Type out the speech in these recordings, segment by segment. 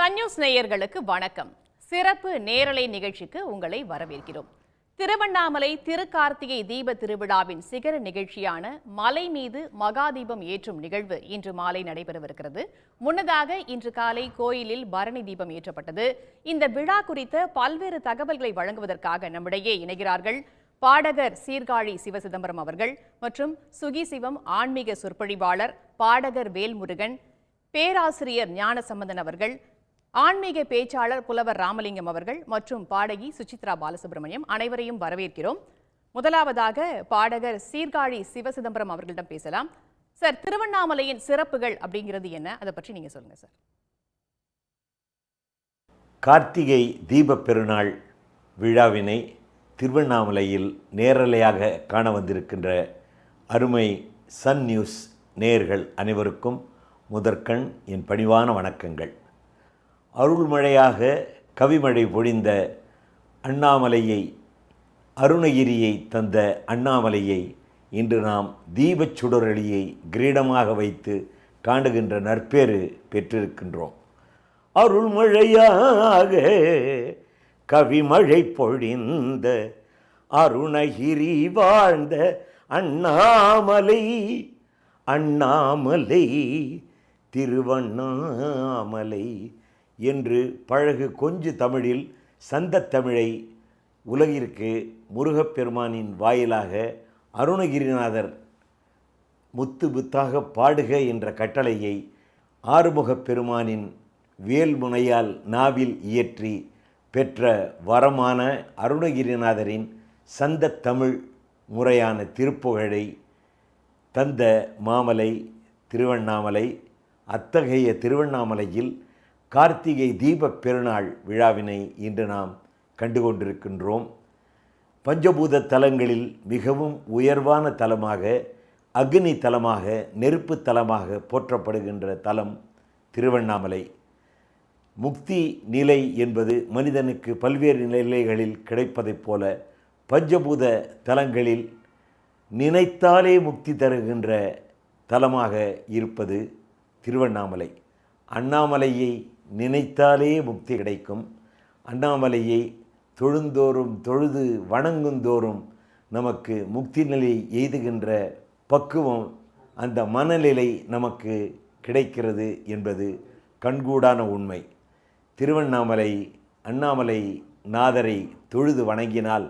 Sun news நேயர்களுக்கு வணக்கம். சிறப்பு நேரலை நிகழ்ச்சிக்கு உங்களை வரவேற்கிறோம். திருவண்ணாமலை திருக்கார்த்திகை தீப திருவிழாவின் சிகர நிகழ்ச்சியான மலை மீது மகாதீபம் ஏற்றும் நிகழ்வு இன்று மாலை நடைபெறவிருக்கிறது. முன்னதாக இன்று காலை கோயிலில் பரணி தீபம் ஏற்றப்பட்டது. இந்த விழா குறித்த பல்வேறு தகவல்களை வழங்குவதற்காக நம்மிடையே இணைகிறார்கள் பாடகர் சீர்காழி சிவசிதம்பரம் அவர்கள் மற்றும் சுகி சிவம் ஆன்மீக சொற்பொழிவாளர் பாடகர் வேல்முருகன், பேராசிரியர் ஞானசம்பந்தன் அவர்கள், ஆன்மீக பேச்சாளர் புலவர் ராமலிங்கம் அவர்கள் மற்றும் பாடகி சுசித்ரா பாலசுப்ரமணியம். அனைவரையும் வரவேற்கிறோம். முதலாவதாக பாடகர் சீர்காழி சிவசிதம்பரம் அவர்களிடம் பேசலாம். சார், திருவண்ணாமலையின் சிறப்புகள் அப்படிங்கிறது என்ன, அதை பற்றி நீங்க சொல்லுங்க சார். கார்த்திகை தீப பெருநாள் விழாவினை திருவண்ணாமலையில் நேரலையாக காண வந்திருக்கின்ற அருமை சன் நியூஸ் நேயர்கள் அனைவருக்கும் முதற்கண் என் பணிவான வணக்கங்கள். அருள்மழையாக கவிமழை பொழிந்த அண்ணாமலையை, அருணகிரியை தந்த அண்ணாமலையை இன்று நாம் தீபச் சுடரொளியை கிரீடமாக வைத்து காணுகின்ற நற்பேறு பெற்றிருக்கின்றோம். அருள்மழையாக கவிமழை பொழிந்த அருணகிரி வாழ்ந்த அண்ணாமலை, அண்ணாமலை திருவண்ணாமலை என்று பழகு கொஞ்சு தமிழில் சந்தத்தமிழை உலகிற்கு முருகப்பெருமானின் வாயிலாக அருணகிரிநாதர் முத்து முத்தாக பாடுக என்ற கட்டளையை ஆறுமுகப் பெருமானின் வேல்முனையால் நாவில் இயற்றி பெற்ற வரமான அருணகிரிநாதரின் சந்தத்தமிழ் முறையான திருப்புகழை தந்த மாமலை திருவண்ணாமலை. அத்தகைய திருவண்ணாமலையில் கார்த்திகை தீப பெருநாள் விழாவினை இன்று நாம் கண்டுகொண்டிருக்கின்றோம். பஞ்சபூத தலங்களில் மிகவும் உயர்வான தலமாக, அக்னி தலமாக, நெருப்பு தலமாக போற்றப்படுகின்ற தலம் திருவண்ணாமலை. முக்தி நிலை என்பது மனிதனுக்கு பல்வேறு நிலைகளில் கிடைப்பதைப் போல பஞ்சபூத தலங்களில் நினைத்தாலே முக்தி தருகின்ற தலமாக இருப்பது திருவண்ணாமலை. அண்ணாமலையை நினைத்தாலே முக்தி கிடைக்கும். அண்ணாமலையை தொழுந்தோறும் தொழுது வணங்குந்தோறும் நமக்கு முக்தி நிலை எய்துகின்ற பக்குவம், அந்த மனநிலை நமக்கு கிடைக்கிறது என்பது கண்கூடான உண்மை. திருவண்ணாமலை அண்ணாமலை நாதரை தொழுது வணங்கினால்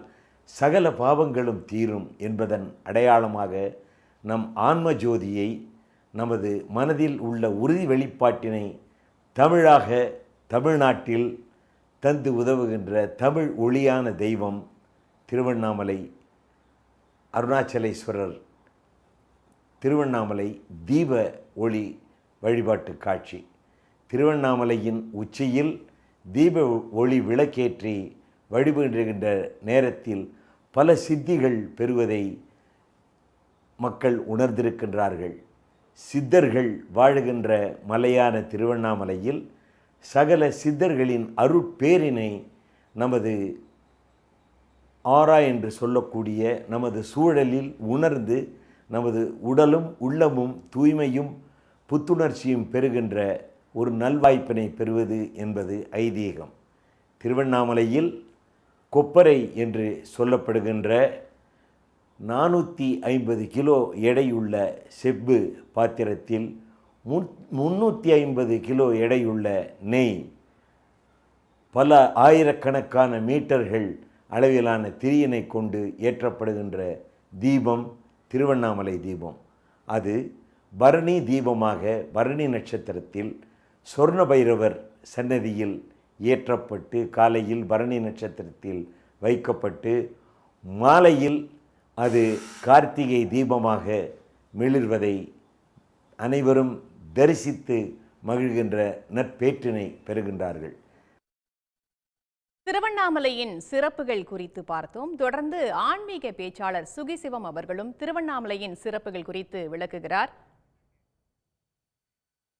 சகல பாவங்களும் தீரும் என்பதன் அடையாளமாக நம் ஆன்ம ஜோதியை, நமது மனதில் உள்ள உறுதி வெளிப்பாட்டினை தமிழாக தமிழ்நாட்டில் தந்து உதவுகின்ற தமிழ் ஒளியான தெய்வம் திருவண்ணாமலை அருணாச்சலேஸ்வரர். திருவண்ணாமலை தீப ஒளி வழிபாட்டு காட்சி. திருவண்ணாமலையின் உச்சியில் தீப ஒளி விளக்கேற்றி வழிபடுகின்ற நேரத்தில் பல சித்திகள் பெறுவதை மக்கள் உணர்ந்திருக்கின்றார்கள். சித்தர்கள் வாழுகின்ற மலையான திருவண்ணாமலையில் சகல சித்தர்களின் அருட்பேரினை நமது ஆரா என்று சொல்லக்கூடிய நமது சூழலில் உணர்ந்து நமது உடலும் உள்ளமும் தூய்மையும் புத்துணர்ச்சியும் பெறுகின்ற ஒரு நல்வாய்ப்பினை பெறுவது என்பது ஐதீகம். திருவண்ணாமலையில் கொப்பரை என்று சொல்லப்படுகின்ற 450 கிலோ எடையுள்ள செப்பு பாத்திரத்தில் 350 கிலோ எடையுள்ள நெய், பல ஆயிரக்கணக்கான மீட்டர்கள் அளவிலான திரியினை கொண்டு ஏற்றப்படுகின்ற தீபம் திருவண்ணாமலை தீபம். அது பரணி தீபமாக பரணி நட்சத்திரத்தில் சொர்ண பைரவர் சன்னதியில் ஏற்றப்பட்டு காலையில் பரணி நட்சத்திரத்தில் வைக்கப்பட்டு மாலையில் அது கார்த்திகை தீபமாக மிளிர்வதை அனைவரும் தரிசித்து மகிழ்கின்ற நற்பேற்றினை பெறுகின்றார்கள். திருவண்ணாமலையின் சிறப்புகள் குறித்து பார்த்தோம். தொடர்ந்து ஆன்மீக பேச்சாளர் சுகி சிவம் அவர்களும் திருவண்ணாமலையின் சிறப்புகள் குறித்து விளக்குகிறார்.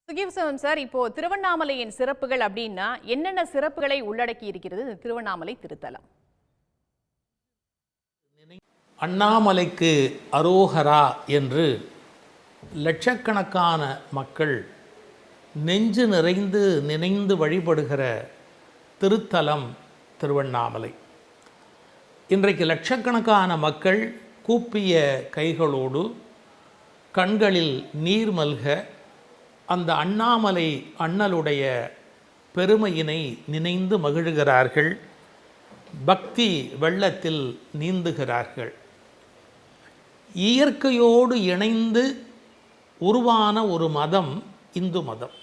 சுகி சிவம் சார், இப்போ திருவண்ணாமலையின் சிறப்புகள் அப்படின்னா என்னென்ன சிறப்புகளை உள்ளடக்கி இருக்கிறது திருவண்ணாமலை திருத்தலம்? அண்ணாமலைக்கு அரோகரா என்று லட்சக்கணக்கான மக்கள் நெஞ்சு நிறைந்து நினைந்து வழிபடுகிற திருத்தலம் திருவண்ணாமலை. இன்றைக்கு லட்சக்கணக்கான மக்கள் கூப்பிய கைகளோடு கண்களில் நீர் மல்க அந்த அண்ணாமலை அண்ணலுடைய பெருமையினை நினைந்து மகிழ்கிறார்கள், பக்தி வெள்ளத்தில் நீந்துகிறார்கள். இயற்கையோடு இணைந்து உருவான ஒரு மதம் இந்து மதம்.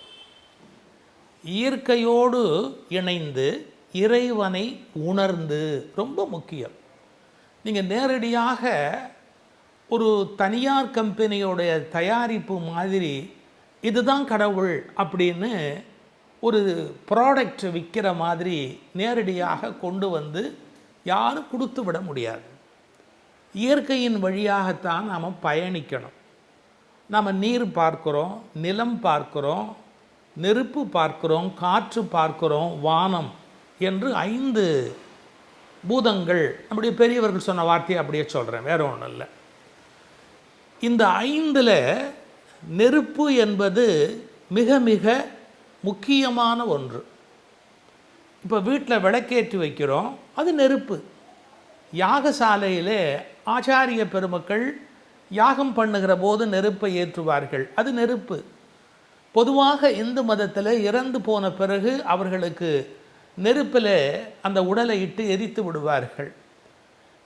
இயற்கையோடு இணைந்து இறைவனை உணர்ந்து, ரொம்ப முக்கியம். நீங்கள் நேரடியாக ஒரு தனியார் கம்பெனியோடைய தயாரிப்பு மாதிரி இதுதான் கடவுள் அப்படின்னு ஒரு ப்ராடக்ட் விற்கிற மாதிரி நேரடியாக கொண்டு வந்து யாரும் கொடுத்து விட முடியாது. இயற்கையின் வழியாகத்தான் நாம் பயணிக்கணும். நாம் நீர் பார்க்குறோம், நிலம் பார்க்குறோம், நெருப்பு பார்க்குறோம், காற்று பார்க்குறோம், வானம் என்று 5 பூதங்கள். நம்முடைய பெரியவர்கள் சொன்ன வார்த்தையை அப்படியே சொல்கிறேன், வேறு ஒன்றும் இல்லை. இந்த 5ல் நெருப்பு என்பது மிக மிக முக்கியமான ஒன்று. இப்போ வீட்டில் விளக்கேற்றி வைக்கிறோம், அது நெருப்பு. யாகசாலையிலே ஆச்சாரிய பெருமக்கள் யாகம் பண்ணுகிற போது நெருப்பை ஏற்றுவார்கள், அது நெருப்பு. பொதுவாக இந்து மதத்தில் இறந்து போன பிறகு அவர்களுக்கு நெருப்பில் அந்த உடலை இட்டு எரித்து விடுவார்கள்.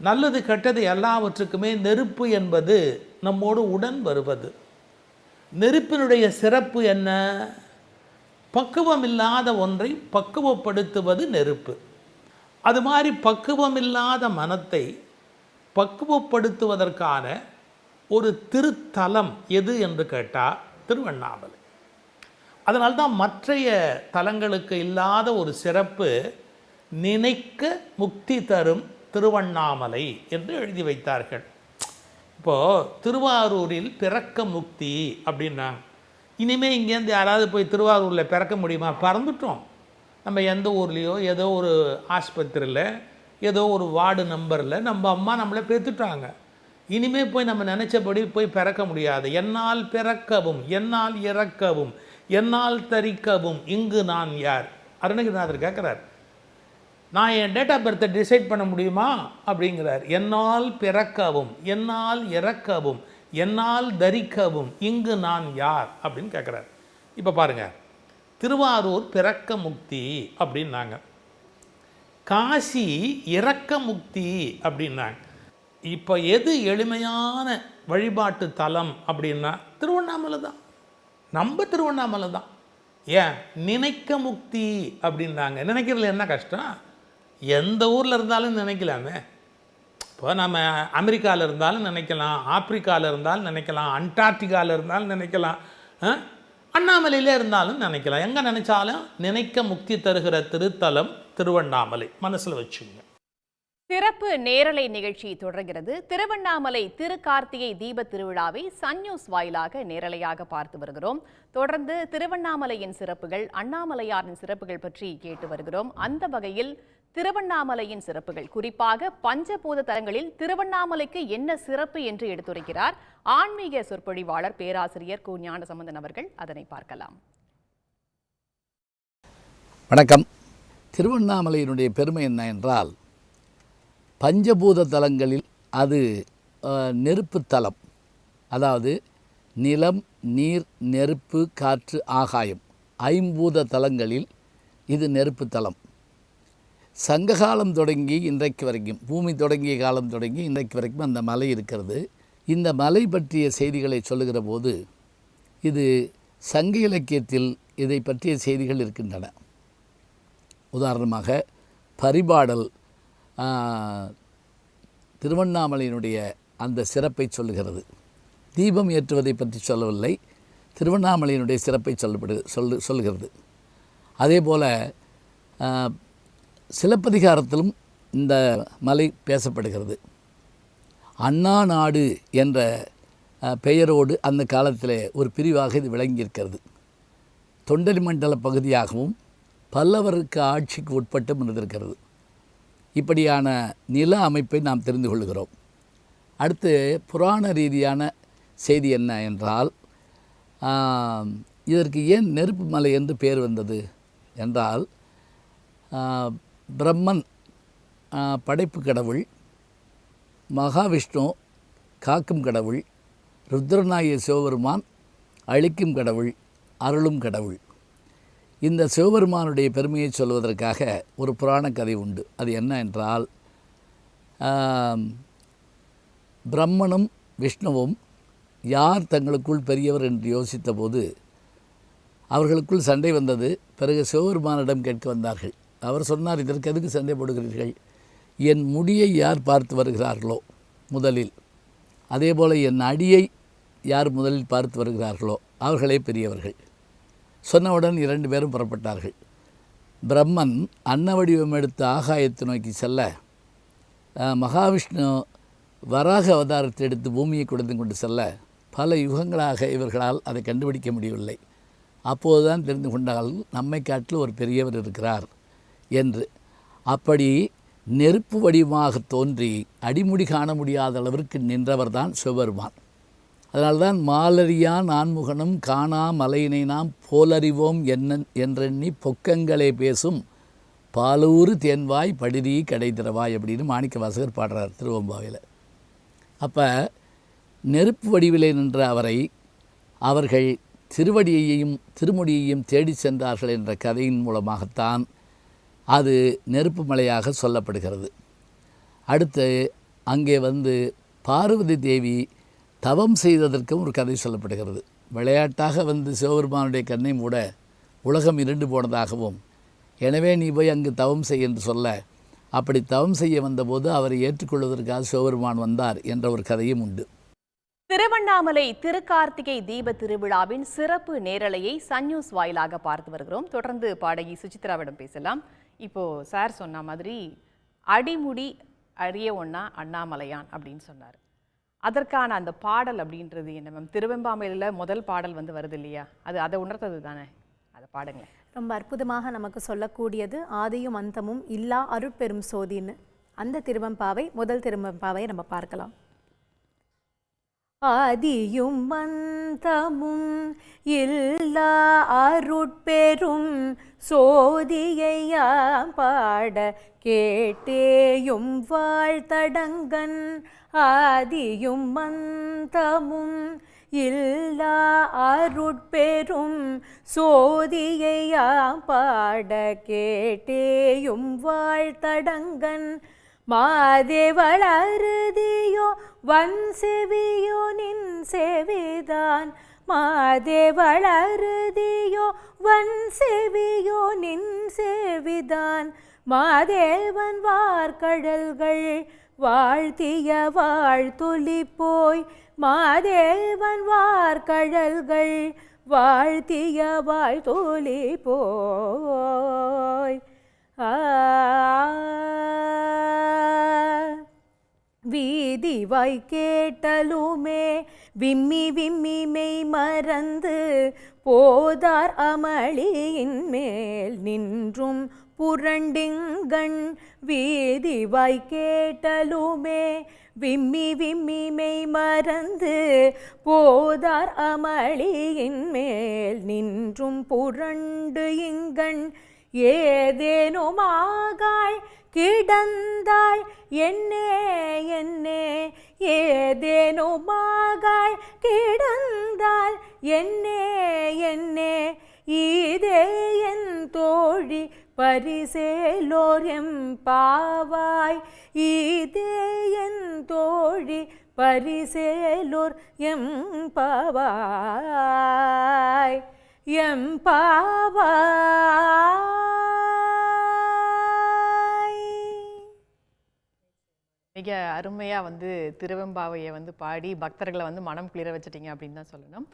நல்லது கெட்டது எல்லாவற்றுக்குமே நெருப்பு என்பது நம்மோடு உடன் வருவது. நெருப்பினுடைய சிறப்பு என்ன? பக்குவம் இல்லாத ஒன்றை பக்குவப்படுத்துவது நெருப்பு. அது மாதிரி பக்குவமில்லாத மனத்தை பக்குவப்படுத்துவதற்கான ஒரு திருத்தலம் எது என்று கேட்டால் திருவண்ணாமலை. அதனால்தான் மற்றைய தலங்களுக்கு இல்லாத ஒரு சிறப்பு, நினைக்க முக்தி தரும் திருவண்ணாமலை என்று எழுதி வைத்தார்கள். இப்போது திருவாரூரில் பிறக்க முக்தி அப்படின்னாங்க. இனிமேல் இங்கேருந்து யாராவது போய் திருவாரூரில் பிறக்க முடியுமா? பறந்துட்டோம். நம்ம எந்த ஊர்லேயோ ஏதோ ஒரு ஆஸ்பத்திரியில் ஏதோ ஒரு வார்டு நம்பரில் நம்ம அம்மா நம்மளை பெற்றுட்டாங்க. இனிமேல் போய் நம்ம நினச்சபடி போய் பிறக்க முடியாது. என்னால் பிறக்கவும், என்னால் இறக்கவும், என்னால் தரிக்கவும் இங்கு நான் யார்? அருணகிரிநாதர் கேட்குறார். நான் என் டேட் ஆஃப் பர்த்தை டிசைட் பண்ண முடியுமா அப்படிங்கிறார். என்னால் பிறக்கவும், என்னால் இறக்கவும், என்னால் தரிக்கவும் இங்கு நான் யார் அப்படின்னு கேட்குறார். இப்போ பாருங்கள், திருவாரூர் பிறக்க முக்தி அப்படின்னாங்க, காசி இறக்க முக்தி அப்படின்னாங்க. இப்போ எது எளிமையான வழிபாட்டு தலம் அப்படின்னா திருவண்ணாமலை தான். நம்ம திருவண்ணாமலை தான். ஏன் நினைக்க முக்தி அப்படின்னாங்க. நினைக்கிறதுல என்ன கஷ்டம்? எந்த ஊரில் இருந்தாலும் நினைக்கலாமே. இப்போ நம்ம அமெரிக்காவில் இருந்தாலும் நினைக்கலாம், ஆப்பிரிக்காவில் இருந்தாலும் நினைக்கலாம், அண்டார்டிகாவில் இருந்தாலும் நினைக்கலாம், அண்ணாமலையில் இருந்தாலும் நினைக்கலாம். எங்கே நினைச்சாலும் நினைக்க முக்தி தருகிற திருத்தலம் திருவண்ணாமலை. மனசில் வச்சுங்க. சிறப்பு நேரலை நிகழ்ச்சி தொடர்கிறது. திருவண்ணாமலை திருக்கார்த்திகை தீப திருவிழாவை சன் நியூஸ் வாயிலாக நேரலையாக பார்த்து வருகிறோம். தொடர்ந்து திருவண்ணாமலையின் சிறப்புகள், அண்ணாமலையாரின் சிறப்புகள் பற்றி கேட்டு வருகிறோம். அந்த வகையில் திருவண்ணாமலையின் சிறப்புகள், குறிப்பாக பஞ்சபூத தலங்களில் திருவண்ணாமலைக்கு என்ன சிறப்பு என்று எடுத்துரைக்கிறார் ஆன்மீக சொற்பொழிவாளர் பேராசிரியர் கு. ஞானசம்பந்தன் அவர்கள். அதனை பார்க்கலாம். வணக்கம். திருவண்ணாமலையினுடைய பெருமை என்ன என்றால், பஞ்சபூத தலங்களில் அது நெருப்பு தலம். அதாவது நிலம், நீர், நெருப்பு, காற்று, ஆகாயம், 5 பூத தலங்களில் இது நெருப்பு தலம். சங்ககாலம் தொடங்கி இன்றைக்கு வரைக்கும், பூமி தொடங்கிய காலம் தொடங்கி இன்றைக்கு வரைக்கும் அந்த மலை இருக்கிறது. இந்த மலை பற்றிய செய்திகளை சொல்லுகிற போது இது சங்க இலக்கியத்தில் இதை பற்றிய செய்திகள் இருக்கின்றன. உதாரணமாக பரிபாடல் திருவண்ணாமலையினுடைய அந்த சிறப்பை சொல்லுகிறது. தீபம் ஏற்றுவதை பற்றி சொல்லவில்லை, திருவண்ணாமலையினுடைய சிறப்பை சொல்லுகிறது. அதே போல் சிலப்பதிகாரத்திலும் இந்த மலை பேசப்படுகிறது. அண்ணா நாடு என்ற பெயரோடு அந்த காலத்தில் ஒரு பிரிவாக இது விளங்கியிருக்கிறது. தொண்டரி மண்டல பகுதியாகவும் பல்லவருக்கு ஆட்சிக்கு உட்பட்டும் இருந்திருக்கிறது. இப்படியான நில அமைப்பை நாம் தெரிந்து கொள்கிறோம். அடுத்து புராண ரீதியான செய்தி என்ன என்றால், இதற்கு ஏன் நெருப்பு மலை என்று பெயர் வந்தது என்றால், பிரம்மன் படைப்பு கடவுள், மகாவிஷ்ணு காக்கும் கடவுள், ருத்ரநாய சிவபெருமான் அழிக்கும் கடவுள், அருளும் கடவுள். இந்த சிவபெருமானுடைய பெருமையை சொல்வதற்காக ஒரு புராண கதை உண்டு. அது என்ன என்றால், பிரம்மனும் விஷ்ணுவும் யார் தங்களுக்குள் பெரியவர் என்று யோசித்த போது அவர்களுக்குள் சண்டை வந்தது. பிறகு சிவபெருமானிடம் கேட்க வந்தார்கள். அவர் சொன்னார், இதற்கு எதுக்கு சண்டை போடுகிறீர்கள்? என் முடியை யார் பார்த்து வருகிறார்களோ முதலில், அதேபோல் என் அடியை யார் முதலில் பார்த்து வருகிறார்களோ அவர்களே பெரியவர்கள். சொன்னவுடன் 2 பேரும் புறப்பட்டார்கள். பிரம்மன் அன்ன வடிவம் எடுத்து ஆகாயத்தை நோக்கி செல்ல, மகாவிஷ்ணு வராக அவதாரத்தை எடுத்து பூமியை கொடுத்து கொண்டு செல்ல பல யுகங்களாக இவர்களால் அதை கண்டுபிடிக்க முடியவில்லை. அப்போதுதான் தெரிந்து கொண்டால் நம்மை காட்டில் ஒரு பெரியவர் இருக்கிறார் என்று. அப்படி நெருப்பு வடிவமாக தோன்றி அடிமுடி காண முடியாத அளவிற்கு நின்றவர் தான் சிவபெருமான். அதனால்தான் மாலறியான் ஆண்முகனும் காணா மலையினை நாம் போலறிவோம் என்றெண்ணி பொக்கங்களே பேசும் பாலூறு தேன்வாய் படிரி கடை திறவாய் அப்படின்னு மாணிக்க வாசகர் பாடுறார் திருவம்பாவையில். அப்போ நெருப்பு வடிவிலே நின்ற அவரை அவர்கள் திருவடியையும் திருமுடியையும் தேடி சென்றார்கள் என்ற கதையின் மூலமாகத்தான் அது நெருப்பு மலையாக சொல்லப்படுகிறது. அடுத்து அங்கே பார்வதி தேவி தவம் செய்ததற்கும் ஒரு கதை சொல்லப்படுகிறது. விளையாட்டாக சிவபெருமானுடைய கண்ணை மூட உலகம் இருண்டு போனதாகவும், எனவே நீ போய் அங்கு தவம் செய் என்று சொல்ல, அப்படி தவம் செய்ய வந்தபோது அவரை ஏற்றுக்கொள்வதற்காக சிவபெருமான் வந்தார் என்ற ஒரு கதையும் உண்டு. திருவண்ணாமலை திருக்கார்த்திகை தீப திருவிழாவின் சிறப்பு நேரலையை சன் நியூஸ் வாயிலாக பார்த்து வருகிறோம். தொடர்ந்து பாடகி சுசித்ராவிடம் பேசலாம். இப்போ சார் சொன்ன மாதிரி அடிமுடி அறிய ஒன்னா அண்ணாமலையான் அப்படின்னு சொன்னார். அதற்கான அந்த பாடல் அப்படின்றது என்ன மேம்? திருவெம்பாமையில் முதல் பாடல் வருது இல்லையா, அதை உணர்த்தது தானே, அதை பாடுங்களேன். ரொம்ப அற்புதமாக நமக்கு சொல்லக்கூடியது ஆதியும் அந்தமும் இல்லா அருட்பெரும் சோதின்னு. அந்த திருவெம்பாவை, முதல் திருவெம்பாவை நம்ம பார்க்கலாம். ஆதியும் அந்தமும் இல்லா அருட்பெரும் சோதியையாம் பாட கேட்டேயும் வாழ்த்தடங்கன். ஆதியும் அந்தமும் இல்லா அருட்பெரும் சோதியையாம் பாட கேட்டேயும் வாழ்த்தடங்கன். மாதேவளருதியோ வன் செவியோ நின் செவிதான். மாதேவளருதியோ வன் செவியோ நின் செவிதான். மாதேவன் வார்கடல்கள் வாழ்த்திய வாழ்த்தொலி போய். மாதேவன் வார்கடல்கள் வாழ்த்திய வாழ்த்தொலி போய். வீதிவாய் கேட்டலுமே விம்மி விம்மி மெய் மறந்து போதார் அமளியின் மேல் நின்றும் புரண்டிங்கண். வீதிவாய் கேட்டலுமே விம்மி விம்மி மெய் மறந்து போதார் அமளியின் மேல் நின்றும் புரண்டு இங்கண். ஏதேனுமாகாள் கிடந்தாள் என்னே என்னே. ஏதேனுமாகாள் கிடந்தாள் என்னே என்னே. இதே என் தோழி பரிசேலோர் எம்பாவாய். இதே என் தோழி பரிசேலோர் எம்பாவாய் எம்பாவாய். மிக அருமையாக திருவெம்பாவையை பாடி பக்தர்களை மனம் குளிர வச்சிட்டீங்க அப்படின்னு தான் சொல்லணும்.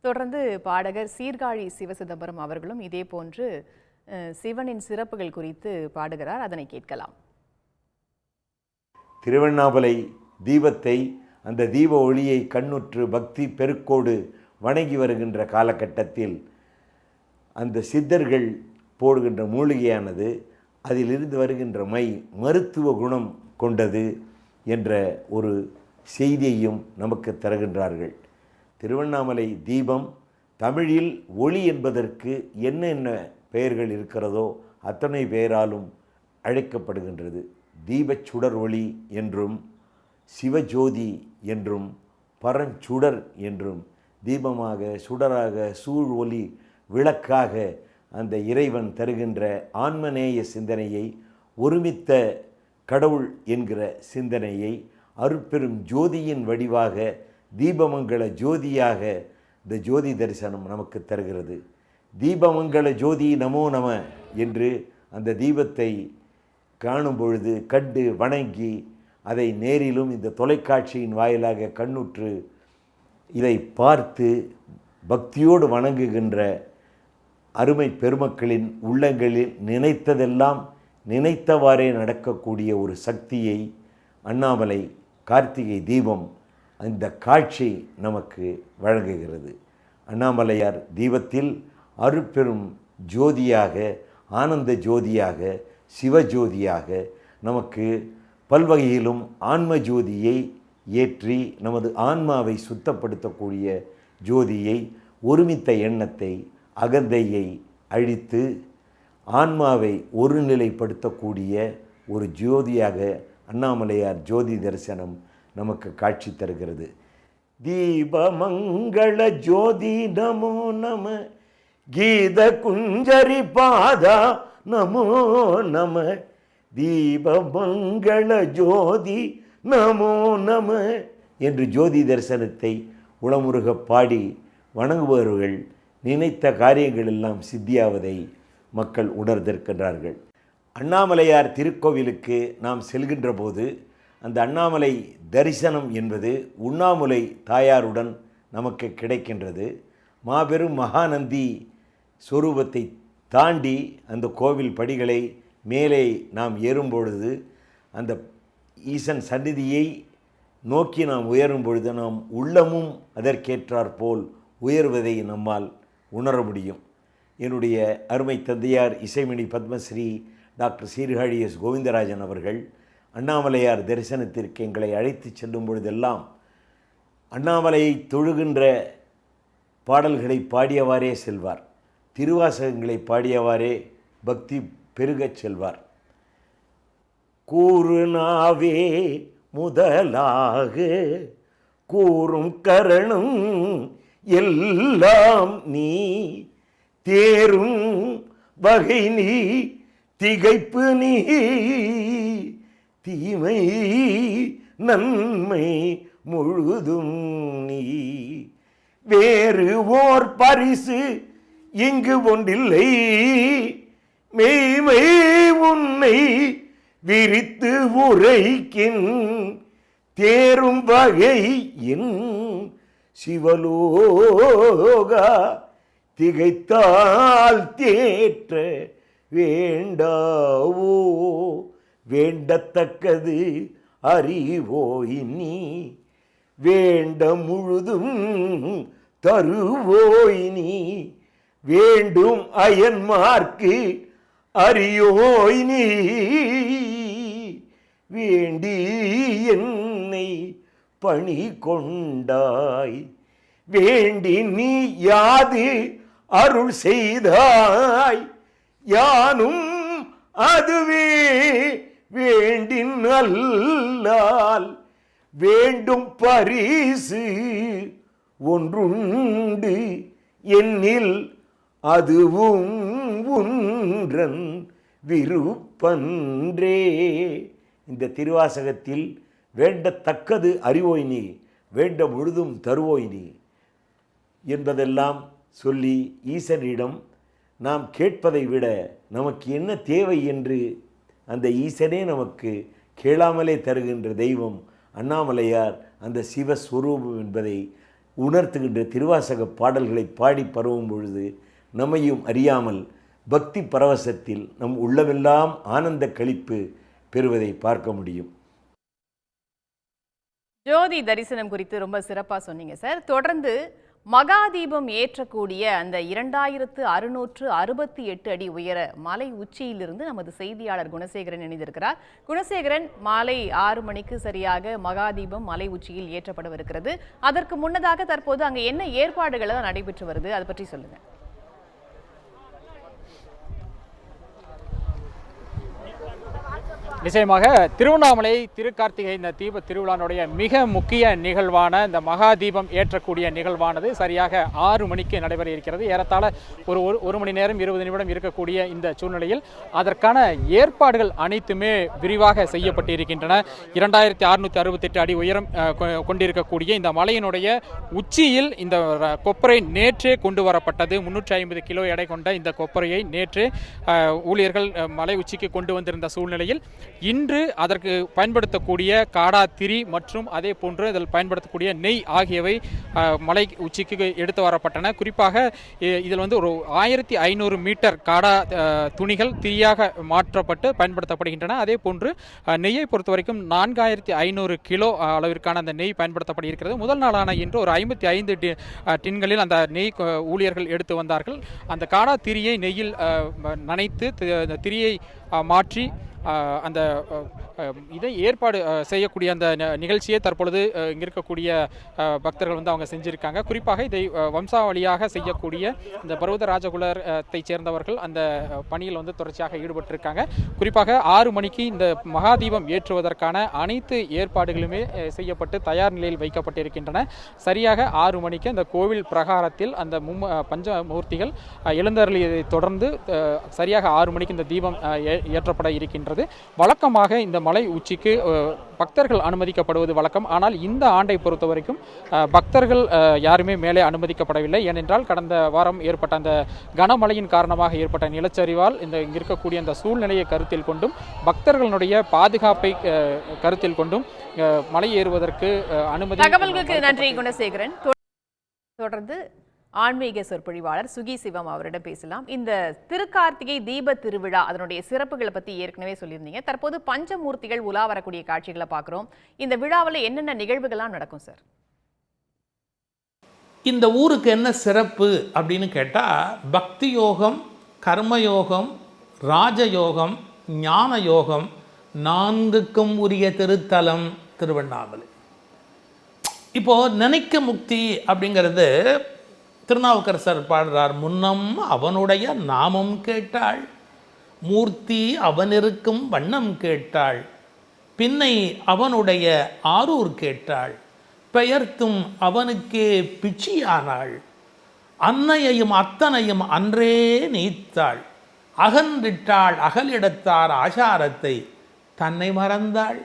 தொடர்ந்து பாடகர் சீர்காழி சிவசிதம்பரம் அவர்களும் இதே போன்று சிவனின் சிறப்புகள் குறித்து பாடுகிறார். அதனை கேட்கலாம். திருவண்ணாமலை தீபத்தை, அந்த தீப ஒளியை கண்ணுற்று பக்தி பெருக்கோடு வணங்கி வருகின்ற காலகட்டத்தில் அந்த சித்தர்கள் போடுகின்ற மூலிகையானது, அதிலிருந்து வருகின்ற மை மருத்துவ குணம் கொண்டது என்ற ஒரு செய்தியையும் நமக்கு தருகின்றார்கள். திருவண்ணாமலை தீபம் தமிழில் ஒளி என்பதற்கு என்னென்ன பெயர்கள் இருக்கிறதோ அத்தனை பெயராலும் அழைக்கப்படுகின்றது. தீபச் சுடர் ஒளி என்றும், சிவஜோதி என்றும், பரஞ்சுடர் என்றும், தீபமாக, சுடராக, சூழ் ஒளி விளக்காக அந்த இறைவன் தருகின்ற ஆன்மநேய சிந்தனையை, ஒருமித்த கடவுள் என்கிற சிந்தனையை அருட்பெரும் ஜோதியின் வடிவாக, தீபமங்கள ஜோதியாக இந்த ஜோதி தரிசனம் நமக்கு தருகிறது. தீபமங்கள ஜோதி நமோ நம என்று அந்த தீபத்தை காணும் பொழுது கண்டு வணங்கி, அதை நேரிலும் இந்த தொலைக்காட்சியின் வாயிலாக கண்ணுற்று இதை பார்த்து பக்தியோடு வணங்குகின்ற அருமை பெருமக்களின் உள்ளங்களில் நினைத்ததெல்லாம் நினைத்தவாறே நடக்கக்கூடிய ஒரு சக்தியை அண்ணாமலை கார்த்திகை தீபம் அந்த காட்சி நமக்கு வழங்குகிறது. அண்ணாமலையார் தீபத்தில் அருட்பெரும் ஜோதியாக, ஆனந்த ஜோதியாக, சிவஜோதியாக நமக்கு பல்வகையிலும் ஆன்ம ஜோதியை ஏற்றி நமது ஆன்மாவை சுத்தப்படுத்தக்கூடிய ஜோதியை, ஒருமித்த எண்ணத்தை, அகந்தையை அழித்து ஆன்மாவை ஒருநிலைப்படுத்தக்கூடிய ஒரு ஜோதியாக அண்ணாமலையார் ஜோதி தரிசனம் நமக்கு காட்சி தருகிறது. தீபமங்கள ஜோதி நமோ நம, கீத குஞ்சரி பாதா நமோ நம, தீபமங்கள ஜோதி நமோ நம என்று ஜோதி தரிசனத்தை உளமுருக பாடி வணங்குபவர்கள் நினைத்த காரியங்கள் எல்லாம் சித்தியாவதை மக்கள் உணர்ந்திருக்கின்றார்கள். அண்ணாமலையார் திருக்கோவிலுக்கு நாம் செல்கின்ற போது அந்த அண்ணாமலை தரிசனம் என்பது உண்ணாமுலை தாயாருடன் நமக்கு கிடைக்கின்றது. மாபெரும் மகாநந்தி சொரூபத்தை தாண்டி அந்த கோவில் படிகளை மேலே நாம் ஏறும்பொழுது, அந்த ஈசன் சந்நிதியை நோக்கி நாம் உயரும் பொழுது நாம் உள்ளமும் அதற்கேற்றாற்போல் உயர்வதை நம்மால் உணர முடியும். என்னுடைய அருமை தந்தையார் இசைமணி பத்மஸ்ரீ டாக்டர் சீர்காழி எஸ் கோவிந்தராஜன் அவர்கள் அண்ணாமலையார் தரிசனத்திற்கு எங்களை அழைத்து செல்லும் பொழுதெல்லாம் அண்ணாமலையை தொழுகின்ற பாடல்களை பாடியவாறே செல்வார். திருவாசகங்களை பாடியவாறே பக்தி பெருகச் செல்வார். கூறு நாவே முதலாக கூறும் கரணம் எல்லாம் நீ, தேரும் வகை நீ, திகைப்பு நீ, தீமை நன்மை முழுதும் நீ, வேறு ஓர் பரிசு இங்கு ஒன்றில்லை, மெய்மை உன்னை விரித்து உரைக்கின், தேரும் வகை என் சிவலோகா, திகைத்தால் தேற்ற வேண்டாவோ, வேண்டத்தக்கது அறிவோய் நீ, வேண்ட முழுதும் தருவோய் நீ, வேண்டும் அயன்மார்க்கு அறியோய் நீ, வேண்டி என்னை பணி கொண்டாய், வேண்டி நீ யாது அருள் செய்தாய், யானும் அதுவே வேண்டின் அல்லால், வேண்டும் பரிசு ஒன்றுண்டு என்னில் அதுவும் ஒன்றன் விருப்பன்றே. இந்த திருவாசகத்தில் வேண்டத்தக்கது அறிவோய் நீ, வேண்ட முழுதும் தருவோய் நீ என்பதெல்லாம் சொல்லி ஈசனிடம் நாம் கேட்பதை விட நமக்கு என்ன தேவை என்று அந்த ஈசனே நமக்கு கேளாமலே தருகின்ற தெய்வம் அண்ணாமலையார் அந்த சிவஸ்வரூபம் என்பதை உணர்த்துகின்ற திருவாசக பாடல்களை பாடி பரவும் பொழுது நம்மையும் அறியாமல் பக்தி பரவசத்தில் நம் உள்ளமெல்லாம் ஆனந்த களிப்பு பெறுவதை பார்க்க முடியும். ஜோதி தரிசனம் குறித்து ரொம்ப சிறப்பாக சொன்னீங்க சார். தொடர்ந்து மகாதீபம் ஏற்றக்கூடிய அந்த 2668 அடி உயர மலை உச்சியிலிருந்து நமது செய்தியாளர் குணசேகரன் இணைந்திருக்கிறார். குணசேகரன், மாலை 6 மணிக்கு சரியாக மகாதீபம் மலை உச்சியில் ஏற்றப்படவிருக்கிறது. அதற்கு முன்னதாக தற்போது அங்கே என்ன ஏற்பாடுகள் நடைபெற்று வருது, அதை பற்றி சொல்லுங்க. நிச்சயமாக திருவண்ணாமலை திருக்கார்த்திகை இந்த தீப திருவிழானுடைய மிக முக்கிய நிகழ்வான இந்த மகாதீபம் ஏற்றக்கூடிய நிகழ்வானது சரியாக 6 மணிக்கு நடைபெற இருக்கிறது. ஏறத்தாழ ஒரு மணி நேரம் 20 நிமிடம் இருக்கக்கூடிய இந்த சூழ்நிலையில் அதற்கான ஏற்பாடுகள் அனைத்துமே விரிவாக செய்யப்பட்டிருக்கின்றன. 2668 அடி உயரம் கொண்டிருக்கக்கூடிய இந்த மலையினுடைய உச்சியில் இந்த கொப்பரை நேற்றே கொண்டு வரப்பட்டது. 350 கிலோ எடை கொண்ட இந்த கொப்பரையை நேற்று ஊழியர்கள் மலை உச்சிக்கு கொண்டு வந்திருந்த சூழ்நிலையில் இன்று அதற்கு பயன்படுத்தக்கூடிய காடா திரி மற்றும் அதே போன்று இதில் பயன்படுத்தக்கூடிய நெய் ஆகியவை மலை உச்சிக்கு எடுத்து வரப்பட்டன. குறிப்பாக இதில் ஒரு 1500 மீட்டர் காடா துணிகள் திரியாக மாற்றப்பட்டு பயன்படுத்தப்படுகின்றன. அதே போன்று நெய்யை பொறுத்த வரைக்கும் 4500 கிலோ அளவிற்கான அந்த நெய் பயன்படுத்தப்பட்டிருக்கிறது. முதல் நாளான இன்று ஒரு 55 டின்களில் அந்த நெய் ஊழியர்கள் எடுத்து வந்தார்கள். அந்த காடா திரியை நெய்யில் நனைத்து திரியை மாற்றி அந்த இதை ஏற்பாடு செய்யக்கூடிய அந்த நிகழ்ச்சியை தற்பொழுது இங்கே இருக்கக்கூடிய பக்தர்கள் அவங்க செஞ்சுருக்காங்க. குறிப்பாக இதை வம்சாவளியாக செய்யக்கூடிய இந்த பர்வத ராஜகுலத்தை சேர்ந்தவர்கள் அந்த பணியில் தொடர்ச்சியாக ஈடுபட்டிருக்காங்க. குறிப்பாக 6 மணிக்கு இந்த மகாதீபம் ஏற்றுவதற்கான அனைத்து ஏற்பாடுகளுமே செய்யப்பட்டு தயார் நிலையில் வைக்கப்பட்டிருக்கின்றன. சரியாக 6 மணிக்கு அந்த கோவில் பிரகாரத்தில் அந்த பஞ்சமூர்த்திகள் எழுந்தருளியதை தொடர்ந்து சரியாக 6 மணிக்கு இந்த தீபம் ஏற்றப்பட இருக்கின்றது. வழக்கமாக இந்த மலை உச்சிக்கு பக்தர்கள் அனுமதிக்கப்படுவது வழக்கம். ஆனால் இந்த ஆண்டை பொறுத்த வரைக்கும் பக்தர்கள் யாருமே மேலே அனுமதிக்கப்படவில்லை. ஏனென்றால் கடந்த வாரம் ஏற்பட்ட அந்த கனமழையின் காரணமாக ஏற்பட்ட நிலச்சரிவால் இங்கு இருக்கக்கூடிய அந்த சூழ்நிலையை கருத்தில் கொண்டும் பக்தர்களுடைய பாதுகாப்பை கருத்தில் கொண்டும் மலை ஏறுவதற்கு அனுமதி. தகவல்களுக்கு நன்றி குணசேகரன். தொடர்ந்து ஆன்மீக சொற்பொழிவாளர் சுகி சிவம் அவரிடம் பேசலாம். இந்த திருக்கார்த்திகை தீப திருவிழா அதனுடைய சிறப்புகளை பத்தி ஏற்கனவே சொல்லியிருந்தீங்க. தற்போது பஞ்சமூர்த்திகள் உலா வரக்கூடிய காட்சிகளை பார்க்கிறோம். இந்த விழாவில் என்னென்ன நிகழ்வுகள்லாம் நடக்கும் சார்? இந்த ஊருக்கு என்ன சிறப்பு அப்படின்னு கேட்டால், பக்தி யோகம், கர்மயோகம், ராஜயோகம், ஞான யோகம் 4க்கும் உரிய திருத்தலம் திருவண்ணாமலை. இப்போது நினைக்க முக்தி அப்படிங்கிறது திருநாவுக்கரசர் பாடுறார். முன்னம் அவனுடைய நாமம் கேட்டாள், மூர்த்தி அவனிருக்கும் வண்ணம் கேட்டாள், பின்னை அவனுடைய ஆரூர் கேட்டாள், பெயர்த்தும் அவனுக்கே பிச்சியானாள், அன்னையையும் அத்தனையும் அன்றே நீத்தாள், அகன்றிட்டாள் அகலிடத்தார் ஆசாரத்தை, தன்னை மறந்தாள்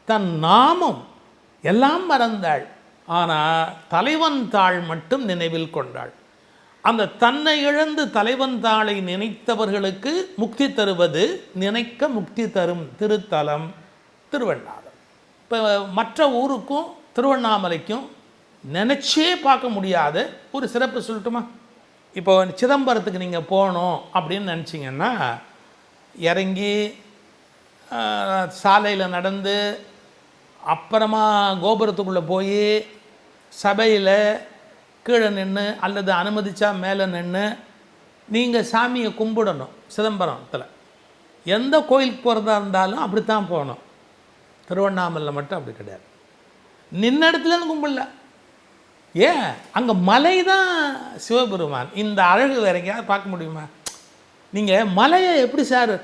தன் நாமம் எல்லாம் மறந்தாள், ஆனால் தலைவன் தாள் மட்டும் நினைவில் கொண்டாள். அந்த தன்னை இழந்து தலைவன் தாளை நினைத்தவர்களுக்கு முக்தி தருவது நினைக்க முக்தி தரும் திருத்தலம் திருவண்ணாமலை. இப்போ மற்ற ஊருக்கும் திருவண்ணாமலைக்கும் நினச்சே பார்க்க முடியாத ஒரு சிறப்பு சொல்லட்டுமா? இப்போ சிதம்பரத்துக்கு நீங்கள் போகணும் அப்படின்னு நினச்சிங்கன்னா இறங்கி சாலையில் நடந்து அப்புறமா கோபுரத்துக்குள்ளே போய் சபையில் கீழே நின்று அல்லது அனுமதிச்சா மேலே நின்று நீங்கள் சாமியை கும்பிடணும். சிதம்பரத்தில் எந்த கோயிலுக்கு போகிறதா இருந்தாலும் அப்படித்தான் போகணும். திருவண்ணாமலையில் மட்டும் அப்படி கிடையாது. நின்ன இடத்துலன்னு கும்பிடல. ஏன்? அங்கே மலை தான் சிவபெருமான். இந்த அழகு வேற எங்கேயாவது பார்க்க முடியுமா? நீங்கள் மலையை எப்படி சார்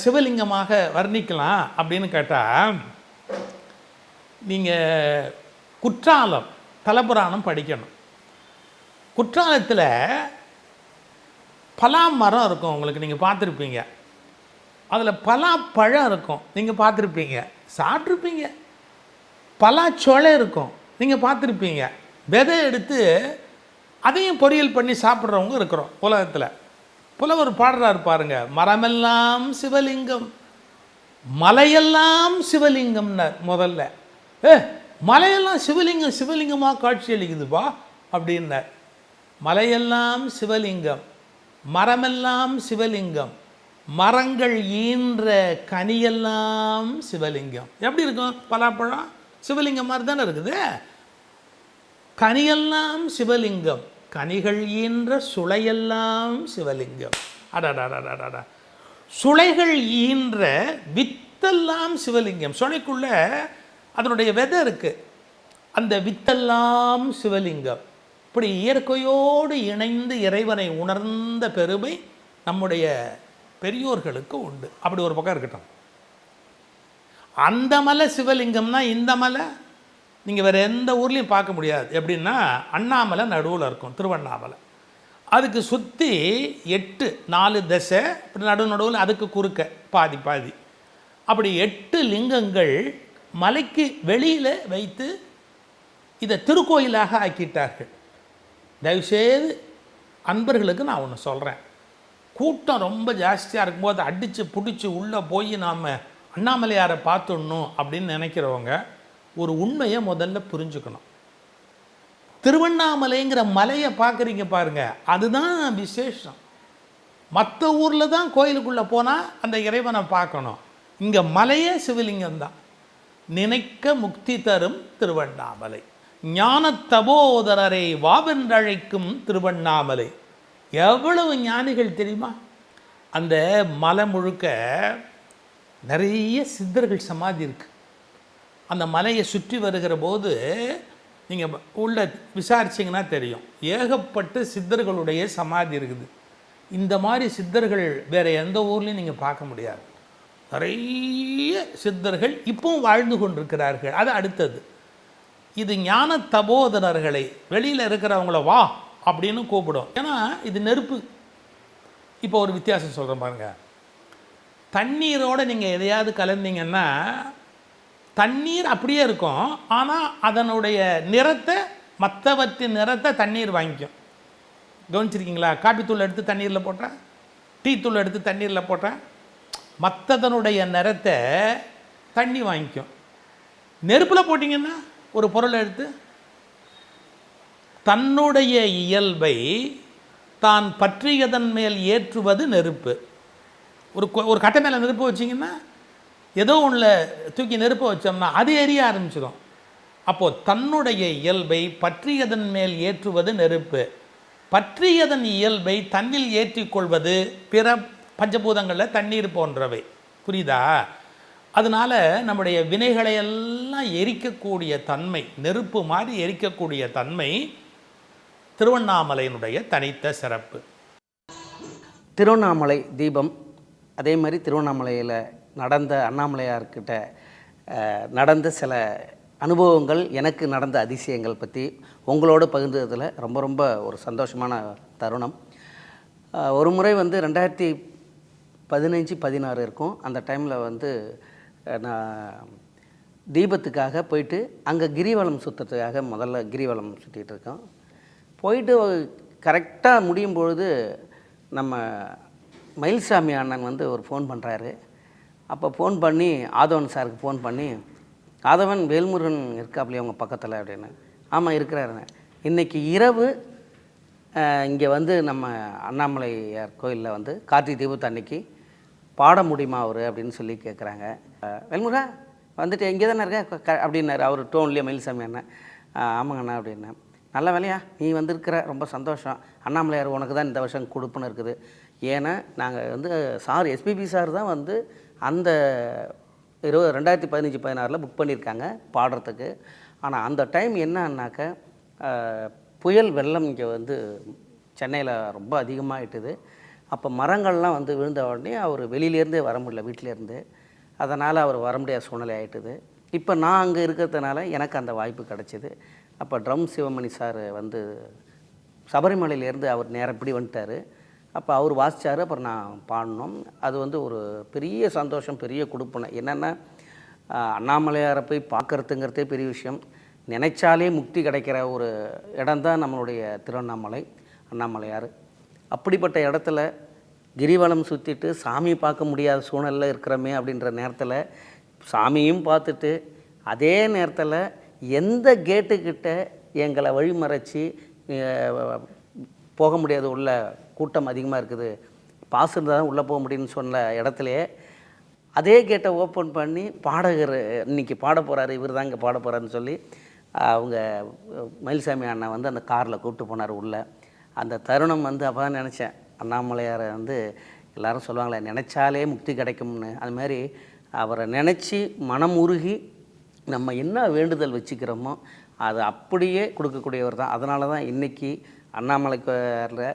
சிவலிங்கமாக வர்ணிக்கலாம் அப்படின்னு கேட்டால், நீங்கள் குற்றாலம் தலபுராணம் படிக்கணும். குற்றாலத்தில் பலா மரம் இருக்கும், உங்களுக்கு நீங்கள் பார்த்துருப்பீங்க. அதில் பலா பழம் இருக்கும், நீங்கள் பார்த்துருப்பீங்க, சாப்பிட்ருப்பீங்க. பலா சொலை இருக்கும், நீங்கள் பார்த்துருப்பீங்க. விதை எடுத்து அதையும் பொரியல் பண்ணி சாப்பிட்றவங்க இருக்கிறோம் உலகத்தில். புலவர் பாடுறாரு பாருங்க, மரமெல்லாம் சிவலிங்கம் மலையெல்லாம் சிவலிங்கம்னார். முதல்ல மலையெல்லாம் சிவலிங்கமாக காட்சி அளிக்குதுப்பா அப்படின்னார். மலையெல்லாம் சிவலிங்கம், மரமெல்லாம் சிவலிங்கம், மரங்கள் ஈன்ற கனியெல்லாம் சிவலிங்கம். எப்படி இருக்கும்? பலாப்பழம் சிவலிங்கம் மாதிரி தானே இருக்குது. கனியெல்லாம் சிவலிங்கம், கனிகள் ஈன்ற சுளையெல்லாம் சிவலிங்கம். அடடா, சுளைகள் ஈன்ற வித்தெல்லாம் சிவலிங்கம். சுளைக்குள்ள அதனுடைய விதை இருக்கு, அந்த வித்தெல்லாம் சிவலிங்கம். இப்படி இயற்கையோடு இணைந்து இறைவனை உணர்ந்த பெருமை நம்முடைய பெரியோர்களுக்கு உண்டு. அப்படி ஒரு பக்கம் இருக்கட்டும். அந்த மலை சிவலிங்கம்னா இந்த மலை நீங்கள் வேறு எந்த ஊர்லேயும் பார்க்க முடியாது. எப்படின்னா அண்ணாமலை நடுவில் இருக்கும், திருவண்ணாமலை. அதுக்கு சுற்றி 8 4 திசை, இப்படி நடுவில் அதுக்கு குறுக்க பாதி பாதி, அப்படி 8 லிங்கங்கள் மலைக்கு வெளியில் வைத்து இதை திருக்கோயிலாக ஆக்கிட்டார்கள். தயவுசெய்து அன்பர்களுக்கு நான் ஒன்று சொல்கிறேன், கூட்டம் ரொம்ப ஜாஸ்தியாக இருக்கும்போது அடித்து பிடிச்சி உள்ளே போய் நாம் அண்ணாமலையாரை பார்த்துடணும் அப்படின்னு நினைக்கிறவங்க ஒரு உண்மையை முதல்ல புரிஞ்சுக்கணும். திருவண்ணாமலைங்கிற மலையை பார்க்குறீங்க பாருங்க, அதுதான் விசேஷம். மற்ற ஊரில் தான் கோயிலுக்குள்ளே போனால் அந்த இறைவனை பார்க்கணும். இங்கே மலையே சிவலிங்கம் தான். நினைக்க முக்தி தரும் திருவண்ணாமலை, ஞான தபோதரரை வாவென்றழைக்கும் திருவண்ணாமலை. எவ்வளவு ஞானிகள் தெரியுமா? அந்த மலை முழுக்க நிறைய சித்தர்கள் சமாதி இருக்குது. அந்த மலையை சுற்றி வருகிற போது நீங்கள் உள்ள விசாரிச்சிங்கன்னா தெரியும், ஏகப்பட்ட சித்தர்களுடைய சமாதி இருக்குது. இந்த மாதிரி சித்தர்கள் வேறு எந்த ஊர்லேயும் நீங்கள் பார்க்க முடியாது. நிறைய சித்தர்கள் இப்பவும் வாழ்ந்து கொண்டிருக்கிறார்கள். அது அடுத்தது. இது ஞான தபோதரர்களை வெளியில் இருக்கிறவங்கள வா அப்படின்னு கூப்பிடும். ஏன்னா இது நெருப்பு. இப்போ ஒரு வித்தியாசம் சொல்கிறேன் பாருங்க, தண்ணீரோடு நீங்கள் எதையாவது கலந்தீங்கன்னா தண்ணீர் அப்படியே இருக்கும், ஆனால் அதனுடைய நிறத்தை, மற்றவற்றின் நிறத்தை தண்ணீர் வாங்கிக்கும். கவனிச்சிருக்கீங்களா? காப்பி தூள் எடுத்து தண்ணீரில் போட்டால், டீ தூள் எடுத்து தண்ணீரில் போட்டால் மற்றதனுடைய நிறத்தை தண்ணி வாங்கிக்கும். நெருப்பில் போட்டிங்கன்னா ஒரு பொருளை எடுத்து தன்னுடைய இயல்பை தான் பற்றியதன் மேல் ஏற்றுவது நெருப்பு. ஒரு கட்டை மேலே நெருப்பு வச்சிங்கன்னா, ஏதோ ஒன்றில் தூக்கி நெருப்பை வச்சோம்னா அது எரிய ஆரம்பிச்சிடும். அப்போது தன்னுடைய இயல்பை பற்றியதன் மேல் ஏற்றுவது நெருப்பு. பற்றியதன் இயல்பை தன்னில் ஏற்றிக்கொள்வது பிற பஞ்சபூதங்களில் தண்ணீர் போன்றவை. புரியுதா? அதனால் நம்முடைய வினைகளை எல்லாம் எரிக்கக்கூடிய தன்மை, நெருப்பு மாதிரி எரிக்கக்கூடிய தன்மை திருவண்ணாமலையினுடைய தனித்த சிறப்பு. திருவண்ணாமலை தீபம், அதே மாதிரி திருவண்ணாமலையில் நடந்த அண்ணாமலையார்கிட்ட நடந்த சில அனுபவங்கள், எனக்கு நடந்த அதிசயங்கள் பற்றி உங்களோடு பகிர்ந்ததில் ரொம்ப ரொம்ப ஒரு சந்தோஷமான தருணம். ஒரு முறை வந்து 2015-16 இருக்கும். அந்த டைமில் வந்து நான் தீபத்துக்காக போயிட்டு அங்கே கிரிவலம் சுற்றுறதுக்காக முதல்ல கிரிவலம் சுற்றிட்டு இருக்கோம். போயிட்டு கரெக்டாக முடியும் பொழுது நம்ம மயில்சாமி அண்ணன் வந்து ஒரு ஃபோன் பண்ணுறாரு. அப்போ ஃபோன் பண்ணி ஆதவன் சாருக்கு ஃபோன் பண்ணி, ஆதவன் வேல்முருகன் இருக்காப்லையே அவங்க பக்கத்தில் அப்படின்னு. ஆமாம் இருக்கிறாருங்க. இன்றைக்கி இரவு இங்கே வந்து நம்ம அண்ணாமலையார் கோயிலில் வந்து கார்த்திகை தீபத்து அன்னைக்கு பாட முடியுமா அவர் அப்படின்னு சொல்லி கேட்குறாங்க. வேல்முருகா வந்துட்டு எங்கே தானே இருக்க அப்படின்னாரு அவர் டோன்லேயே மயில்சாமி அண்ணன். ஆமாங்கண்ணா அப்படின்னேன். நல்ல வேலையா நீ வந்திருக்கிற, ரொம்ப சந்தோஷம். அண்ணாமலையார் உனக்கு தான் இந்த வருஷம் கொடுப்புன்னு இருக்குது. ஏன்னா நாங்கள் வந்து சார் எஸ்பிபி சார் தான் வந்து அந்த 2015-16 புக் பண்ணியிருக்காங்க பாடுறதுக்கு. ஆனால் அந்த டைம் என்னன்னாக்க புயல் வெள்ளம் இங்கே வந்து சென்னையில் ரொம்ப அதிகமாகிட்டுது. அப்போ மரங்கள்லாம் வந்து விழுந்த உடனே அவர் வெளியிலேருந்தே வர முடியல, வீட்டிலேருந்து. அதனால் அவர் வர முடியாத சூழ்நிலை ஆகிட்டுது. இப்போ நான் அங்கே இருக்கிறதுனால எனக்கு அந்த வாய்ப்பு கிடச்சிது. அப்போ ட்ரம் சிவமணி சார் வந்து சபரிமலையிலேருந்து அவர் நேரப்படி வந்துட்டார். அப்போ அவர் வாசித்தார், அப்புறம் நான் பாடினோம். அது வந்து ஒரு பெரிய சந்தோஷம், பெரிய கொடுப்பனை. என்னென்னா அண்ணாமலையாரை போய் பார்க்குறதுங்கிறதே பெரிய விஷயம். நினைச்சாலே முக்தி கிடைக்கிற ஒரு இடம்தான் நம்மளுடைய திருவண்ணாமலை அண்ணாமலையார். அப்படிப்பட்ட இடத்துல கிரிவலம் சுற்றிட்டு சாமி பார்க்க முடியாத சூழ்நிலையில் இருக்கிறோமே அப்படின்ற நேரத்தில் சாமியும் பார்த்துட்டு, அதே நேரத்தில் எந்த கேட்டுக்கிட்ட எங்களை வழிமறைச்சி போக முடியாது, உள்ள கூட்டம் அதிகமாக இருக்குது, பாஸ் இருந்தால் தான் உள்ளே போக முடியும்னு சொன்ன இடத்துலையே அதே கேட்டை ஓப்பன் பண்ணி பாடகர் இன்றைக்கி பாட போகிறாரு, இவர் தான் இங்கே பாட போகிறாருன்னு சொல்லி அவங்க மயில்சாமி அண்ணா வந்து அந்த காரில் கூப்பிட்டு போனார் உள்ளே. அந்த தருணம் வந்து அப்போ தான் நினச்சேன், அண்ணாமலையாரை வந்து எல்லாரும் சொல்லுவாங்களே நினச்சாலே முக்தி கிடைக்கும்னு, அது மாதிரி அவரை நினச்சி மனம் உருகி நம்ம என்ன வேண்டுதல் வச்சுக்கிறோமோ அதை அப்படியே கொடுக்கக்கூடியவர் தான். அதனால தான் இன்றைக்கி அண்ணாமலையாரில்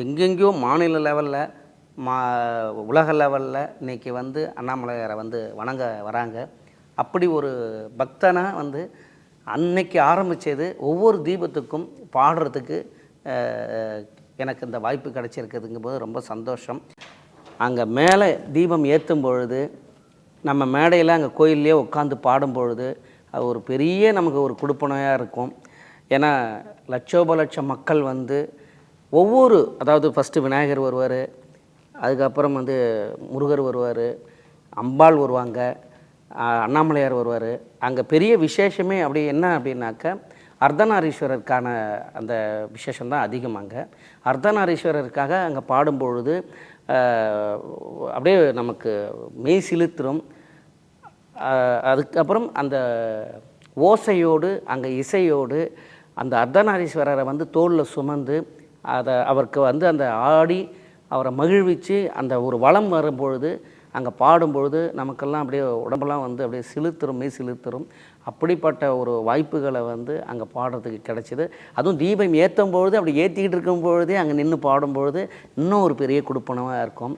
எங்கெங்கேயோ மாநில லெவலில் உலக லெவலில் இன்றைக்கி வந்து அண்ணாமலையாரை வந்து வணங்க வராங்க. அப்படி ஒரு பக்தனாக வந்து அன்னைக்கு ஆரம்பித்தது ஒவ்வொரு தீபத்துக்கும் பாடுறதுக்கு எனக்கு இந்த வாய்ப்பு கிடைச்சிருக்குதுங்கும் போது ரொம்ப சந்தோஷம். அங்கே மேலே தீபம் ஏற்றும் பொழுது நம்ம மேடையில் அங்கே கோயிலே உட்காந்து பாடும் பொழுது அது ஒரு பெரிய நமக்கு ஒரு கொடுப்பனையாக இருக்கும். ஏன்னா லட்சோப லட்சம் மக்கள் வந்து ஒவ்வொரு, அதாவது ஃபஸ்ட்டு விநாயகர் வருவார், அதுக்கப்புறம் வந்து முருகர் வருவார், அம்பாள் வருவாங்க, அண்ணாமலையார் வருவார். அங்கே பெரிய விசேஷமே அப்படி என்ன அப்படின்னாக்க அர்த்தநாரீஸ்வரருக்கான அந்த விசேஷம்தான் அதிகமாங்க. அர்த்தநாரீஸ்வரருக்காக அங்கே பாடும்பொழுது அப்படியே நமக்கு மெய் சிலுத்துரும். அதுக்கப்புறம் அந்த ஓசையோடு அங்கே இசையோடு அந்த அர்த்தநாரீஸ்வரரை வந்து தோளில் சுமந்து அதை அவருக்கு வந்து அந்த ஆடி அவரை மகிழ்வித்து அந்த ஒரு வளம் வரும்பொழுது அங்கே பாடும்பொழுது நமக்கெல்லாம் அப்படியே உடம்பெல்லாம் வந்து அப்படியே சிலுத்துரும், மெய் சிலுத்துரும். அப்படிப்பட்ட ஒரு வாய்ப்புகளை வந்து அங்கே பாடுறதுக்கு கிடச்சிது. அதுவும் தீபம் ஏற்றும் பொழுது அப்படி ஏற்றிக்கிட்டு இருக்கும் பொழுதே அங்கே நின்று பாடும்பொழுது இன்னும் ஒரு பெரிய கொடுப்பனவாக இருக்கும்.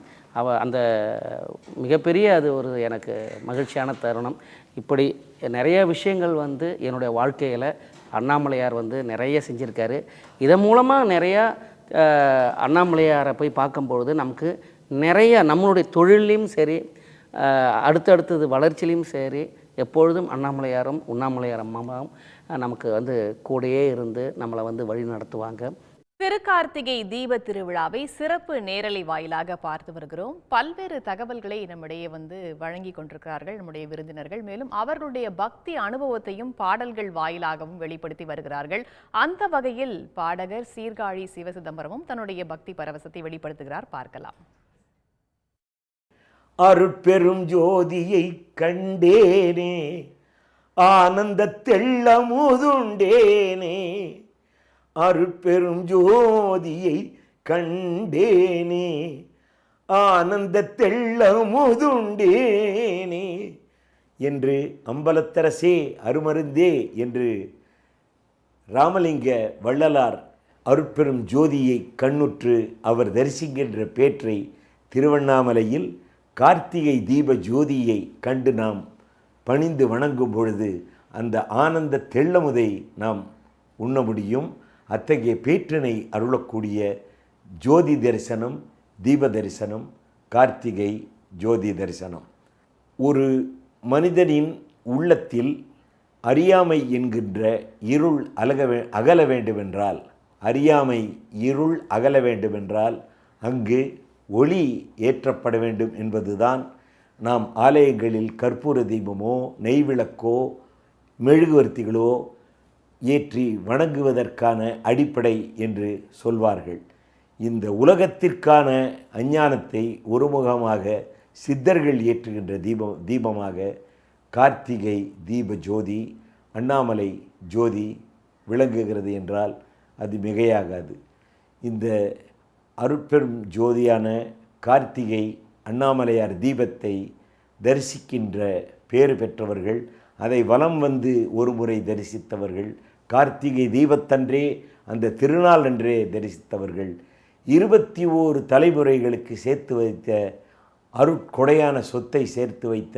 அந்த மிகப்பெரிய அது ஒரு எனக்கு மகிழ்ச்சியான தருணம். இப்படி நிறைய விஷயங்கள் வந்து என்னுடைய வாழ்க்கையில் அண்ணாமலையார் வந்து நிறைய செஞ்சுருக்காரு. இதன் மூலமாக நிறையா அண்ணாமலையாரை போய் பார்க்கும்பொழுது நமக்கு நிறைய நம்மளுடைய தொழிலையும் சரி, அடுத்தடுத்தது வளர்ச்சியிலையும் சரி, எப்பொழுதும் அண்ணாமலையாரும் உண்ணாமலையார் அம்மாவும் நமக்கு வந்து கூடையே இருந்து நம்மளை வந்து வழி நடத்துவாங்க. திருக்கார்த்திகை தீப திருவிழாவை சிறப்பு நேரலை வாயிலாக பார்த்து வருகிறோம். பல்வேறு தகவல்களை நம்மிடையே வழங்கி கொண்டிருக்கிறார்கள் நம்முடைய விருந்தினர்கள். மேலும் அவர்களுடைய பக்தி அனுபவத்தையும் பாடல்கள் வாயிலாகவும் வெளிப்படுத்தி வருகிறார்கள். அந்த வகையில் பாடகர் சீர்காழி சிவசிதம்பரமும் தன்னுடைய பக்தி பரவசத்தை வெளிப்படுத்துகிறார். பார்க்கலாம். அருட்பெரும் ஜோதியை கண்டேனே, ஆனந்த தெள்ளமுதுண்டேனே, அருட்பெரும் ஜோதியை கண்டேனே, ஆனந்த தெள்ளமுதுண்டேனே என்று அம்பலத்தரசே அருமருந்தே என்று ராமலிங்க வள்ளலார் அருட்பெரும் ஜோதியை கண்ணுற்று அவர் தரிசிக்கின்ற பேற்றை திருவண்ணாமலையில் கார்த்திகை தீப ஜோதியை கண்டு நாம் பணிந்து வணங்கும் பொழுது அந்த ஆனந்த தெள்ளமுதை நாம் உண்ண முடியும். அத்தகைய பேற்றினை அருளக்கூடிய ஜோதி தரிசனம், தீப தரிசனம், கார்த்திகை ஜோதி தரிசனம். ஒரு மனிதனின் உள்ளத்தில் அறியாமை என்கின்ற இருள் அகல வேண்டுமென்றால், அறியாமை இருள் அகல வேண்டுமென்றால் அங்கு ஒளி ஏற்றப்பட வேண்டும் என்பதுதான் நாம் ஆலயங்களில் கற்பூர தீபமோ நெய்விளக்கோ மெழுகுவர்த்திகளோ ஏற்றி வணங்குவதற்கான அடிப்படை என்று சொல்வார்கள். இந்த உலகத்திற்கான அஞ்ஞானத்தை ஒருமுகமாக சித்தர்கள் ஏற்றுகின்ற தீபமாக கார்த்திகை தீப ஜோதி, அண்ணாமலை ஜோதி விளங்குகிறது என்றால் அது மிகையாகாது. இந்த அருட்பெரும் ஜோதியான கார்த்திகை அண்ணாமலையார் தீபத்தை தரிசிக்கின்ற பேறு பெற்றவர்கள், அதை வலம் வந்து ஒரு முறை தரிசித்தவர்கள், கார்த்திகை தீபத்தன்றே அந்த திருநாள் அன்றே தரிசித்தவர்கள், 21 தலைமுறைகளுக்கு சேர்த்து வைத்த அருட்கொடையான சொத்தை சேர்த்து வைத்த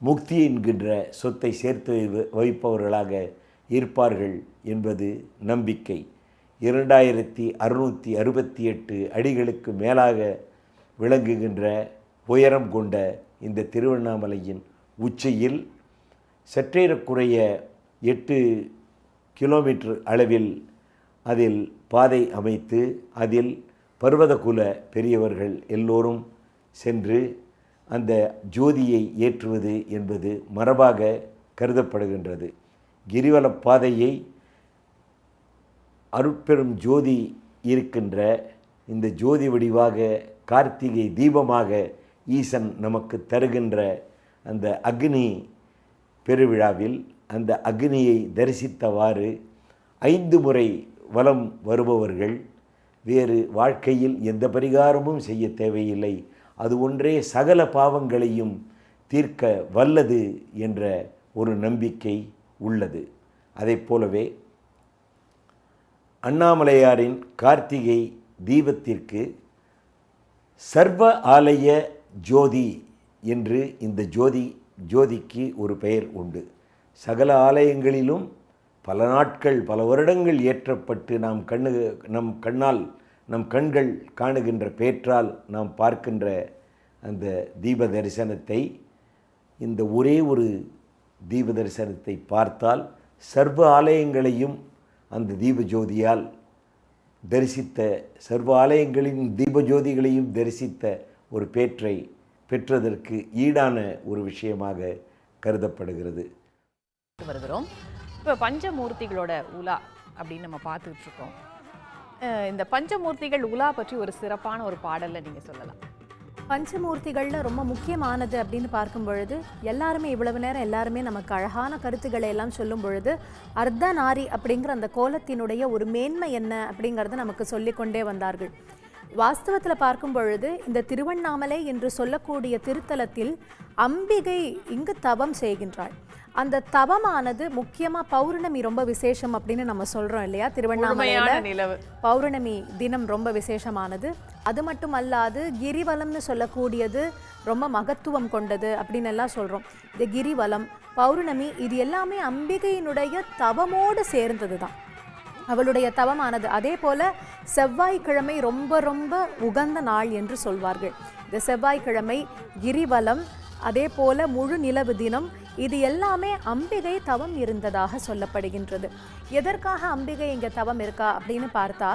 முக்தி என்கின்ற சொத்தை சேர்த்து வைப்பவர்களாக இருப்பார்கள் என்பது நம்பிக்கை. 2668 அடிகளுக்கு மேலாக விளங்குகின்ற உயரம் கொண்ட இந்த திருவண்ணாமலையின் உச்சியில் சற்றேறக்குறைய 8 கிலோமீட்டர் அளவில் அதில் பாதை அமைத்து அதில் பர்வதகுல பெரியவர்கள் எல்லோரும் சென்று அந்த ஜோதியை ஏற்றுவது என்பது மரபாக கருதப்படுகின்றது. கிரிவல பாதையை அருட்பெரும் ஜோதி இருக்கின்ற இந்த ஜோதி வடிவாக கார்த்திகை தீபமாக ஈசன் நமக்கு தருகின்ற அந்த அக்னி பெருவிழாவில் அந்த அக்னியை தரிசித்தவாறு 5 முறை வலம் வருபவர்கள் வேறு வாழ்க்கையில் எந்த பரிகாரமும் செய்ய தேவையில்லை, அது ஒன்றே சகல பாவங்களையும் தீர்க்க வல்லது என்ற ஒரு நம்பிக்கை உள்ளது. அதைப் போலவே அண்ணாமலையாரின் கார்த்திகை தீபத்திற்கு சர்வ ஆலய ஜோதி என்று இந்த ஜோதிக்கு ஒரு பெயர் உண்டு. சகல ஆலயங்களிலும் பல நாட்கள் பல வருடங்கள் ஏற்றப்பட்டு நம் கண்கள் காணுகின்ற பேற்றால் நாம் பார்க்கின்ற அந்த தீப தரிசனத்தை, இந்த ஒரே ஒரு தீப தரிசனத்தை பார்த்தால் சர்வ ஆலயங்களையும் அந்த தீப ஜோதியால் தரிசித்த, சர்வ ஆலயங்களின் தீப ஜோதிகளையும் தரிசித்த ஒரு பேற்றை பெற்றதற்கு ஈடான ஒரு விஷயமாக கருதப்படுகிறது. வருகிறோம். இப்போ பஞ்சமூர்த்திகளோட உலா அப்படின்னு நம்ம பார்த்துட்டு இருக்கோம். இந்த பஞ்சமூர்த்திகள் உலா பற்றி ஒரு சிறப்பான ஒரு பாடல்ல நீங்க சொல்லலாம். பஞ்சமூர்த்திகளில் ரொம்ப முக்கியமானது அப்படின்னு பார்க்கும் பொழுது எல்லாருமே இவ்வளவு நேரம் எல்லாருமே நமக்கு அழகான கருத்துக்களை எல்லாம் சொல்லும் பொழுது அர்த்தநாரி அப்படிங்கிற அந்த கோலத்தினுடைய ஒரு மேன்மை என்ன அப்படிங்கிறத நமக்கு சொல்லிக்கொண்டே வந்தார்கள். வாஸ்தவத்தில் பார்க்கும் பொழுது இந்த திருவண்ணாமலை என்று சொல்லக்கூடிய திருத்தலத்தில் அம்பிகை இங்கு தவம் செய்கின்றாள். அந்த தவமானது முக்கியமாக பௌர்ணமி ரொம்ப விசேஷம் அப்படின்னு நம்ம சொல்கிறோம் இல்லையா? திருவண்ணாமலையில பௌர்ணமி தினம் ரொம்ப விசேஷமானது. அது மட்டும் அல்லாது கிரிவலம்னு சொல்லக்கூடியது ரொம்ப மகத்துவம் கொண்டது அப்படின்னு எல்லாம் சொல்கிறோம். இந்த கிரிவலம், பௌர்ணமி இது எல்லாமே அம்பிகையினுடைய தவமோடு சேர்ந்தது தான், அவளுடைய தவமானது. அதே போல செவ்வாய்க்கிழமை ரொம்ப ரொம்ப உகந்த நாள் என்று சொல்வார்கள். இந்த செவ்வாய்க்கிழமை கிரிவலம், அதே போல முழு நிலவு தினம், இது எல்லாமே அம்பிகை தவம் இருந்ததாக சொல்லப்படுகின்றது. எதற்காக அம்பிகை இங்கே தவம் இருக்கா அப்படின்னு பார்த்தா,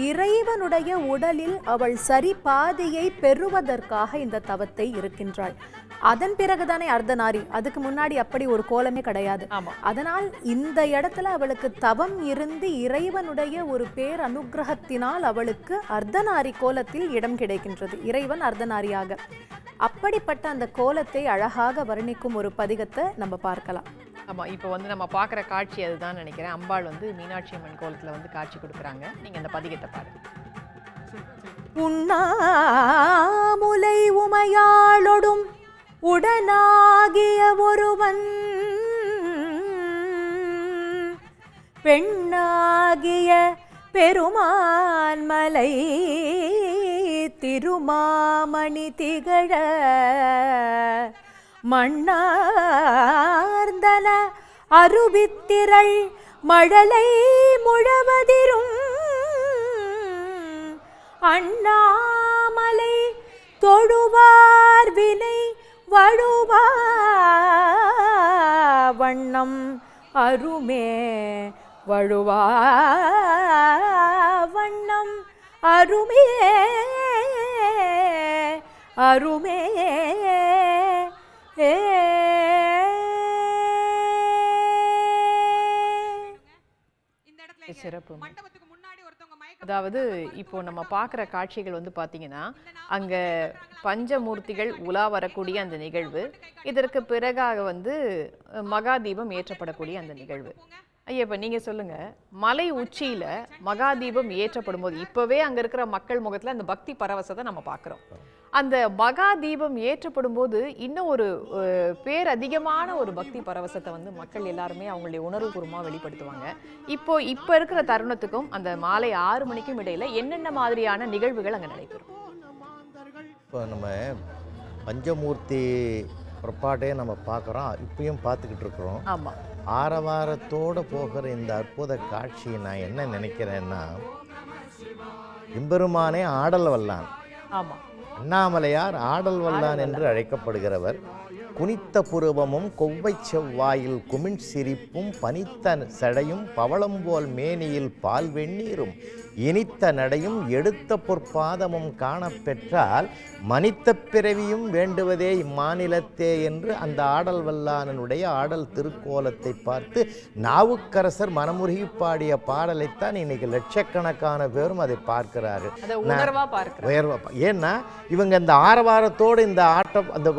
இறைவனுடைய உடலில் அவள் சரி பாதியை பெறுவதற்காக இந்த தவத்தை இருக்கின்றாள். அதன் பிறகுதானே அர்த்தநாரி, அதுக்கு முன்னாடி அப்படி ஒரு கோலமே கிடையாது. அதனால் இந்த இடத்துல அவளுக்கு தவம் இருந்து இறைவனுடைய ஒரு பேர் அனுகிரகத்தினால் அவளுக்கு அர்த்தநாரி கோலத்தில் இடம் கிடைக்கின்றது, இறைவன் அர்த்தநாரியாக. அப்படிப்பட்ட அந்த கோலத்தை அழகாக வர்ணிக்கும் ஒரு பதிகத்தை நம்ம பார்க்கலாம். ஆமாம், இப்போ வந்து நம்ம பார்க்குற காட்சி அதுதான் நினைக்கிறேன். அம்பாள் வந்து மீனாட்சி அம்மன் கோலத்தில் வந்து காட்சி கொடுக்குறாங்க. நீங்கள் அந்த பதிகத்தை பாருங்க. உண்ணாமுலை உமையாளொடும் உடனாகிய ஒருவன் பெண்ணாகிய பெருமான்மலை திருமாமணி திகழ மண்ணார்ந்தன அருவித்திரள் மழலை முழவதிரும் அண்ணாமலை தொழுவார் வினை வழுவா வண்ணம் அருமே வழுவா வண்ணம் அருமே அருமே சிறப்பு. அதாவது இப்போ நம்ம பார்க்குற காட்சிகள் வந்து பார்த்தீங்கன்னா, அங்கே பஞ்சமூர்த்திகள் உலா வரக்கூடிய அந்த நிகழ்வு, இதற்கு பிறகாக வந்து மகாதீபம் ஏற்றப்படக்கூடிய அந்த நிகழ்வு. ஐயா, இப்போ நீங்கள் சொல்லுங்கள், மலை உச்சியில் மகாதீபம் ஏற்றப்படும் போது இப்போவே அங்கே இருக்கிற மக்கள் முகத்தில் அந்த பக்தி பரவசத்தை நம்ம பார்க்குறோம். அந்த மகாதீபம் ஏற்றப்படும் போது இன்னும் ஒரு பேரதிகமான ஒரு பக்தி பரவசத்தை வந்து மக்கள் எல்லாருமே அவங்களுடைய உணர்வுபூர்வமாக வெளிப்படுத்துவாங்க. இப்போ இருக்கிற தருணத்துக்கும் அந்த மாலை 6 மணிக்கும் இடையில என்னென்ன மாதிரியான நிகழ்வுகள் அங்கே நடைபெறும்? இப்போ நம்ம பஞ்சமூர்த்தி புறப்பாட்டையே நம்ம பார்க்குறோம், இப்பயும் பார்த்துக்கிட்டு இருக்கிறோம். ஆமாம், ஆரவாரத்தோடு போகிற இந்த அற்புத காட்சியை நான் என்ன நினைக்கிறேன்னா, எம்பெருமானே ஆடல் வல்லான். ஆமாம், அண்ணாமலையார் ஆடல் வல்லான் என்று அழைக்கப்படுகிறவர். குனித்த புருவமும் கொவ்வை செவ்வாயில் குமிழ் சிரிப்பும் பனித்த சடையும் பவளம்போல் மேனியில் பால் வெந்நீரும் இனித்த நடையும் எடுத்த பொற்பாதமும் காணப்பெற்றால் மனித்த பிறவியும் வேண்டுவதே இம்மாநிலத்தே என்று அந்த ஆடல் வல்லானனுடைய ஆடல் திருக்கோலத்தை பார்த்து நாவுக்கரசர் மனமுருகி பாடிய பாடலைத்தான் இன்னைக்கு லட்சக்கணக்கான பேரும் அதை பார்க்கிறாரு. ஏன்னா இவங்க இந்த ஆரவாரத்தோடு இந்த ஆட்டம் அந்த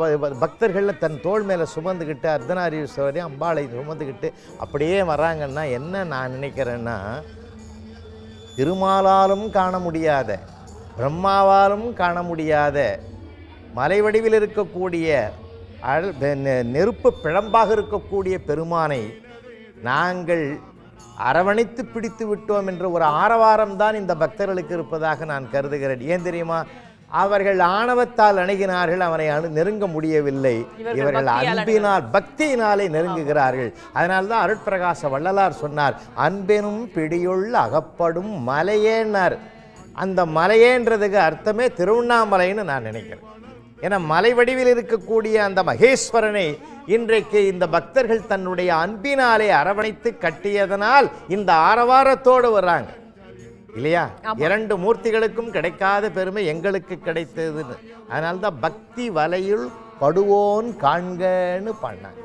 பக்தர்களில் தன்னை தன் தோள் மேலே சுமந்துக்கிட்டு அர்த்தநாரீஸ்வரரையும் அம்பாளை சுமந்துக்கிட்டு அப்படியே வராங்கன்னா என்ன நான் நினைக்கிறேன்னா, திருமாலாலும் காண முடியாத, பிரம்மாவாலும் காண முடியாத, மலை வடிவில் இருக்கக்கூடிய நெருப்பு பிழம்பாக இருக்கக்கூடிய பெருமானை நாங்கள் அரவணைத்து பிடித்து விட்டோம் என்ற ஒரு ஆரவாரம் தான் இந்த பக்தர்களுக்கு இருப்பதாக நான் கருதுகிறேன். ஏன் தெரியுமா? அவர்கள் ஆணவத்தால் அணுகினார்கள், அவனை நெருங்க முடியவில்லை. இவர்கள் அன்பினால் பக்தியினாலே நெருங்குகிறார்கள். அதனால்தான் அருட்பிரகாச வள்ளலார் சொன்னார், அன்பெனும் பிடியுள் அகப்படும் மலையேன்னார். அந்த மலையேன்றதுக்கு அர்த்தமே திருவண்ணாமலைன்னு நான் நினைக்கிறேன். ஏன்னா மலை வடிவில் இருக்கக்கூடிய அந்த மகேஸ்வரனை இன்றைக்கு இந்த பக்தர்கள் தன்னுடைய அன்பினாலே அரவணைத்து கட்டியதனால் இந்த ஆரவாரத்தோடு வர்றாங்க இல்லையா? இரண்டு மூர்த்திகளுக்கும் கிடைக்காத பெருமை எங்களுக்கு கிடைத்ததுன்னு. அதனால்தான் பக்தி வலையுள் படுவோன் காண்கன்னு பண்ணாங்க.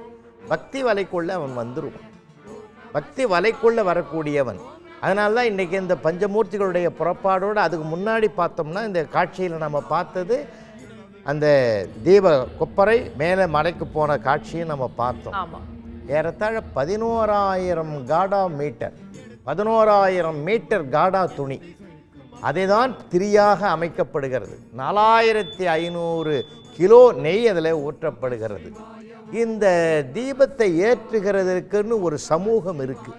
பக்தி வலைக்குள்ள அவன் வந்துருவான், பக்தி வலைக்குள்ள வரக்கூடியவன். அதனால்தான் இன்றைக்கி இந்த பஞ்சமூர்த்திகளுடைய புறப்பாடோடு அதுக்கு முன்னாடி பார்த்தோம்னா இந்த காட்சியில் நம்ம பார்த்தது அந்த தீப கொப்பரை மேலே மலைக்கு போன காட்சியும் நம்ம பார்த்தோம். ஏறத்தாழ 11,000 காடா மீட்டர், 11,000 மீட்டர் காடா துணி அதை தான் திரியாக அமைக்கப்படுகிறது. 4,500 கிலோ நெய் அதில் ஊற்றப்படுகிறது. இந்த தீபத்தை ஏற்றுகிறதுக்குன்னு ஒரு சமூகம் இருக்குது.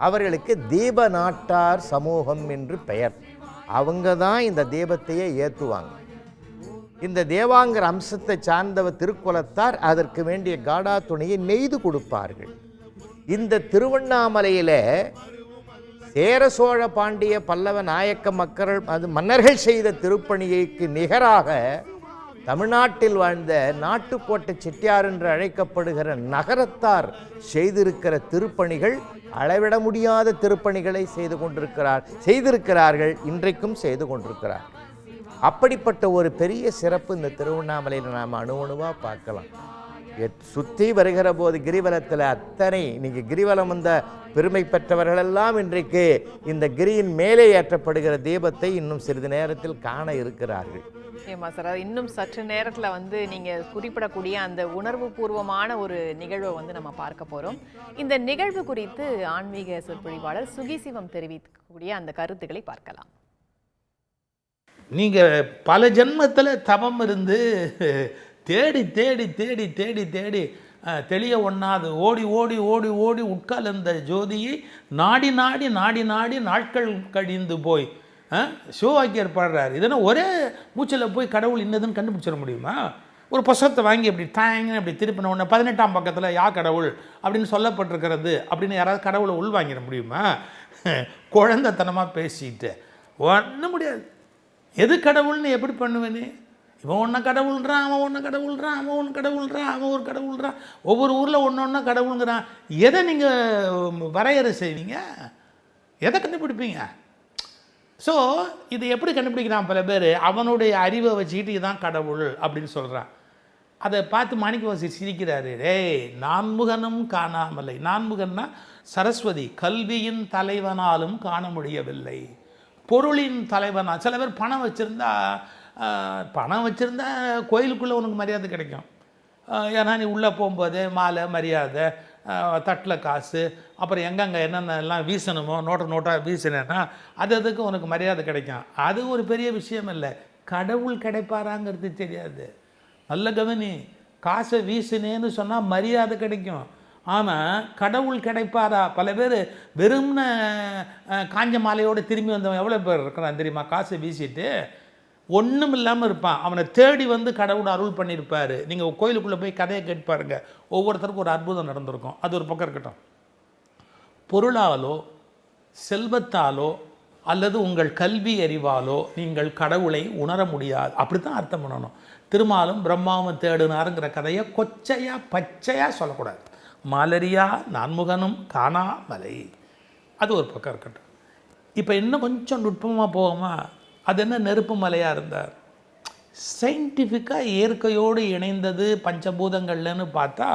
அவர்களுக்கு தீப நாட்டார் சமூகம் என்று பெயர். அவங்க தான் இந்த தீபத்தையே ஏற்றுவாங்க. இந்த தேவாங்கர் அம்சத்தை சார்ந்தவர் திருக்குலத்தார் அதற்கு வேண்டிய காடா துணியை நெய்து கொடுப்பார்கள். இந்த திருவண்ணாமலையில் சேர சோழ பாண்டிய பல்லவ நாயக்க மக்கள் அது மன்னர்கள் செய்த திருப்பணிக்கு நிகராக தமிழ்நாட்டில் வாழ்ந்த நாட்டுக்கோட்டை செட்டியார் என்று அழைக்கப்படுகிற நகரத்தார் செய்திருக்கிற திருப்பணிகள் அளவிட முடியாத திருப்பணிகளை செய்திருக்கிறார்கள், இன்றைக்கும் செய்து கொண்டிருக்கிறார். அப்படிப்பட்ட ஒரு பெரிய சிறப்பு இந்த திருவண்ணாமலையில் நாம் அணுவணுவாக பார்க்கலாம். சுற்றி வருகிற போது கிரிவலத்தில் அத்தனை இன்னைக்கு கிரிவலம் வந்த பெருமை பெற்றவர்களெல்லாம் இன்றைக்கு இந்த கிரியின் மேலே ஏற்றப்படுகிற தீபத்தை இன்னும் சிறிது நேரத்தில் காண இருக்கிறார்கள். ஏமா சார், இன்னும் சற்று நேரத்தில் வந்து நீங்கள் குறிப்பிடக்கூடிய அந்த உணர்வு பூர்வமான ஒரு நிகழ்வை நம்ம பார்க்க போகிறோம். இந்த நிகழ்வு குறித்து ஆன்மீக சொற்பொழிவாளர் சுகிசிவம் தெரிவிக்கக்கூடிய அந்த கருத்துக்களை பார்க்கலாம். நீங்கள் பல ஜென்மத்தில் தவம் இருந்து தேடி தேடி தேடி தேடி தேடி தெளிய ஒண்ணாது ஓடி ஓடி ஓடி ஓடி உட்கார்ந்த ஜோதியை நாடி நாடி நாடி நாடி நாட்கள் கழிந்து போய் சிவவாக்கியர் பாடுறார். இதனால் ஒரே மூச்சில் போய் கடவுள் இன்னதுன்னு கண்டுபிடிச்சிட முடியுமா? ஒரு புஸ்தகத்தை வாங்கி அப்படி தாங்கன்னு அப்படி திருப்பின உடனே 18ஆம் பக்கத்தில் யா கடவுள் அப்படின்னு சொல்லப்பட்டிருக்கிறது அப்படின்னு யாராவது கடவுளை உள்வாங்கிட முடியுமா? குழந்தைத்தனமாக பேசிட்டு ஒன்றும் முடியாது. எது கடவுள்னு எப்படி பண்ணுவேனே? இவன் ஒன்றை கடவுள்றான், அவன் ஒன்று கடவுள்றான், அவன் ஒன்று கடவுள்றான், அவன் ஒரு கடவுள்றான், ஒவ்வொரு ஊரில் ஒன்று ஒன்றா கடவுளுங்கிறான். எதை நீங்கள் வரையறை செய்வீங்க? எதை கண்டுபிடிப்பீங்க? ஸோ இது எப்படி கண்டுபிடிக்கிறான்? பல பேர் அவனுடைய அறிவை வச்சுக்கிட்டு இதுதான் கடவுள் அப்படின்னு சொல்கிறான். அதை பார்த்து மாணிக்கவாசி சிரிக்கிறாரு. நான்முகனும் காணாமலை. நான்முகன்னா சரஸ்வதி, கல்வியின் தலைவனாலும் காண முடியவில்லை, பொருளின் தலைவனா. சில பேர் பணம் வச்சுருந்தா கோயிலுக்குள்ளே உனக்கு மரியாதை கிடைக்கும். ஏன்னா நீ உள்ளே போகும்போது மாலை மரியாதை, தட்டில் காசு, அப்புறம் எங்கெங்கே என்னென்னலாம் வீசணுமோ நோட்டாக வீசினேன்னா அதுக்கு உனக்கு மரியாதை கிடைக்கும். அது ஒரு பெரிய விஷயம் இல்லை. கடவுள் கிடைப்பாராங்கிறது தெரியாது. நல்ல கவனி. காசை வீசினேன்னு சொன்னால் மரியாதை கிடைக்கும், ஆனால் கடவுள் கிடைப்பாரா? பல பேர் வெறும்ன காஞ்ச மாலையோடு திரும்பி வந்தவன் எவ்வளோ பேர் இருக்கிறான் தெரியுமா? காசை வீசிட்டு ஒன்றும் இல்லாமல் இருப்பான். அவனை தேடி வந்து கடவுள் அருள் பண்ணியிருப்பார். நீங்கள் கோயிலுக்குள்ளே போய் கதையை கேட்பாருங்க, ஒவ்வொருத்தருக்கும் ஒரு அற்புதம் நடந்திருக்கும். அது ஒரு பக்கம் இருக்கட்டும். பொருளாலோ செல்வத்தாலோ அல்லது உங்கள் கல்வி அறிவாலோ நீங்கள் கடவுளை உணர முடியாது. அப்படி தான் அர்த்தம் பண்ணணும். திருமாலும் பிரம்மாவும் தேடினாருங்கிற கதையை கொச்சையாக பச்சையாக சொல்லக்கூடாது. மாலரியா நான்முகனும் காணாமலை, அது ஒரு பக்கம் இருக்கட்டும். இப்போ இன்னும் கொஞ்சம் நுட்பமாக போவோமா? அது என்ன நெருப்பு மலையாக இருந்தார்? சயின்டிஃபிக்காக இயற்கையோடு இணைந்தது பஞ்சபூதங்கள்லன்னு பார்த்தா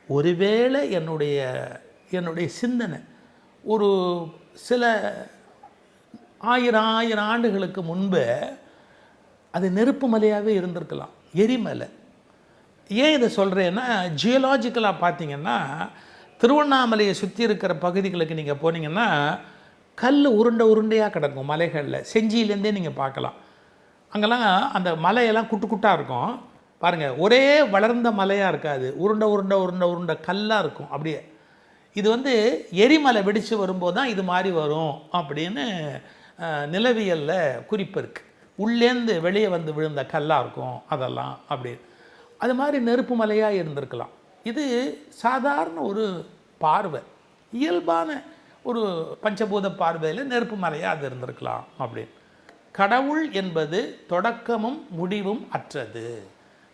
ஒருவேளை என்னுடைய சிந்தனை ஒரு சில ஆயிரம் ஆண்டுகளுக்கு முன்பு அது நெருப்பு மலையாகவே இருந்திருக்கலாம். எரிமலை. ஏன் இதை சொல்கிறேன்னா, ஜியலாஜிக்கலாக பார்த்தீங்கன்னா திருவண்ணாமலையை சுற்றி இருக்கிற பகுதிகளுக்கு நீங்கள் போனீங்கன்னா கல் உருண்டையாக கிடக்கும். மலைகளில் செஞ்சியிலேருந்தே நீங்கள் பார்க்கலாம். அங்கெல்லாம் அந்த மலையெல்லாம் குட்டு குட்டாக இருக்கும் பாருங்கள். ஒரே வளர்ந்த மலையாக இருக்காது, உருண்டை கல்லாக இருக்கும் அப்படியே. இது எரிமலை வெடித்து வரும்போது தான் இது மாதிரி வரும் அப்படின்னு நிலவியலில் குறிப்பு இருக்குது. உள்ளேந்து வெளியே விழுந்த கல்லாக இருக்கும் அதெல்லாம் அப்படி. அது மாதிரி நெருப்பு மலையாக இருந்திருக்கலாம். இது சாதாரண ஒரு பார்வை, இயல்பான ஒரு பஞ்சபூத பார்வையில் நெருப்பு மலையாக அது இருந்திருக்கலாம் அப்படின்னு. கடவுள் என்பது தொடக்கமும் முடிவும் அற்றது.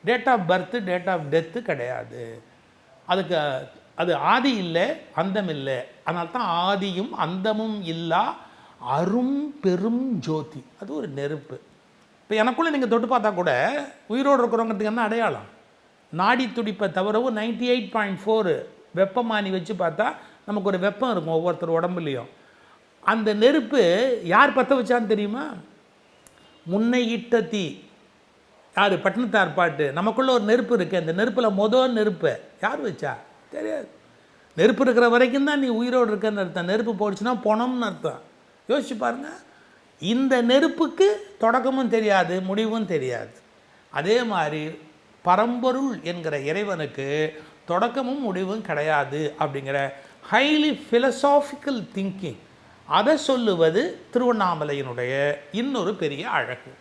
Date of birth date of death கிடையாது. அதுக்கு அது ஆதி இல்லை அந்தம் இல்லை. அதனால தான் ஆதியும் அந்தமும் இல்லா அரும் பெரும் ஜோதி. அது ஒரு நெருப்பு. இப்போ எனக்குள்ளே நீங்கள் தொட்டு பார்த்தா கூட உயிரோடு இருக்கிறவங்கிறதுக்கு என்ன அடையாளம்? நாடி துடிப்பை தவிரவும் 98.4 வெப்பமானி வச்சு பார்த்தா நமக்கு ஒரு வெப்பம் இருக்கும் ஒவ்வொருத்தர் உடம்புலையும். அந்த நெருப்பு யார் பற்ற வச்சான்னு தெரியுமா? முன்னை இட்ட தீ. யார்? பட்டினத்தார் பாட்டு. நமக்குள்ளே ஒரு நெருப்பு இருக்குது. அந்த நெருப்பில் முதல் நெருப்பை யார் வச்சா தெரியாது. நெருப்பு இருக்கிற வரைக்கும் தான் நீ உயிரோடு இருக்கன்னு அர்த்தம். நெருப்பு போடுச்சுன்னா பொணம்னு அர்த்தம். யோசிச்சு பாருங்கள். இந்த நெருப்புக்கு தொடக்கமும் தெரியாது முடிவும் தெரியாது. அதே மாதிரி பரம்பொருள் என்கிற இறைவனுக்கு தொடக்கமும் முடிவும் கிடையாது அப்படிங்கிற ஹைலி ஃபிலசாபிக்கல் திங்கிங், அதை சொல்லுவது திருவண்ணாமலையினுடைய இன்னொரு பெரிய அழகு.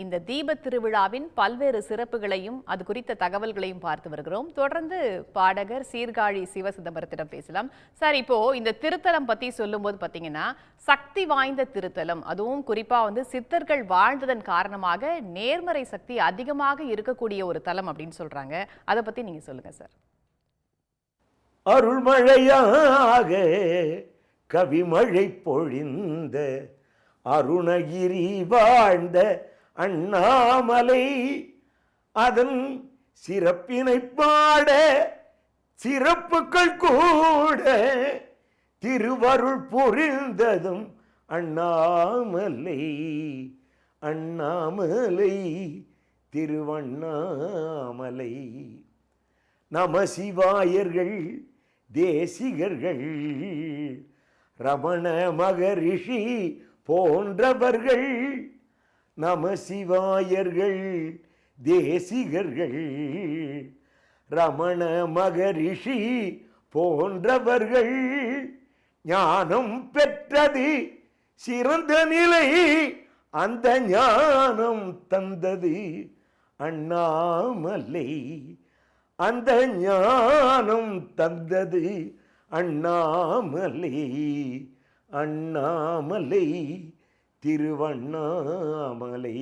இந்த தீப திருவிழாவின் பல்வேறு சிறப்புகளையும் அது குறித்த தகவல்களையும் பார்த்து வருகிறோம். தொடர்ந்து பாடகர் சீர்காழி சிவசிதம்பரத்திடம் பேசலாம். சார், இப்போ இந்த திருத்தலம் பத்தி சொல்லும்போது பாத்தீங்கன்னா சக்தி வாய்ந்த திருத்தலம், அதுவும் குறிப்பா சித்தர்கள் வாழ்ந்ததன் காரணமாக நேர்மறை சக்தி அதிகமாக இருக்கக்கூடிய ஒரு தலம் அப்படின்னு சொல்றாங்க. அதை பத்தி நீங்க சொல்லுங்க சார். அருள்மழையாக கவிமழை பொழிந்த அருணகிரி வாழ்ந்த அண்ணாமலை, அதன் சிறப்பினை பாட சிறப்புகள் கூட திருவருள் புரிந்ததும் அண்ணாமலை. அண்ணாமலை திருவண்ணாமலை. நம சிவாயர்கள் தேசிகர்கள் ரமண மகரிஷி போன்றவர்கள், நம சிவாயர்கள் தேசிகர்கள் ரமண மகரிஷி போன்றவர்கள் ஞானம் பெற்றது சிறந்த நிலை, அந்த ஞானம் தந்தது அண்ணாமலை. அந்த ஞானம் தந்தது அண்ணாமலை. அண்ணாமலை திருவண்ணாமலை.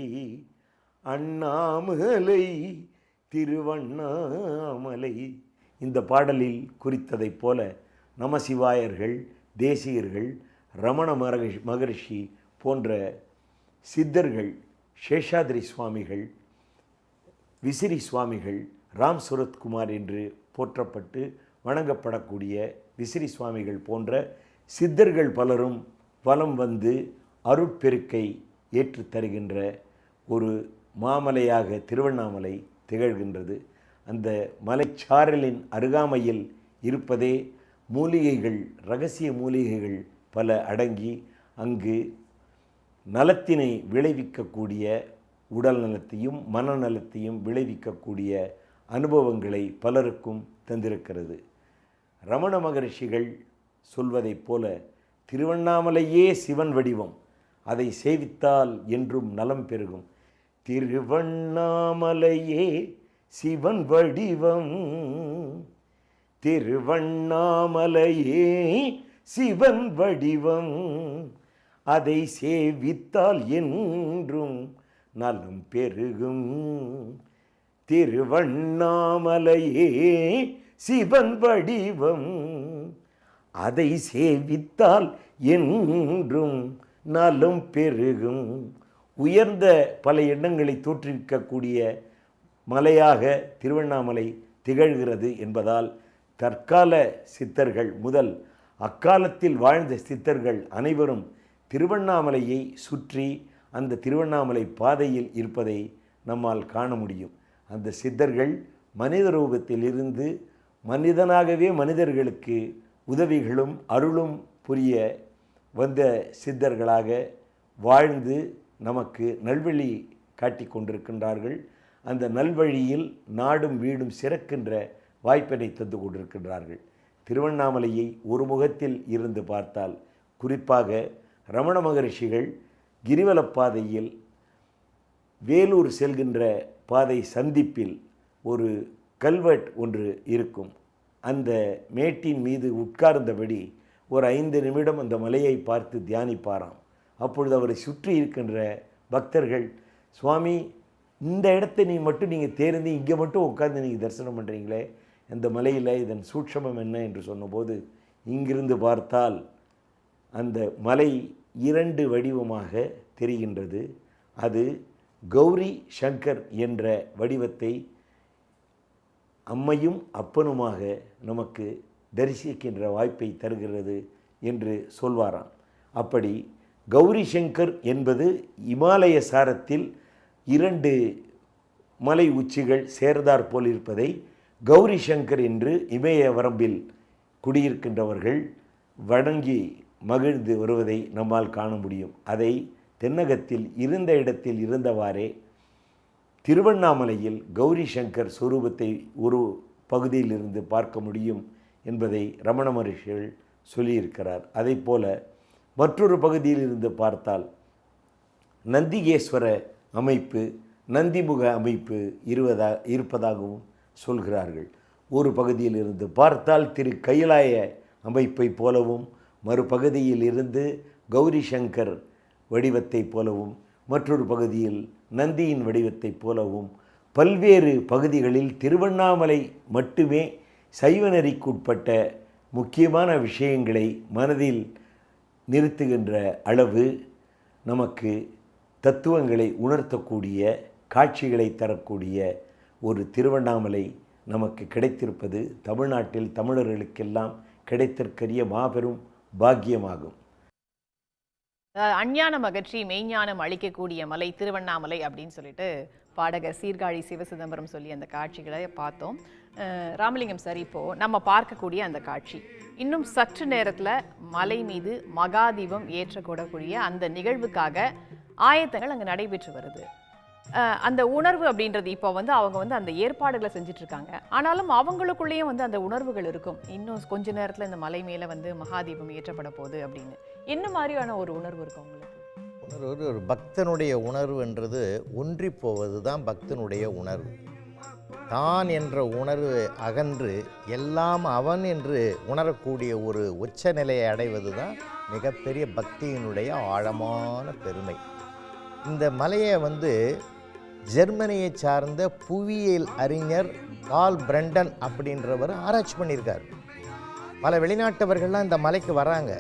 அண்ணாமலை திருவண்ணாமலை. இந்த பாடலில் குறித்ததைப் போல நமசிவாயர்கள் தேசிகர்கள் ரமண மகரிஷி போன்ற சித்தர்கள், சேஷாதிரி சுவாமிகள், விசிறி சுவாமிகள், ராம் சுரத்குமார் என்று போற்றப்பட்டு வணங்கப்படக்கூடிய விசிறி சுவாமிகள் போன்ற சித்தர்கள் பலரும் வலம் வந்து அருட்பெருக்கை ஏற்று தருகின்ற ஒரு மாமலையாக திருவண்ணாமலை திகழ்கின்றது. அந்த மலைச்சாரலின் அருகாமையில் இருப்பதே மூலிகைகள், இரகசிய மூலிகைகள் பல அடங்கி அங்கு நலத்தினை விளைவிக்கக்கூடிய, உடல் நலத்தையும் மனநலத்தையும் விளைவிக்கக்கூடிய அனுபவங்களை பலருக்கும் தந்திருக்கிறது. ரமண மகரிஷிகள் சொல்வதைப் போல திருவண்ணாமலையே சிவன் வடிவம், அதை சேவித்தால் என்றும் நலம் பெருகும். திருவண்ணாமலையே சிவன் வடிவம், திருவண்ணாமலையே சிவன் வடிவம், அதை சேவித்தால் என்றும் நலம் பெருகும். திருவண்ணாமலையே சிவன் வடிவம், அதை சேவித்தால் என்றும் நலம் பெருகும். உயர்ந்த பல எண்ணங்களை தோற்றுவிக்கக்கூடிய மலையாக திருவண்ணாமலை திகழ்கிறது என்பதால் தற்கால சித்தர்கள் முதல் அக்காலத்தில் வாழ்ந்த சித்தர்கள் அனைவரும் திருவண்ணாமலையை சுற்றி அந்த திருவண்ணாமலை பாதையில் இருப்பதை நம்மால் காண முடியும். அந்த சித்தர்கள் மனித ரூபத்தில் இருந்து மனிதனாகவே மனிதர்களுக்கு உதவிகளும் அருளும் புரிய வந்த சித்தர்களாக வாழ்ந்து நமக்கு நல்வழி காட்டி கொண்டிருக்கின்றார்கள். அந்த நல்வழியில் நாடும் வீடும் சிறக்கின்ற வாய்ப்பினை தந்து கொண்டிருக்கின்றார்கள். திருவண்ணாமலையை ஒரு முகத்தில் இருந்து பார்த்தால், குறிப்பாக ரமண மகரிஷிகள் கிரிவலப்பாதையில் வேலூர் செல்கின்ற பாதை சந்திப்பில் ஒரு கல்வெட் ஒன்று இருக்கும். அந்த மேட்டின் மீது உட்கார்ந்தபடி ஒரு 5 நிமிடம் அந்த மலையை பார்த்து தியானிப்பாராம். அப்பொழுது அவரை சுற்றி இருக்கின்ற பக்தர்கள், சுவாமி இந்த இடத்தை நீங்கள் தேர்ந்து இங்கே மட்டும் உட்கார்ந்து நீங்கள் தரிசனம் பண்ணுறீங்களே, இந்த மலையில் இதன் சூட்சமம் என்ன என்று சொன்னபோது, இங்கிருந்து பார்த்தால் அந்த மலை 2 வடிவமாக தெரிகின்றது. அது கௌரி சங்கர் என்ற வடிவத்தை அம்மையும் அப்பனுமாக நமக்கு தரிசிக்கின்ற வாய்ப்பை தருகிறது என்று சொல்வாராம். அப்படி கௌரி சங்கர் என்பது இமாலய சாரத்தில் 2 மலை உச்சிகள் சேர்ந்தார் போல் இருப்பதை கௌரி சங்கர் என்று இமய வரம்பில் குடியிருக்கின்றவர்கள் வணங்கி மகிழ்ந்து வருவதை நம்மால் காண முடியும். அதை தென்னகத்தில் இருந்த இடத்தில் இருந்தவாறே திருவண்ணாமலையில் கௌரி சங்கர் சுரூபத்தை ஒரு பகுதியிலிருந்து பார்க்க முடியும் என்பதை ரமண மகரிஷிகள் சொல்லியிருக்கிறார். அதை போல மற்றொரு பகுதியில் இருந்து பார்த்தால் நந்திகேஸ்வர அமைப்பு, நந்திமுக அமைப்பு இருப்பதாகவும் சொல்கிறார்கள். ஒரு பகுதியில் இருந்து பார்த்தால் திரு கைலாய அமைப்பை போலவும், மறுபகுதியில் இருந்து கௌரி சங்கர் வடிவத்தை போலவும், மற்றொரு பகுதியில் நந்தியின் வடிவத்தை போலவும், பல்வேறு பகுதிகளில் திருவண்ணாமலை மட்டுமே சைவநெறிக்குட்பட்ட முக்கியமான விஷயங்களை மனதில் நிறுத்துகின்ற அளவு நமக்கு தத்துவங்களை உணர்த்தக்கூடிய, காட்சிகளை தரக்கூடிய ஒரு திருவண்ணாமலை நமக்கு கிடைத்திருப்பது தமிழ்நாட்டில் தமிழர்களுக்கெல்லாம் கிடைத்திருக்கிற மாபெரும் பாக்கியமாகும். அஞ்ஞானம் அகற்றி மெய்ஞானம் அளிக்கக்கூடிய மலை திருவண்ணாமலை அப்படின்னு சொல்லிட்டு பாடகர் சீர்காழி சிவசிதம்பரம் சொல்லி அந்த காட்சிகளை பார்த்தோம். ராமலிங்கம் சார், இப்போ நம்ம பார்க்கக்கூடிய அந்த காட்சி இன்னும் சற்று நேரத்தில் மலை மீது மகாதீபம் ஏற்றக்கூடக்கூடிய அந்த நிகழ்வுக்காக ஆயத்தங்கள் அங்கே நடைபெற்று வருது. அந்த உணர்வு அப்படின்றது இப்போ அவங்க அந்த ஏற்பாடுகளை செஞ்சுட்டு இருக்காங்க. ஆனாலும் அவங்களுக்குள்ளேயும் அந்த உணர்வுகள் இருக்கும். இன்னும் கொஞ்ச நேரத்தில் இந்த மலை மேலே மகாதீபம் ஏற்றப்பட போகுது அப்படின்னு என்ன மாதிரியான ஒரு உணர்வு இருக்கும் உங்களுக்கு? ஒரு பக்தனுடைய உணர்வுன்றது ஒன்றி போவது தான் பக்தனுடைய உணர்வு. தான் என்ற உணர்வு அகன்று எல்லாம் அவன் என்று உணரக்கூடிய ஒரு உச்ச நிலையை அடைவது தான் மிகப்பெரிய பக்தியினுடைய ஆழமான பெருமை. இந்த மலையை ஜெர்மனியை சார்ந்த புவியியல் அறிஞர் கால் பிரண்டன் அப்படின்றவர் ஆராய்ச்சி பண்ணியிருக்கார். பல வெளிநாட்டவர்கள்லாம் இந்த மலைக்கு வராங்க.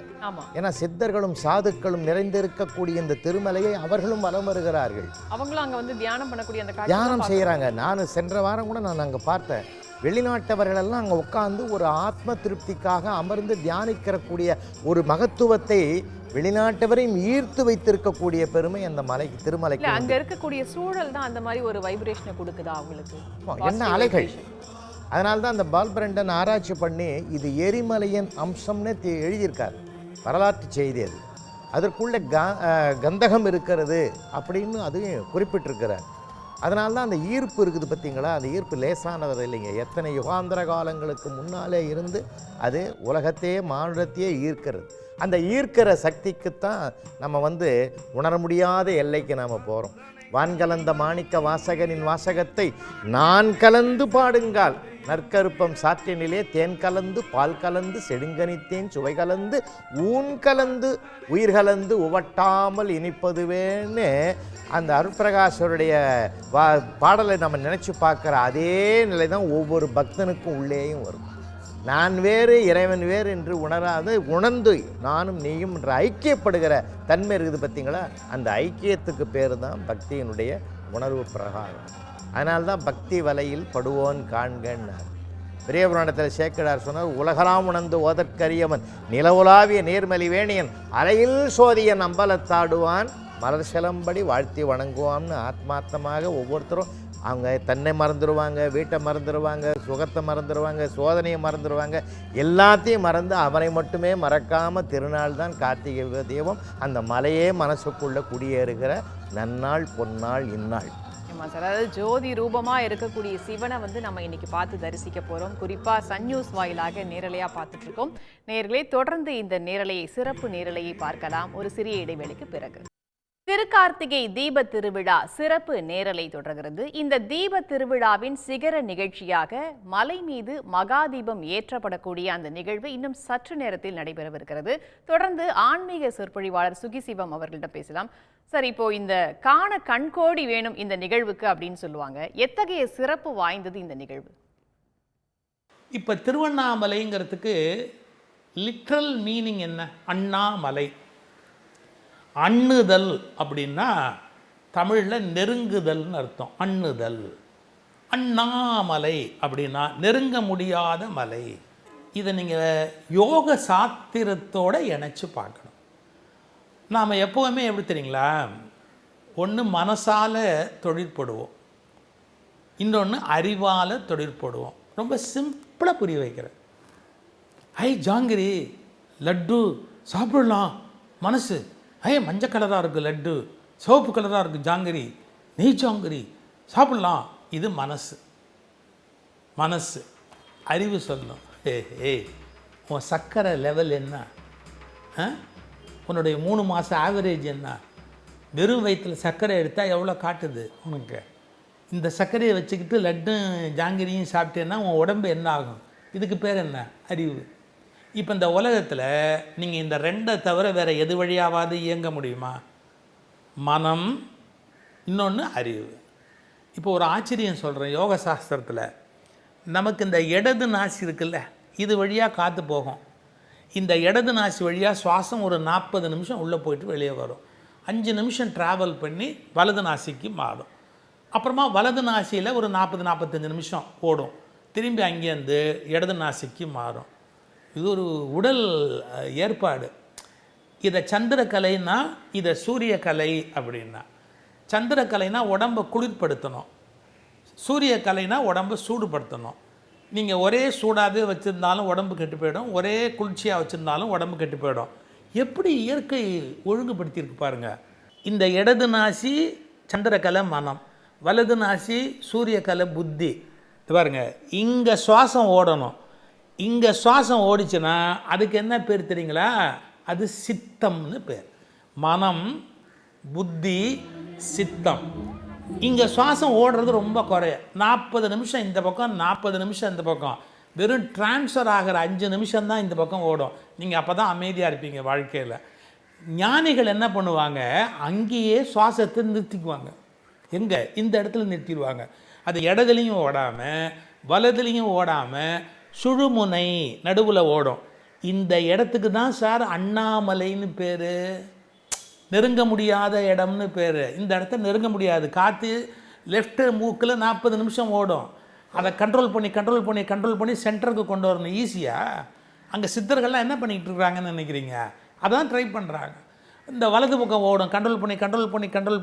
ஏன்னா சித்தர்களும் சாதுக்களும் நிறைந்திருக்கக்கூடிய இந்த திருமலையை அவர்களும் வலம் வருகிறார்கள். அவங்களும் அங்கே தியானம் பண்ணக்கூடிய அந்த தியானம் செய்கிறாங்க. நான் சென்ற வாரம் கூட நான் அங்கே பார்த்தேன். வெளிநாட்டவர்களெல்லாம் அங்கே உட்காந்து ஒரு ஆத்ம திருப்திக்காக அமர்ந்து தியானிக்கிறக்கூடிய ஒரு மகத்துவத்தை வெளிநாட்டவரையும் ஈர்த்து வைத்திருக்கக்கூடிய பெருமை அந்த மலைக்கு, திருமலைக்கு. அங்க இருக்கக்கூடிய சூழல் தான் அந்த மாதிரி ஒரு வைப்ரேஷனை கொடுக்குதா அவங்களுக்கு? என்ன அலைகள்! அதனால்தான் அந்த பால் பிரண்டன் ஆராய்ச்சி பண்ணி இது எரிமலையின் அம்சம்னு எழுதியிருக்கார். வரலாற்று செய்தி அது. அதற்குள்ள கந்தகம் இருக்கிறது அப்படின்னு அதையும் குறிப்பிட்டிருக்கிறார். அதனால தான் அந்த ஈர்ப்பு இருக்குது பார்த்தீங்களா? அந்த ஈர்ப்பு லேசானது இல்லைங்க. எத்தனை யுகாந்திர காலங்களுக்கு முன்னாலே இருந்து அது உலகத்தையே மானுடத்தையே ஈர்க்கிறது. அந்த ஈர்க்கிற சக்திக்குத்தான் நம்ம உணர முடியாத எல்லைக்கு நாம் போகிறோம். வான்கலந்த மாணிக்க வாசகனின் வாசகத்தை நான் கலந்து பாடுங்கால், நற்கருப்பம் சாற்றினிலே தேன் கலந்து பால் கலந்து செடுங்கனித்தேன் சுவை கலந்து ஊன் கலந்து உயிர் கலந்து உவட்டாமல் இனிப்பதுவேன்னு அந்த அருட்பிரகாசருடைய பாடலை நம்ம நினச்சி பார்க்குற அதே நிலை தான் ஒவ்வொரு பக்தனுக்கும் உள்ளேயும் வரும். நான் வேறு இறைவன் வேறு என்று உணராது உணர்ந்து நானும் நீயும் என்று ஐக்கியப்படுகிற தன்மை இருக்குது பார்த்தீங்களா? அந்த ஐக்கியத்துக்கு பேர் தான் பக்தியினுடைய உணர்வு பிரகாரம். அதனால்தான் பக்தி வலையில் படுவோன் காண்கன்னார். பெரிய புராணத்தில் சேக்கிழார் சொன்னார், உலகலாம் உணர்ந்து ஓதற்கரியவன் நிலவுலாவிய நேர்மலி வேணியன் அலையில் சோதியன் அம்பலத்தாடுவான் மலர் சிலம்படி வாழ்த்தி வணங்குவான்னு ஆத்மார்த்தமாக ஒவ்வொருத்தரும் அவங்க தன்னை மறந்துடுவாங்க, வீட்டை மறந்துடுவாங்க, சுகத்தை மறந்துடுவாங்க, சோதனையை மறந்துடுவாங்க, எல்லாத்தையும் மறந்து அவரை மட்டுமே மறக்காமல் திருநாள் தான் கார்த்திகை தீபம். அந்த மலையே மனசுக்குள்ளே குடியேறுகிற நன்னாள் பொன்னாள் இந்நாள். ஆமாம் சார், அதாவது ஜோதி ரூபமாக இருக்கக்கூடிய சிவனை வந்து நம்ம இன்னைக்கு பார்த்து தரிசிக்க போகிறோம். குறிப்பாக சன் நியூஸ் வாயிலாக நேரலையாக பார்த்துட்ருக்கோம். நேயர்களே, தொடர்ந்து இந்த நேரலையை, சிறப்பு நேரலையை பார்க்கலாம் ஒரு சிறிய இடைவெளிக்கு பிறகு. திருக்கார்த்திகை தீப திருவிழா சிறப்பு நேரலை தொடர்கிறது. இந்த தீப திருவிழாவின் சிகர நிகழ்ச்சியாக மலை மீது மகாதீபம் ஏற்றப்படக்கூடிய அந்த நிகழ்வு இன்னும் சற்று நேரத்தில் நடைபெறவிருக்கிறது. தொடர்ந்து ஆன்மீக சொற்பொழிவாளர் சுகிசிவம் அவர்களிடம் பேசலாம். சார், இப்போ இந்த காண கண்கோடி வேணும் இந்த நிகழ்வுக்கு அப்படின்னு சொல்லுவாங்க. எத்தகைய சிறப்பு வாய்ந்தது இந்த நிகழ்வு? இப்போ திருவண்ணாமலைங்கிறதுக்கு லிட்ரல் மீனிங் என்ன? அண்ணாமலை. அண்ணுதல் அப்படின்னா தமிழில் நெருங்குதல்னு அர்த்தம். அண்ணுதல். அண்ணாமலை அப்படின்னா நெருங்க முடியாத மலை. இதை நீங்கள் யோக சாத்திரத்தோடு இணைச்சி பார்க்கணும். நாம் எப்போவுமே எப்படி தெரியுங்களா, ஒன்று மனசால் தொழிற்படுவோம், இன்னொன்று அறிவால் தொழிற்படுவோம். ரொம்ப சிம்பிளாக புரிய வைக்கிறேன். ஜாங்கிரி லட்டு சாப்பிடலாம், மனசு மஞ்சள் கலராக இருக்குது லட்டு, சிவப்பு கலராக இருக்குது ஜாங்கிரி, நெய் ஜாங்கிரி சாப்பிடலாம். இது மனசு. மனசு. அறிவு சொல்லும், உன் சர்க்கரை லெவல் என்ன, உன்னுடைய 3 மாதம் ஆவரேஜ் என்ன, வெறும் வயிற்றில் சர்க்கரை எடுத்தால் எவ்வளோ காட்டுது உனக்கு. இந்த சர்க்கரையை வச்சுக்கிட்டு லட்டு ஜாங்கிரியும் சாப்பிட்டேன்னா உன் உடம்பு என்ன ஆகும்? இதுக்கு பேர் என்ன? அறிவு. இப்போ இந்த உலகத்தில் நீங்கள் இந்த 2 தவிர வேறு எது வழியாவது இயங்க முடியுமா? மனம், இன்னொன்று அறிவு. இப்போ ஒரு ஆச்சரியம் சொல்கிறேன். யோக சாஸ்திரத்தில் நமக்கு இந்த இடது நாசி இருக்குல்ல, இது வழியாக காற்று போகும். இந்த இடது நாசி வழியாக சுவாசம் ஒரு 40 நிமிஷம் உள்ளே போயிட்டு வெளியே வரும். 5 நிமிஷம் ட்ராவல் பண்ணி வலது நாசிக்கு மாறும். அப்புறமா வலது நாசியில் ஒரு 40-45 நிமிஷம் ஓடும், திரும்பி அங்கேருந்து இடது நாசிக்கு மாறும். இது ஒரு உடல் ஏற்பாடு. இதை சந்திரக்கலைன்னா, இதை சூரியக்கலை அப்படின்னா. சந்திரக்கலைனா உடம்பை குளிர்படுத்தணும், சூரியக்கலைனா உடம்பை சூடுபடுத்தணும். நீங்கள் ஒரே சூடாகவே வச்சுருந்தாலும் உடம்பு கெட்டு போயிடும், ஒரே குளிர்ச்சியாக வச்சுருந்தாலும் உடம்பு கெட்டு போயிடும். எப்படி இயற்கை ஒழுங்குபடுத்தியிருக்கு பாருங்கள். இந்த இடது நாசி சந்திரக்கலை மனம், வலது நாசி சூரியக்கலை புத்தி. பாருங்க, இங்கே சுவாசம் ஓடணும். இங்கே சுவாசம் ஓடிச்சுன்னா அதுக்கு என்ன பேர் தெரியுங்களா? அது சித்தம்னு பேர். மனம், புத்தி, சித்தம். இங்கே சுவாசம் ஓடுறது ரொம்ப குறைய. 40 நிமிஷம் இந்த பக்கம், 40 நிமிஷம் இந்த பக்கம். வெறும் டிரான்ஸ்ஃபர் ஆகிற 5 நிமிஷம்தான் இந்த பக்கம் ஓடும். நீங்கள் அப்போ தான் அமைதியாக இருப்பீங்க வாழ்க்கையில். ஞானிகள் என்ன பண்ணுவாங்க, அங்கேயே சுவாசத்தை நிறுத்திக்குவாங்க. எங்கே? இந்த இடத்துல நிறுத்திடுவாங்க. அது இடதுலையும் ஓடாமல் வலதுலையும் ஓடாமல் சுழுமுனை நடுவில் ஓடும். இந்த இடத்துக்கு தான் சார் அண்ணாமலைன்னு பேர். நெருங்க முடியாத இடம்னு பேர். இந்த இடத்த நெருங்க முடியாது. காற்று லெஃப்ட் மூக்கில் 40 நிமிஷம் ஓடும். அதை கண்ட்ரோல் பண்ணி சென்டருக்கு கொண்டு வரணும் ஈஸியாக. அங்கே சித்தர்கள்லாம் என்ன பண்ணிக்கிட்டு இருக்கிறாங்கன்னு நினைக்கிறீங்க? அதான் ட்ரை பண்ணுறாங்க. இந்த வலது பக்கம் ஓடும், கண்ட்ரோல்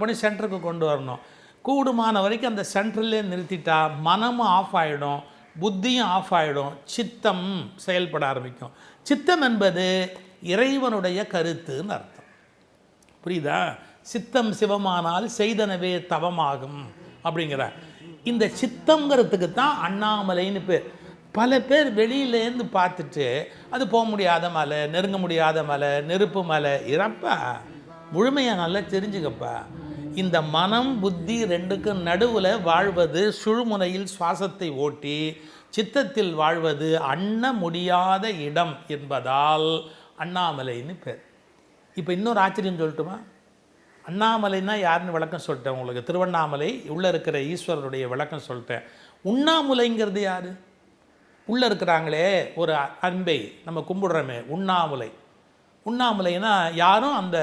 பண்ணி சென்டருக்கு கொண்டு வரணும். கூடுமான வரைக்கும் அந்த சென்டர்லேயே நிறுத்திட்டா மனமும் ஆஃப் ஆகிடும், புத்தியும் ஆஃப் ஆகிடும், சித்தம் செயல்பட ஆரம்பிக்கும். சித்தம் என்பது இறைவனுடைய கருத்துன்னு அர்த்தம். புரியுதா? சித்தம் சிவமானால் செய்தனவே தவமாகும் அப்படிங்கிறார். இந்த சித்தங்கிறதுக்கு தான் அண்ணாமலைன்னு பேர். பல பேர் வெளியிலேருந்து பார்த்துட்டு அது போக முடியாத மலை, நெருங்க முடியாத மலை, நெருப்பு மலை. இறப்பா முழுமையாக நல்லா தெரிஞ்சுக்கப்பா. இந்த மனம் புத்தி ரெண்டுக்கும் நடுவில் வாழ்வது, சுழுமுனையில் சுவாசத்தை ஓட்டி சித்தத்தில் வாழ்வது அண்ண முடியாத இடம் என்பதால் அண்ணாமலைன்னு பேர். இப்போ இன்னொரு ஆச்சரியம் சொல்லட்டுமா? அண்ணாமலைன்னா யாருன்னு விளக்கம் சொல்லிட்டேன் உங்களுக்கு. திருவண்ணாமலை உள்ளே இருக்கிற ஈஸ்வரருடைய விளக்கம் சொல்லிட்டேன். உண்ணாமுலைங்கிறது யார்? உள்ளே இருக்கிறாங்களே ஒரு அன்பை நம்ம கும்பிடுறோமே, உண்ணாமுலை. உண்ணாமுலைன்னா யாரும் அந்த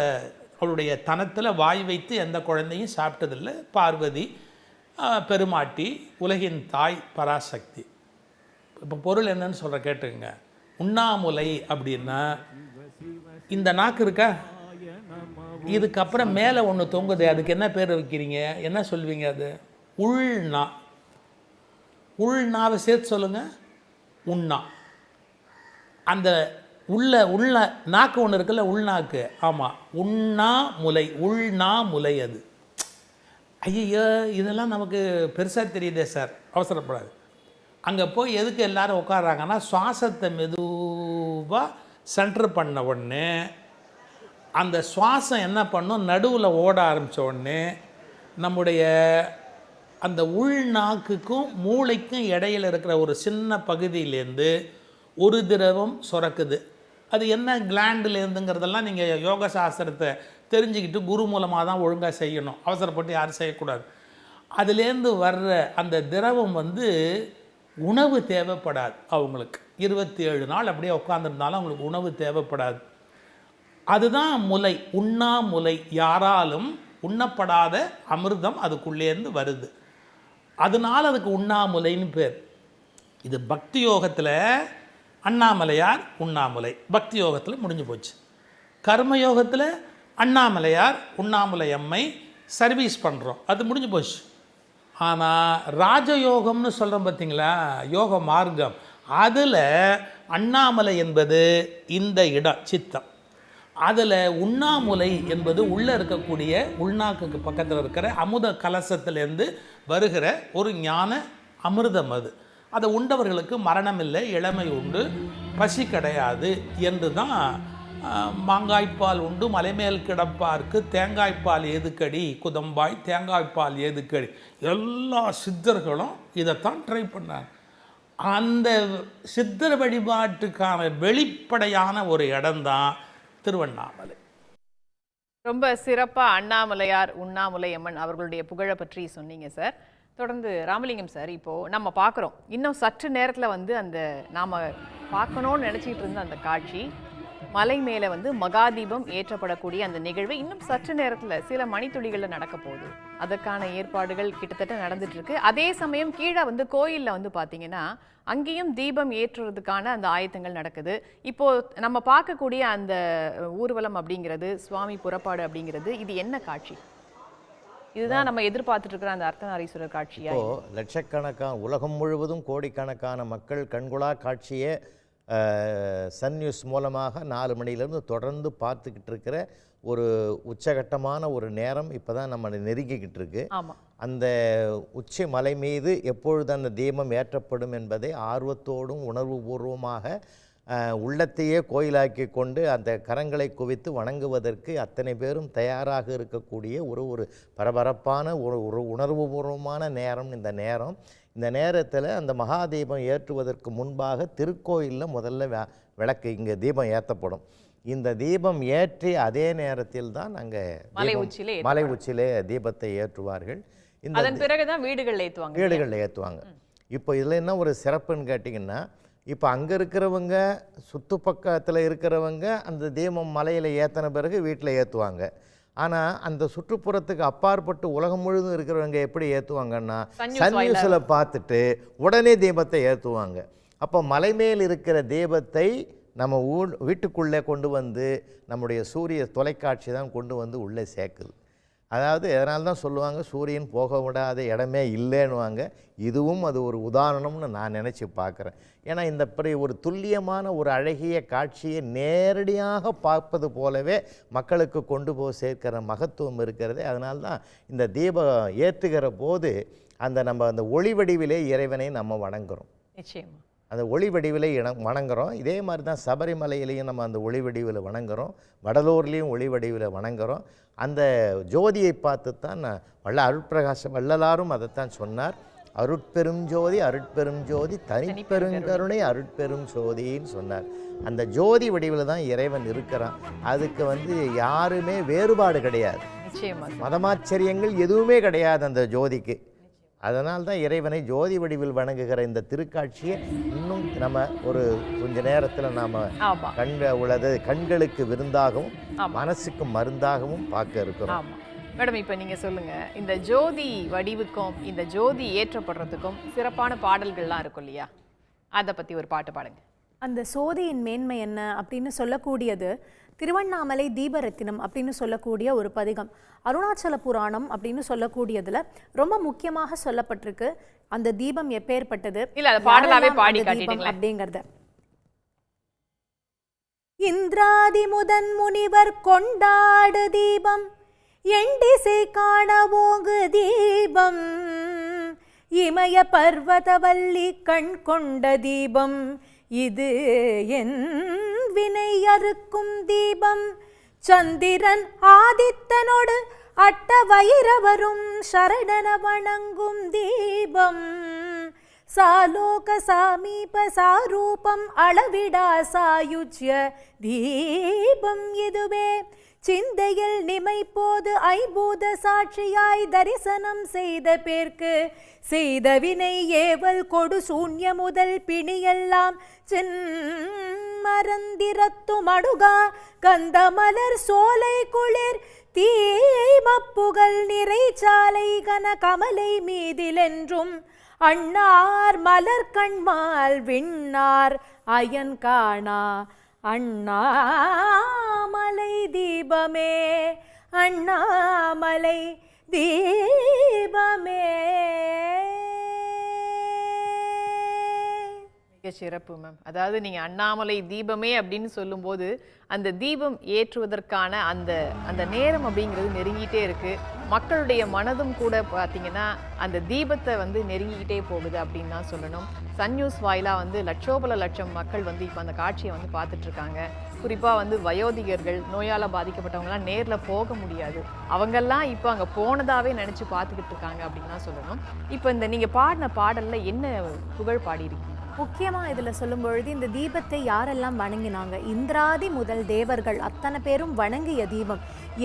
அவளுடைய தனத்தில் வாய் வைத்து எந்த குழந்தையும் சாப்பிட்டதில்லை. பார்வதி, பெருமாட்டி, உலகின் தாய், பராசக்தி. இப்போ பொருள் என்னன்னு சொல்கிற கேட்டுங்க. உண்ணாமுலை அப்படின்னா இந்த நாக்கு இருக்கா, இதுக்கப்புறம் மேலே ஒன்று தொங்குது, அதுக்கு என்ன பேர் வைக்கிறீங்க? என்ன சொல்வீங்க? அது உள்நா. உள்நாவை சேர்த்து சொல்லுங்கள். உண்ணா. அந்த உள்ள நாக்கு ஒன்று இருக்குல்ல, உள்நாக்கு. ஆமாம், உண்ணா முலை. உள்நா முலை. அது ஐயோ இதெல்லாம் நமக்கு பெருசாக தெரியுதே சார். அவசரப்படாது. அங்கே போய் எதுக்கு எல்லாரும் உட்காடுறாங்கன்னா, சுவாசத்தை மெதுவாக சென்டர் பண்ண உடனே அந்த சுவாசம் என்ன பண்ணும், நடுவில் ஓட ஆரம்பித்த உடனே நம்முடைய அந்த உள்நாக்குக்கும் மூளைக்கும் இடையில் இருக்கிற ஒரு சின்ன பகுதியிலேருந்து ஒரு திரவம் சுரக்குது. அது என்ன கிளாண்டுலேருந்துங்கிறதெல்லாம் நீங்கள் யோக சாஸ்திரத்தை தெரிஞ்சுக்கிட்டு குரு மூலமாக தான் ஒழுங்காக செய்யணும். அவசரப்பட்டு யாரும் செய்யக்கூடாது. அதுலேருந்து வர்ற அந்த திரவம் வந்து உணவு தேவைப்படாது அவங்களுக்கு. 27 நாள் அப்படியே உட்காந்துருந்தாலும் அவங்களுக்கு உணவு தேவைப்படாது. அதுதான் முலை, உண்ணா முலை. யாராலும் உண்ணப்படாத அமிர்தம் அதுக்குள்ளேருந்து வருது. அதனால் அதுக்கு உண்ணாமுலைன்னு பேர். இது பக்தி யோகத்தில் அண்ணாமலையார் உண்ணாமுலை, பக்தி யோகத்தில் முடிஞ்சு போச்சு. கர்மயோகத்தில் அண்ணாமலையார் உண்ணாமுலை அம்மை சர்வீஸ் பண்ணுறோம், அது முடிஞ்சு போச்சு. ஆனால் ராஜயோகம்னு சொல்கிறோம் பார்த்தீங்களா, யோக மார்க்கம், அதில் அண்ணாமலை என்பது இந்த இடம் சித்தம். அதில் உண்ணாமுலை என்பது உள்ளே இருக்கக்கூடிய உள்நாக்குக்கு பக்கத்தில் இருக்கிற அமுத கலசத்திலேருந்து வருகிற ஒரு ஞான அமிர்தம். அது அதை உண்டவர்களுக்கு மரணம் இல்லை, இளமை உண்டு, பசி கிடையாது என்று தான் மாங்காய்ப்பால் உண்டு மலைமேல் கிடப்பார்க்கு தேங்காய்ப்பால் ஏதுக்கடி குதம்பாய் தேங்காய்ப்பால் ஏதுக்கடி. எல்லா சித்தர்களும் இதைத்தான் ட்ரை பண்ணாங்க. அந்த சித்தர் வழிபாட்டுக்கான வெளிப்படையான ஒரு இடம்தான் திருவண்ணாமலை. ரொம்ப சிறப்பாக அண்ணாமலையார் உண்ணாமுலை அம்மன் அவர்களுடைய புகழை பற்றி சொன்னீங்க சார். தொடர்ந்து ராமலிங்கம் சார், இப்போது நம்ம பார்க்குறோம், இன்னும் சற்று நேரத்தில் வந்து அந்த நாம் பார்க்கணும்னு நினச்சிக்கிட்டு இருந்த அந்த காட்சி, மலை மேலே வந்து மகாதீபம் ஏற்றப்படக்கூடிய அந்த நிகழ்வு இன்னும் சற்று நேரத்தில் சில மணித்துளிகளில் நடக்க போகுது. அதற்கான ஏற்பாடுகள் கிட்டத்தட்ட நடந்துட்டுருக்கு. அதே சமயம் கீழே வந்து கோயிலில் வந்து பார்த்திங்கன்னா அங்கேயும் தீபம் ஏற்றுறதுக்கான அந்த ஆயத்தங்கள் நடக்குது. இப்போது நம்ம பார்க்கக்கூடிய அந்த ஊர்வலம் அப்படிங்கிறது, சுவாமி புறப்பாடு அப்படிங்கிறது, இது என்ன காட்சி? இதுதான் நம்ம எதிர்பார்த்துட்டு இருக்கிற அந்த அர்த்தநாரீஸ்வரர் காட்சியா? லட்சக்கணக்கான உலகம் முழுவதும் கோடிக்கணக்கான மக்கள் கண்கொள்ளா காட்சியை சன் நியூஸ் மூலமாக 4 மணிலேருந்து தொடர்ந்து பார்த்துக்கிட்டு இருக்கிற ஒரு உச்சகட்டமான ஒரு நேரம் இப்போ தான் நம்ம நெருங்கிக்கிட்டு இருக்கு. அந்த உச்சி மலை மீது எப்பொழுது அந்த தீபம் ஏற்றப்படும் என்பதை ஆர்வத்தோடும் உணர்வுபூர்வமாக உள்ளத்தையே கோயிலாக்கி கொண்டு அந்த கரங்களை குவித்து வணங்குவதற்கு அத்தனை பேரும் தயாராக இருக்கக்கூடிய ஒரு பரபரப்பான ஒரு உணர்வுபூர்வமான நேரம் இந்த நேரம். இந்த நேரத்தில் அந்த மகாதீபம் ஏற்றுவதற்கு முன்பாக திருக்கோயிலில் முதல்ல விளக்கு இங்கே தீபம் ஏற்றப்படும். இந்த தீபம் ஏற்றி அதே நேரத்தில் தான் அங்கே மலை உச்சியிலே தீபத்தை ஏற்றுவார்கள். அதன் பிறகுதான் வீடுகளில் ஏற்றுவாங்க. இப்போ இதில் என்ன ஒரு சிறப்புன்னு கேட்டிங்கன்னா, இப்போ அங்கே இருக்கிறவங்க சுற்று பக்கத்தில் இருக்கிறவங்க அந்த தீபம் மலையில் ஏற்றின பிறகு வீட்டில் ஏற்றுவாங்க. ஆனால் அந்த சுற்றுப்புறத்துக்கு அப்பாற்பட்டு உலகம் முழுதும் இருக்கிறவங்க எப்படி ஏற்றுவாங்கன்னா, சன் நியூஸில் பார்த்துட்டு உடனே தீபத்தை ஏற்றுவாங்க. அப்போ மலை மேல் இருக்கிற தீபத்தை நம்ம வீட்டுக்குள்ளே கொண்டு வந்து நம்முடைய சூரிய தொலைக்காட்சி தான் கொண்டு வந்து உள்ளே சேர்க்குது. அதாவது அதனால தான் சொல்லுவாங்க சூரியன் போக விடாத இடமே இல்லைன்னுவாங்க. இதுவும் அது ஒரு உதாரணம்னு நான் நினச்சி பார்க்குறேன். ஏன்னா இந்த ஒரு துல்லியமான ஒரு அழகிய காட்சியை நேரடியாக பார்ப்பது போலவே மக்களுக்கு கொண்டு போய் சேர்க்கிற மகத்துவம் இருக்கிறது. அதனால தான் இந்த தீபம் ஏற்றுகிற போது நம்ம அந்த ஒளி வடிவிலே இறைவனை நம்ம வணங்குகிறோம். நிச்சயமா அந்த ஒளி வடிவிலை வணங்குகிறோம். இதே மாதிரி தான் சபரிமலையிலையும் நம்ம அந்த ஒளி வடிவில் வணங்குகிறோம், வடலூர்லேயும் ஒளி வடிவில் வணங்குகிறோம். அந்த ஜோதியை பார்த்து தான் அருட்பிரகாசம் வள்ளலாரும் அதைத்தான் சொன்னார். அருட்பெரும் ஜோதி அருட்பெரும் ஜோதி தனிப்பெருங்கருணை அருட்பெரும் ஜோதின்னு சொன்னார். அந்த ஜோதி வடிவில் தான் இறைவன் இருக்கிறான். அதுக்கு யாருமே வேறுபாடு கிடையாது, மதமாச்சரியங்கள் எதுவுமே கிடையாது அந்த ஜோதிக்கு. அதனால் தான் இறைவனை ஜோதி வடிவில் வணங்குகிற இந்த திருக்காட்சியை இன்னும் நம்ம ஒரு கொஞ்ச நேரத்தில் நாம் உள்ளது கண்களுக்கு விருந்தாகவும் மனசுக்கு மருந்தாகவும் பார்க்க இருக்கிறோம். மேடம், இப்போ நீங்கள் சொல்லுங்கள், இந்த ஜோதி வடிவுக்கும் இந்த ஜோதி ஏற்றப்படுறதுக்கும் சிறப்பான பாடல்கள்லாம் இருக்கும் இல்லையா, அதை பற்றி ஒரு பாட்டு பாடுங்க. அந்த சோதியின் மேன்மை என்ன அப்படின்னு சொல்லக்கூடியது திருவண்ணாமலை தீபரத்தினம் அப்படின்னு சொல்லக்கூடிய ஒரு பதிகம். அருணாச்சல புராணம் அப்படின்னு சொல்லக்கூடியதுல ரொம்ப முக்கியமாக சொல்லப்பட்டிருக்கு அந்த தீபம் எப்பேற்பட்டது, அப்படிங்கறத. இந்திராதி முதன் முனிவர் கொண்டாடு தீபம், எண்டிசை காண ஓங்கு தீபம், இமய பர்வதவல்லி கண் கொண்ட தீபம், இது என் வினை அறுக்கும் தீபம், சந்திரன் ஆதித்தனோடு அட்ட வைரவரும் சரணன வணங்கும் தீபம், சாலோக சாமீப சாரூபம் அளவிடா சாயுஜ்ய தீபம் இதுவே, சிந்தையில் நிமைப்போது ஐம்பூத சாட்சியாய் தரிசனம் செய்த பேர்க்கு செய்த வினை ஏவல் கொடு சூன்ய முதல் பிணியெல்லாம் மறந்திரத்தும் அடுகா கந்த மலர் சோலை குளிர் தீமப்புகள் நிறைச்சாலை கன கமலை மீதிலென்றும் அண்ணார் மலர் கண்மால் விண்ணார் அயன் காணா அண்ணாமலை தீபமே, அண்ணாமலை தீபமே. மிக சிறப்பு மேம். அதாவது நீங்க அண்ணாமலை தீபமே அப்படின்னு சொல்லும்போது அந்த தீபம் ஏற்றுவதற்கான அந்த நேரம் அப்படிங்கிறது நெருங்கிட்டே இருக்கு. மக்களுடைய மனதும் கூட பார்த்தீங்கன்னா அந்த தீபத்தை வந்து நெருங்கிக்கிட்டே போகுது அப்படின்னு தான் சொல்லணும். சன் நியூஸ் வாயிலாக வந்து லட்சோபல லட்சம் மக்கள் வந்து இப்போ அந்த காட்சியை வந்து பார்த்துட்டு இருக்காங்க. குறிப்பாக வந்து வயோதிகர்கள், நோயால் பாதிக்கப்பட்டவங்கலாம் நேரில் போக முடியாது, அவங்கெல்லாம் இப்போ அங்கே போனதாகவே நினச்சி பார்த்துக்கிட்டு இருக்காங்க அப்படின்னு தான் சொல்லணும். இப்போ இந்த நீங்கள் பாடின பாடலில் என்ன புகழ் பாடியிருக்கீங்க? முக்கியமாக இதில் சொல்லும் பொழுது இந்த தீபத்தை யாரெல்லாம் வணங்கினாங்க, இந்திராதி முதல் தேவர்கள் அத்தனை பேரும் வணங்கிய தீபம்,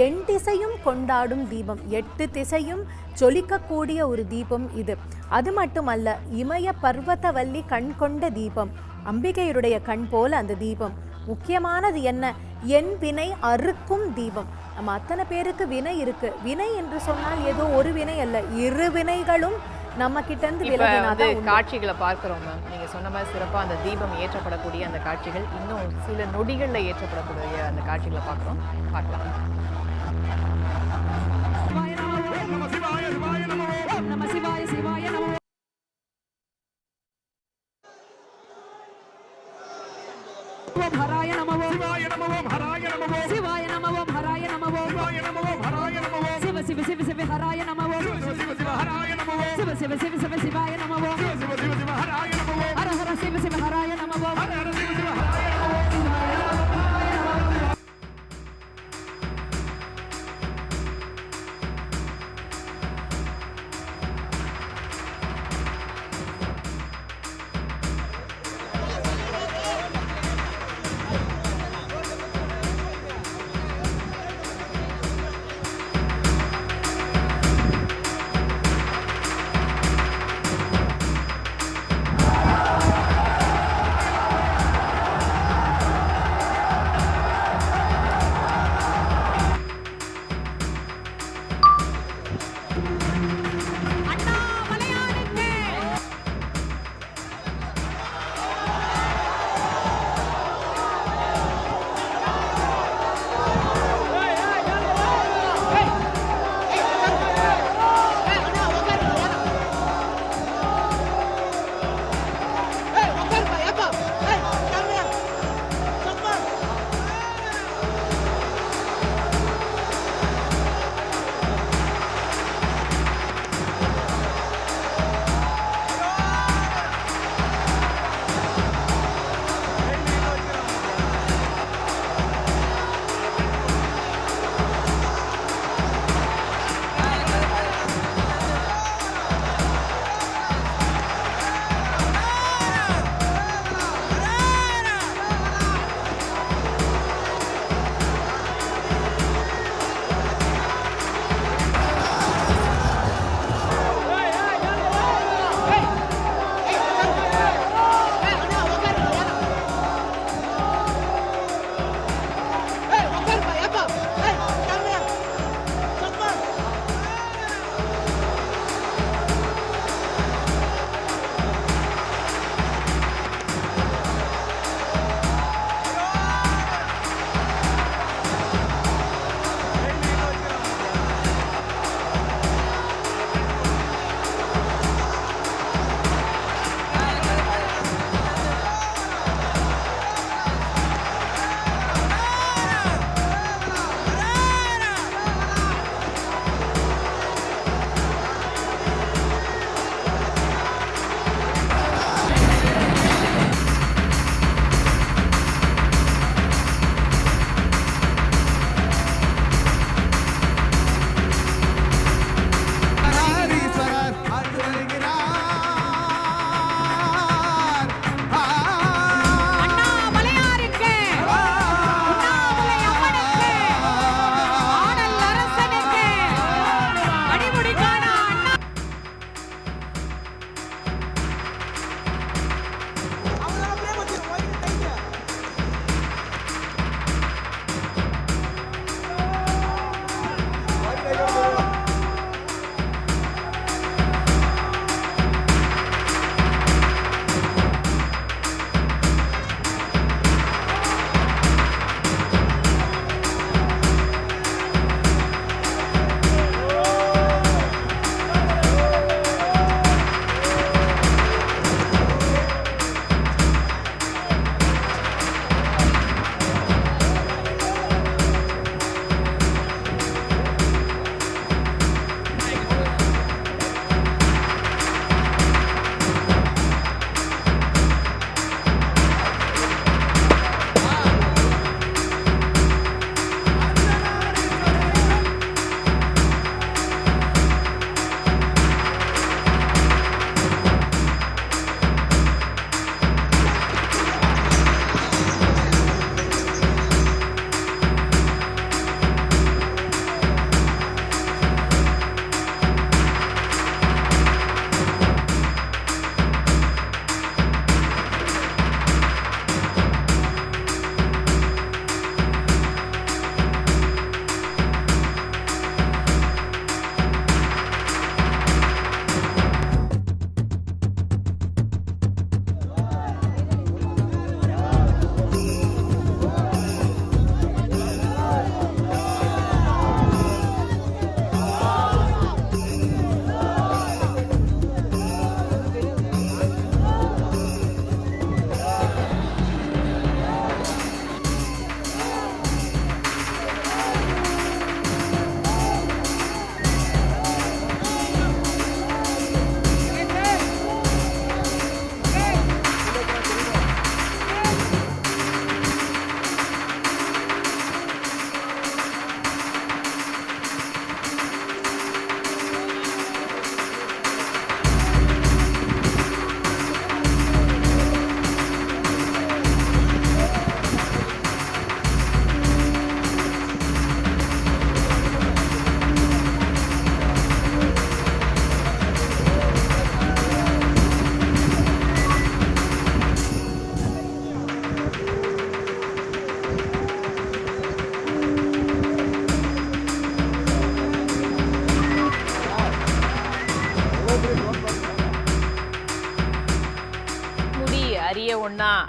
8 திசையும் கொண்டாடும் தீபம், 8 திசையும் ஜொலிக்கக்கூடிய ஒரு தீபம் இது. அது மட்டுமல்ல, இமய பர்வதவல்லி கண் கொண்ட தீபம், அம்பிகையுடைய கண் போல அந்த தீபம். முக்கியமானது என்ன, என் வினை அறுக்கும் தீபம். நம்ம அத்தனை பேருக்கு வினை இருக்கு. வினை என்று சொன்னால் ஏதோ ஒரு வினை அல்ல, 2 வினைகளும் நம்ம கிட்ட இருந்து விலகினாதான் காட்சிகளை பார்க்கிறோம் மேம். நீங்க சொன்ன மாதிரி சிறப்பா அந்த தீபம் ஏற்றப்படக்கூடிய அந்த காட்சிகள் இன்னும் சில நொடிகள்ல ஏற்றப்படக்கூடிய அந்த காட்சிகளை பார்க்கிறோம். பார்க்கலாம்.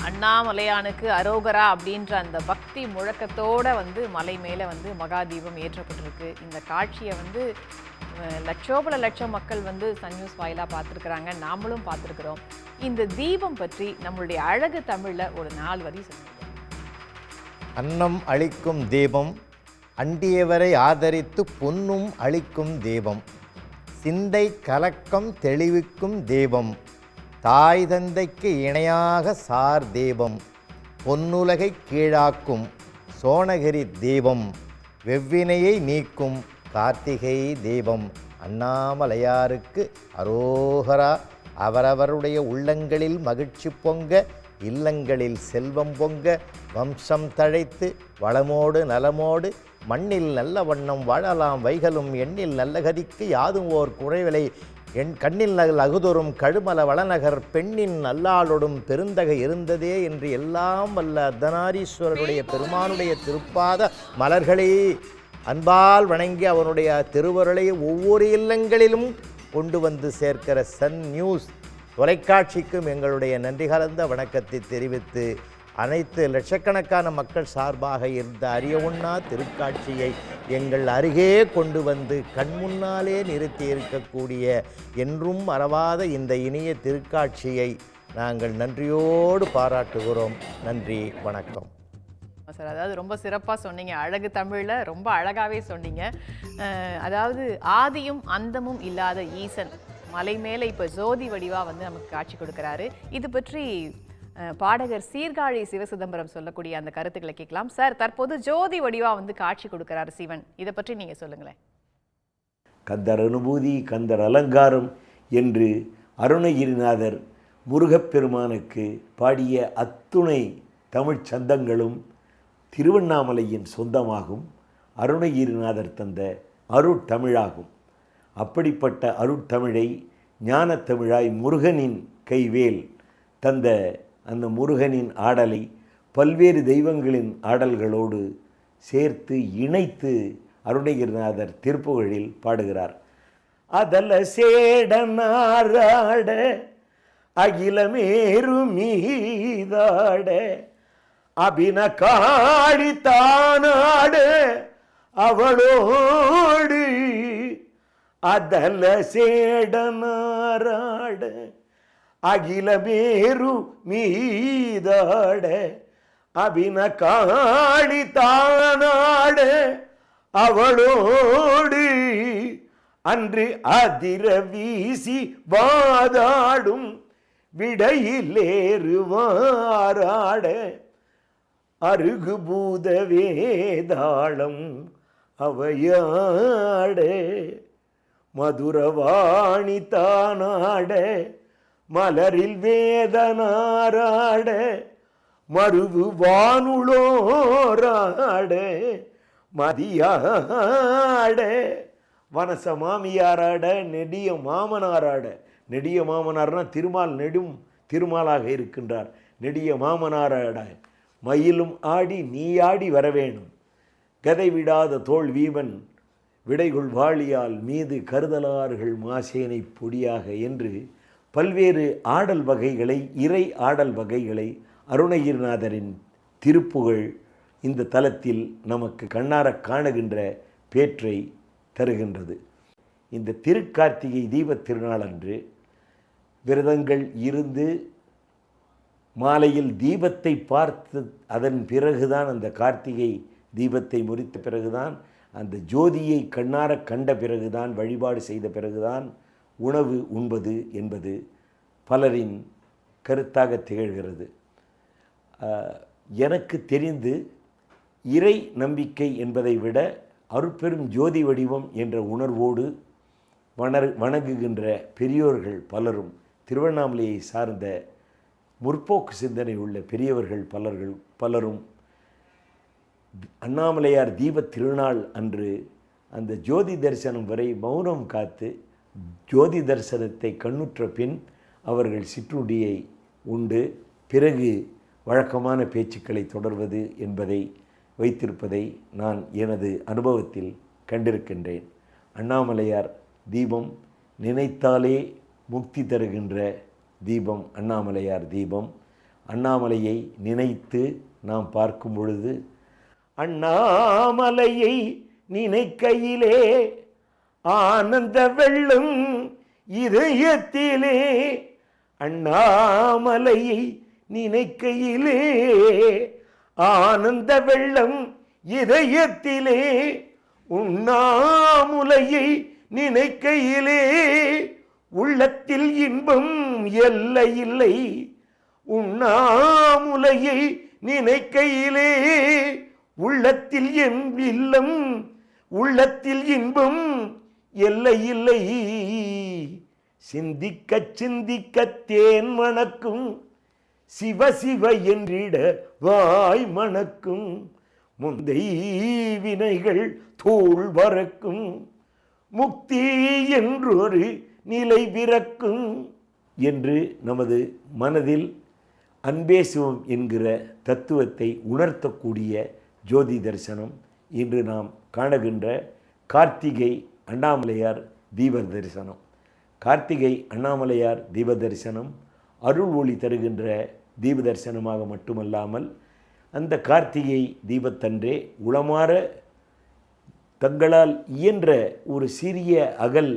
அண்ணாமலையானுக்கு அரோகரா அப்படின்ற அந்த பக்தி முழக்கத்தோட வந்து மலை மேலே வந்து மகாதீபம் ஏற்றப்பட்டிருக்கு. இந்த காட்சியை வந்து லட்சோபல லட்சம் மக்கள் வந்து சன் நியூஸ் வாயிலாக பார்த்துருக்குறாங்க, நாமளும் பார்த்துருக்குறோம். இந்த தீபம் பற்றி நம்மளுடைய அழகு தமிழில் ஒரு 4 வரி சொல்லுங்க. அன்னம் அளிக்கும் தீபம், அண்டியவரை ஆதரித்து பொன்னும் அளிக்கும் தீபம், சிந்தை கலக்கம் தெளிவிக்கும் தீபம், தாய் தந்தைக்கு இணையாக சார் தீபம், பொன்னுலகை கீழாக்கும் சோனகிரி தீபம், வெவ்வினையை நீக்கும் கார்த்திகை தீபம். அண்ணாமலையாருக்கு அரோகரா. அவரவருடைய உள்ளங்களில் மகிழ்ச்சி பொங்க, இல்லங்களில் செல்வம் பொங்க, வம்சம் தழைத்து வளமோடு நலமோடு மண்ணில் நல்ல வண்ணம் வாழலாம் வைகளும், எண்ணில் நல்ல கதிக்கு யாதும் ஓர் குறைவிலை, கண்ணில் நகல் அகுதொரும் கழுமல வளநகர் பெண்ணின் நல்லாளொடும் பெருந்தகை இருந்ததே என்று எல்லாம் வல்ல அர்த்தநாரீஸ்வரருடைய பெருமானுடைய திருப்பாத மலர்களே அன்பால் வணங்கி அவனுடைய திருவருளை ஒவ்வொரு இல்லங்களிலும் கொண்டு வந்து சேர்க்கிற சன் நியூஸ் தொலைக்காட்சிக்கும் எங்களுடைய நன்றி கலந்த வணக்கத்தை தெரிவித்து, அனைத்து லட்சக்கணக்கான மக்கள் சார்பாக இருந்த அறிய ஒண்ணா திருக்காட்சியை எங்கள் அருகே கொண்டு வந்து கண்முன்னாலே நிறுத்தி இருக்கக்கூடிய என்றும் மறவாத இந்த இனிய திருக்காட்சியை நாங்கள் நன்றியோடு பாராட்டுகிறோம். நன்றி, வணக்கம். சார், அதாவது ரொம்ப சிறப்பாக சொன்னீங்க. அழகு தமிழில் ரொம்ப அழகாகவே சொன்னீங்க. அதாவது ஆதியும் அந்தமும் இல்லாத ஈசன் மலை மேலே இப்போ ஜோதி வடிவாக வந்து நமக்கு காட்சி கொடுக்குறாரு. இது பற்றி பாடகர் சீர்காழி சிவசிதம்பரம் சொல்லக்கூடிய அந்த கருத்துக்களை கேட்கலாம். சார், தற்போது ஜோதி வடிவா வந்து காட்சி கொடுக்கிறார் சிவன், இதை பற்றி நீங்க சொல்லுங்களேன். கந்தர் அனுபூதி, கந்தர் அலங்காரம் என்று அருணகிரிநாதர் முருகப்பெருமானுக்கு பாடிய அத்துணை தமிழ் சந்தங்களும் திருவண்ணாமலையின் சொந்தமாகும். அருணகிரிநாதர் தந்த அருட்தமிழாகும். அப்படிப்பட்ட அருட்தமிழை ஞானத்தமிழாய் முருகனின் கைவேல் தந்த அந்த முருகனின் ஆடலை பல்வேறு தெய்வங்களின் ஆடல்களோடு சேர்த்து இணைத்து அருணகிரிநாதர் திருப்புகழில் பாடுகிறார். அதல சேடனாராட அகிலமேரு மீதாட அபின காடி தானாட அவளோடு அதல சேடனாராட அகிலமேரு மீதாட அபின காளி தானாட அவளோடு அன்று அதிர வீசி வாதாடும் விடையிலேறுவாராட அருகு பூத வேதாளம் அவையாட மதுரவாணி தானாட மலரில் வேதனாராட மருவு வானுளோராட மதியாட வனச மாமியாராட நெடிய மாமனாராட. நெடிய மாமனார்னா திருமால் திருமாலாக இருக்கின்றார். நெடிய மாமனாராட மயிலும் ஆடி நீ ஆடி வரவேணும், கதை விடாத தோல் வீமன் விடைகுள் வாளியால் மீது கருதலார்கள் மாசேனை பொடியாக என்று பல்வேறு ஆடல் வகைகளை, இறை ஆடல் வகைகளை அருணகிரிநாதரின் திருப்புகழ் இந்த தலத்தில் நமக்கு கண்ணார காணுகின்ற பேற்றை தருகின்றது. இந்த திருக்கார்த்திகை தீபத் திருநாளன்று விரதங்கள் இருந்து மாலையில் தீபத்தை பார்த்து அதன் பிறகுதான், அந்த கார்த்திகை தீபத்தை முறித்த பிறகுதான், அந்த ஜோதியை கண்ணார கண்ட பிறகுதான், வழிபாடு செய்த பிறகுதான் உணவு உண்பது என்பது பலரின் கருத்தாக திகழ்கிறது. எனக்கு தெரிந்து இறை நம்பிக்கை என்பதை விட அருட்பெரும் ஜோதி வடிவம் என்ற உணர்வோடு வணங்குகின்ற பெரியோர்கள் பலரும், திருவண்ணாமலையை சார்ந்த முற்போக்கு சிந்தனை உள்ள பெரியவர்கள் பலரும் அண்ணாமலையார் தீபத் திருநாள் அன்று அந்த ஜோதி தரிசனம் வரை மௌனம் காத்து ஜோதி தரிசனத்தை கண்ணுற்ற பின் அவர்கள் சிற்றுண்டியை உண்டு பிறகு வழக்கமான பேச்சுக்களை தொடர்வது என்பதை வைத்திருப்பதை நான் எனது அனுபவத்தில் கண்டிருக்கின்றேன். அண்ணாமலையார் தீபம் நினைத்தாலே முக்தி தருகின்ற தீபம் அண்ணாமலையார் தீபம். அண்ணாமலையை நினைத்து நாம் பார்க்கும் பொழுது, அண்ணாமலையை நினைக்கையிலே ஆனந்த வெள்ளம் இதயத்திலே, அண்ணாமலையை நினைக்கையிலே ஆனந்த வெள்ளம் இதயத்திலே, உண்ணாமுலையை நினைக்கையிலே உள்ளத்தில் இன்பம் எல்லையில்லை, உண்ணாமுலையை நினைக்கையிலே உள்ளத்தில் இல்லம், உள்ளத்தில் இன்பம் எல்லையில்லை, சிந்திக்க சிந்திக்க தேன் மணக்கும், சிவ சிவ என்றிட வாய் மணக்கும், முந்தை வினைகள் தோள் வரக்கும், முக்தி என்றொரு நிலை பிறக்கும் என்று நமது மனதில் அன்பே சிவம் என்கிற தத்துவத்தை உணர்த்தக்கூடிய ஜோதி தரிசனம் இன்று நாம் காணுகின்ற கார்த்திகை அண்ணாமலையார் தீப தரிசனம். கார்த்திகை அண்ணாமலையார் தீப தரிசனம் அருள் ஒளி தருகின்ற தீப தரிசனமாக மட்டுமல்லாமல், அந்த கார்த்திகை தீபத்தன்றே உளமாற தங்களால் இயன்ற ஒரு சிறிய அகல்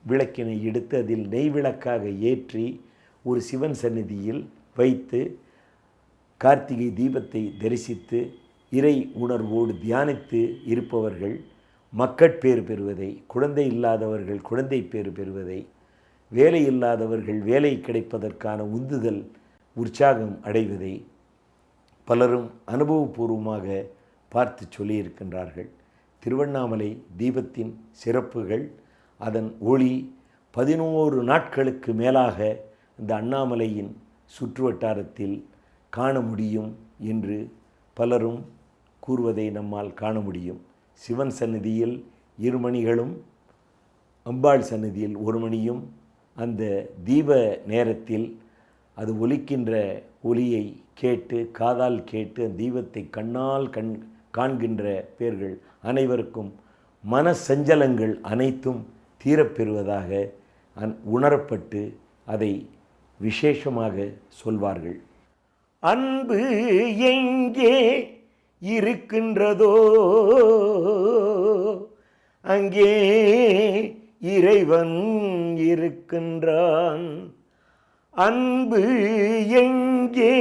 விளக்கினை எடுத்து அதில் நெய் விளக்காக ஏற்றி ஒரு சிவன் சந்நிதியில் வைத்து கார்த்திகை தீபத்தை தரிசித்து இறை உணர்வோடு தியானித்து இருப்பவர்கள் மக்கட்பேறு பெறுவதை, குழந்தை இல்லாதவர்கள் குழந்தை பேறு பெறுவதை, வேலை இல்லாதவர்கள் வேலை கிடைப்பதற்கான உந்துதல் உற்சாகம் அடைவதை பலரும் அனுபவபூர்வமாக பார்த்து சொல்லியிருக்கின்றார்கள். திருவண்ணாமலை தீபத்தின் சிறப்புகள், அதன் ஒளி 11 நாட்களுக்கு மேலாக இந்த அண்ணாமலையின் சுற்று வட்டாரத்தில் காண முடியும் என்று பலரும் கூறுவதை நம்மால் காண முடியும். சிவன் சந்நிதியில் 2 மணிகளும், அம்பாள் சந்நிதியில் 1 மணியும் அந்த தீப நேரத்தில் அது ஒலிக்கின்ற ஒலியை கேட்டு காதால் கேட்டு தீபத்தை கண்ணால் காண்கின்ற பேர்கள் அனைவருக்கும் மன சஞ்சலங்கள் அனைத்தும் தீரப்பெறுவதாக உணரப்பட்டு அதை விசேஷமாக சொல்வார்கள். அன்பு எங்கே இருக்கின்றதோ அங்கே இறைவன் இருக்கின்றான். அன்பு எங்கே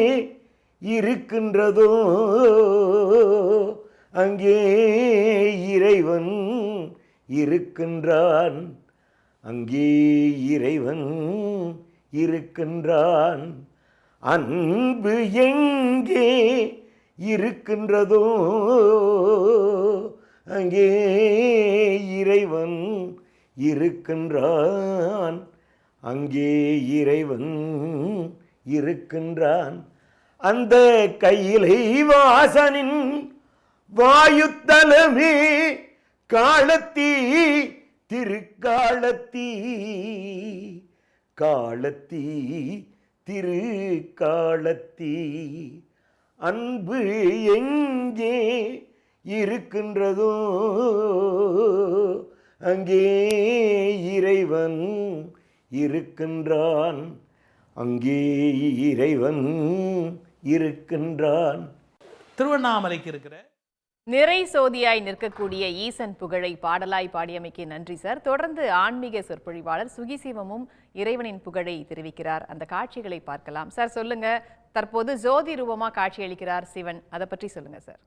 இருக்கின்றதோ அங்கே இறைவன் இருக்கின்றான். அங்கே இறைவன் இருக்கின்றான். அன்பு எங்கே இருக்கின்றதோ அங்கே இறைவன் இருக்கின்றான். அங்கே இறைவன் இருக்கின்றான். அந்த கையிலை வாசனின் வாயுத்தலமே காலத்தீ திருக்காலத்தீ, காலத்தீ திருக்காலத்தீ. அன்பு எங்கே இருக்கின்றதோ அங்கே இறைவன் இருக்கின்றான். அங்கே இறைவன் இருக்கின்றான். திருவண்ணாமலைக்கு இருக்கிற நிறை சோதியாய் நிற்கக்கூடிய ஈசன் புகழை பாடலாய் பாடியமைக்கு நன்றி சார். தொடர்ந்து ஆன்மீக சொற்பொழிவாளர் சுகிசிவமும் இறைவனின் புகழை தெரிவிக்கிறார். அந்த காட்சிகளை பார்க்கலாம் சார். சொல்லுங்க, தற்போது ஜோதி ரூபமா காட்சியளிக்கிறார் சிவன், அதை பற்றி சொல்லுங்க சார்.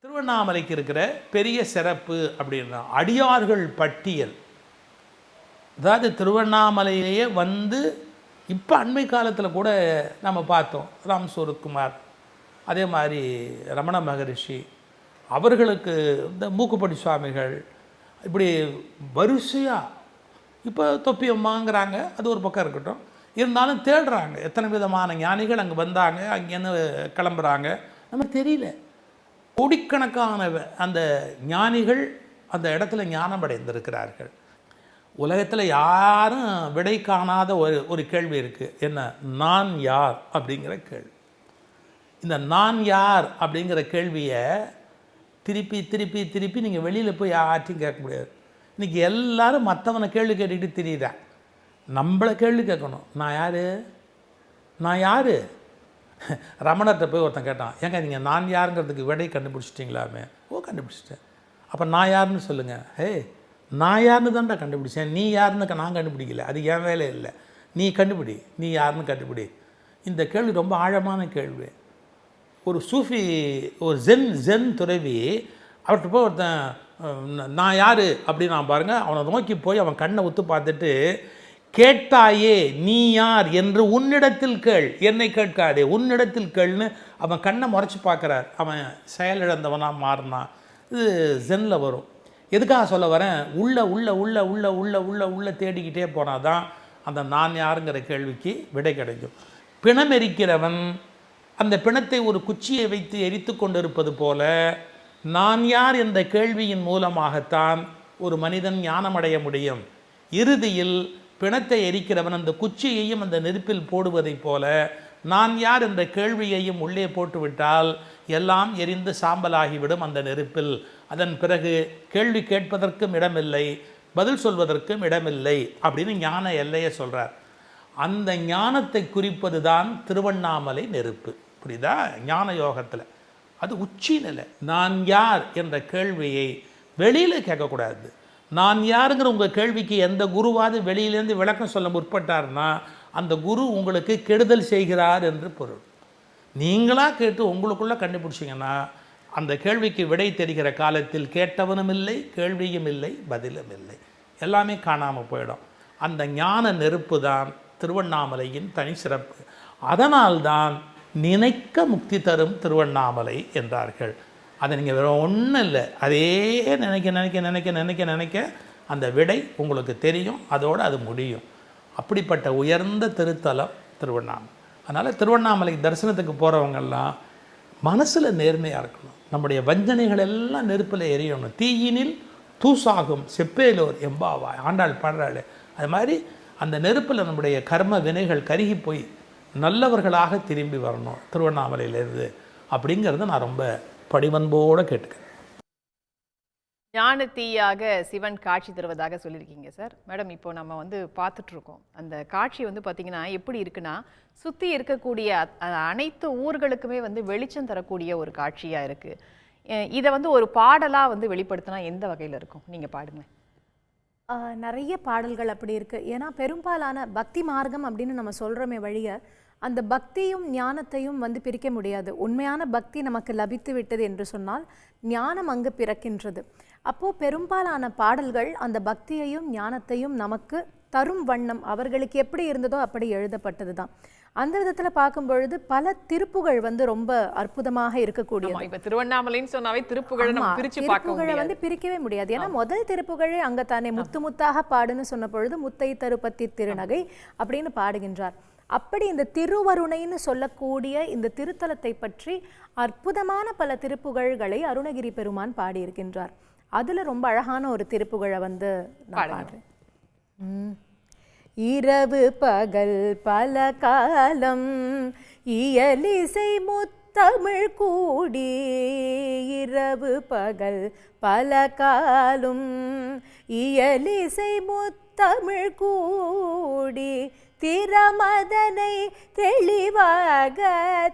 திருவண்ணாமலைக்கு இருக்கிற பெரிய சிறப்பு அப்படின்னா அடியார்கள் பட்டியல். அதாவது திருவண்ணாமலையிலேயே வந்து இப்போ அண்மை காலத்தில் கூட நம்ம பார்த்தோம், ராம் சுரத்குமார், அதே மாதிரி ரமண மகரிஷி அவர்களுக்கு இந்த மூக்குப்படி சுவாமிகள், இப்படி வரிசையாக இப்போ தொப்பியம்மாங்கிறாங்க, அது ஒரு பக்கம் இருக்கட்டும், இருந்தாலும் தேடுறாங்க. எத்தனை விதமான ஞானிகள் அங்கே வந்தாங்க, அங்கேருந்து கிளம்புறாங்க, நமக்கு தெரியல. கோடிக்கணக்கான அந்த ஞானிகள் அந்த இடத்துல ஞானம் அடைந்திருக்கிறார்கள். உலகத்தில் யாரும் விடை காணாத ஒரு கேள்வி இருக்குது. என்ன? நான் யார் அப்படிங்கிற கேள்வி. இந்த நான் யார் அப்படிங்கிற கேள்வியை திருப்பி திருப்பி திருப்பி நீங்கள் வெளியில் போய் யார்ட்டையும் கேட்க முடியாது. இன்றைக்கி எல்லோரும் மற்றவனை கேள்வி கேட்டுக்கிட்டு திரியிறேன். நம்மளை கேள்வி கேட்கணும். நான் யார்? நான் யார்? ரமணர்கிட்ட போய் ஒருத்தன் கேட்டான், ஏங்க நீங்கள் நான் யாருங்கிறதுக்கு விடை கண்டுபிடிச்சிட்டிங்களாமே? ஓ கண்டுபிடிச்சிட்டேன். அப்போ நான் யாருன்னு சொல்லுங்கள். ஹே, நான் யாருன்னு தான்டா கண்டுபிடிச்சேன், நீ யாருன்னு நான் கண்டுபிடிக்கல, அது என் வேலை இல்லை, நீ கண்டுபிடி, நீ யாருன்னு கண்டுபிடி. இந்த கேள்வி ரொம்ப ஆழமான கேள்வி. ஒரு சூஃபி, ஒரு ஜென் துறவி, அவர்கிட்ட போய் ஒருத்தன் நான் யார் அப்படின்னு நான் பாருங்கள், அவனை நோக்கி போய் அவன் கண்ணை உத்து பார்த்துட்டு, கேட்டாயே நீ யார் என்று உன்னிடத்தில் கேள், என்னை கேட்காதே, உன்னிடத்தில் கேள்னு அவன் கண்ணை முறைச்சி பார்க்குறார். அவன் செயலிழந்தவனாக மாறினான். இது ஜென்னில் வரும். எதுக்காக சொல்ல வரேன், உள்ள உள்ள உள்ள உள்ள உள்ள உள்ள உள்ள தேடிக்கிட்டே போனால் தான் அந்த நான் யாருங்கிற கேள்விக்கு விடை கிடைக்கும். பிணம் எரிக்கிறவன் அந்த பிணத்தை ஒரு குச்சியை வைத்து எரித்து கொண்டிருப்பது போல, நான் யார் என்ற கேள்வியின் மூலமாகத்தான் ஒரு மனிதன் ஞானமடைய முடியும். இறுதியில் பிணத்தை எரிக்கிறவன் அந்த குச்சியையும் அந்த நெருப்பில் போடுவதைப் போல நான் யார் என்ற கேள்வியையும் உள்ளே போட்டுவிட்டால் எல்லாம் எரிந்து சாம்பலாகிவிடும் அந்த நெருப்பில். அதன் பிறகு கேள்வி கேட்பதற்கும் இடமில்லை, பதில் சொல்வதற்கும் இடமில்லை அப்படின்னு ஞான எல்லையை சொல்கிறார். அந்த ஞானத்தை குறிப்பது தான் திருவண்ணாமலை நெருப்பு. புரியுதா? ஞான யோகத்தில் அது உச்சி நிலை. நான் யார் என்ற கேள்வியை வெளியில் கேட்கக்கூடாது. நான் யாருங்கிற உங்கள் கேள்விக்கு எந்த குருவாவது வெளியிலேருந்து விளக்கம் சொல்ல முற்பட்டார்னா அந்த குரு உங்களுக்கு கெடுதல் செய்கிறார் என்று பொருள். நீங்களாக கேட்டு உங்களுக்குள்ளே கண்டுபிடிச்சிங்கன்னா அந்த கேள்விக்கு விடை தெரிகிற காலத்தில் கேட்டவனும் இல்லை, கேள்வியும் இல்லை, பதிலும் இல்லை, எல்லாமே காணாமல் போயிடும். அந்த ஞான நெருப்பு தான் திருவண்ணாமலையின் தனி சிறப்பு. அதனால்தான் நினைக்க முக்தி தரும் திருவண்ணாமலை என்றார்கள். அதை நீங்கள் வேறு ஒன்றும் இல்லை, அதே நினைக்க நினைக்க நினைக்க நினைக்க நினைக்க அந்த விடை உங்களுக்கு தெரியும், அதோடு அது முடியும். அப்படிப்பட்ட உயர்ந்த திருத்தலம் திருவண்ணாமலை. அதனால் திருவண்ணாமலை தரிசனத்துக்கு போகிறவங்கெல்லாம் மனசில் நேர்மையாக இருக்கணும். நம்முடைய வஞ்சனைகள் எல்லாம் நெருப்பில் எரியணும். தீயினில் தூசாகும் செப்பேலோர் எம்பாவாய், ஆண்டாள் பாடுறாள். அது மாதிரி அந்த நெருப்பில் நம்முடைய கர்ம வினைகள் கருகி போய் நல்லவர்களாக திரும்பி வரணும் திருவண்ணாமலையிலேருந்து. அப்படிங்கிறத நான் ரொம்ப படிவன்போடு கேட்டுக்கிறேன். ஞான தீயாக சிவன் காட்சி தருவதாக சொல்லியிருக்கீங்க சார். மேடம், இப்போ நம்ம பார்த்துட்ருக்கோம். அந்த காட்சி பார்த்திங்கன்னா எப்படி இருக்குன்னா, சுற்றி இருக்கக்கூடிய அனைத்து ஊர்களுக்குமே வெளிச்சம் தரக்கூடிய ஒரு காட்சியாக இருக்குது. இதை ஒரு பாடலாக வெளிப்படுத்தினா எந்த வகையில் இருக்கும்? நீங்கள் பாடுங்க. நிறைய பாடல்கள் அப்படி இருக்குது. ஏன்னா பெரும்பாலான பக்தி மார்க்கம் அப்படின்னு நம்ம சொல்கிறோமே வழிய அந்த பக்தியும் ஞானத்தையும் பிரிக்க முடியாது. உண்மையான பக்தி நமக்கு லபித்து விட்டது என்று சொன்னால் ஞானம் அங்கு பிறக்கின்றது. அப்போது பெரும்பாலான பாடல்கள் அந்த பக்தியையும் ஞானத்தையும் நமக்கு தரும் வண்ணம் அவர்களுக்கு எப்படி இருந்ததோ அப்படி எழுதப்பட்டது தான். அந்த விதத்தில் பார்க்கும் பொழுது பல திருப்புகள் ரொம்ப அற்புதமாக இருக்கக்கூடிய. இப்போ திருவண்ணாமலைன்னு சொன்னாவே திருப்புகளை பிரிக்கவே முடியாது. ஏன்னா முதல் திருப்புகழே அங்கே தானே முத்து முத்தாக பாடுன்னு சொன்ன பொழுது முத்தை தருப்பத்தி திருநகை அப்படின்னு பாடுகின்றார். அப்படி இந்த திருவருணைன்னு சொல்லக்கூடிய இந்த திருத்தலத்தை பற்றி அற்புதமான பல திருப்புகழ்களை அருணகிரி பெருமான் பாடியிருக்கின்றார். அதுல ரொம்ப அழகான ஒரு திருப்புகழை நான் பாடுறேன். இரவு பகல் பல காலம் இயலிசை முத்தமிழ் கூடி, இரவு பகல் பல காலம் இயலிசை முத்தமிழ் கூடி, திறமதனை தெளிவாக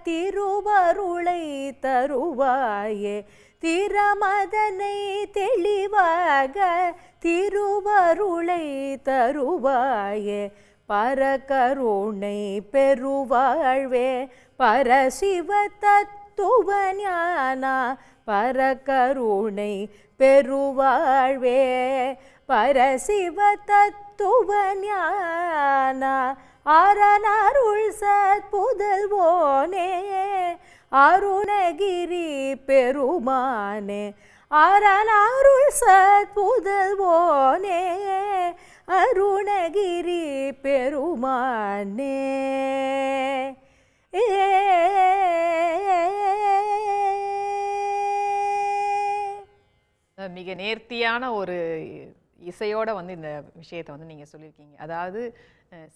திருவருளை தருவாயே, திறமதனை தெளிவாக திருவருளை தருவாயே, பரகருணை பெருவாழ்வே பரசிவ தத்துவ ஞானா, பரகருணை பெருவாழ்வே பரசிவ தத்துவ ஞானா, அரணருள் சத்புதல்வோனே அருணகிரி பெருமானே, அரணருள் சத்புதல்வோனே அருணகிரி பெருமானே. மிக நேர்த்தியான ஒரு இசையோட வந்து இந்த விஷயத்தை வந்து நீங்க சொல்லியிருக்கீங்க. அதாவது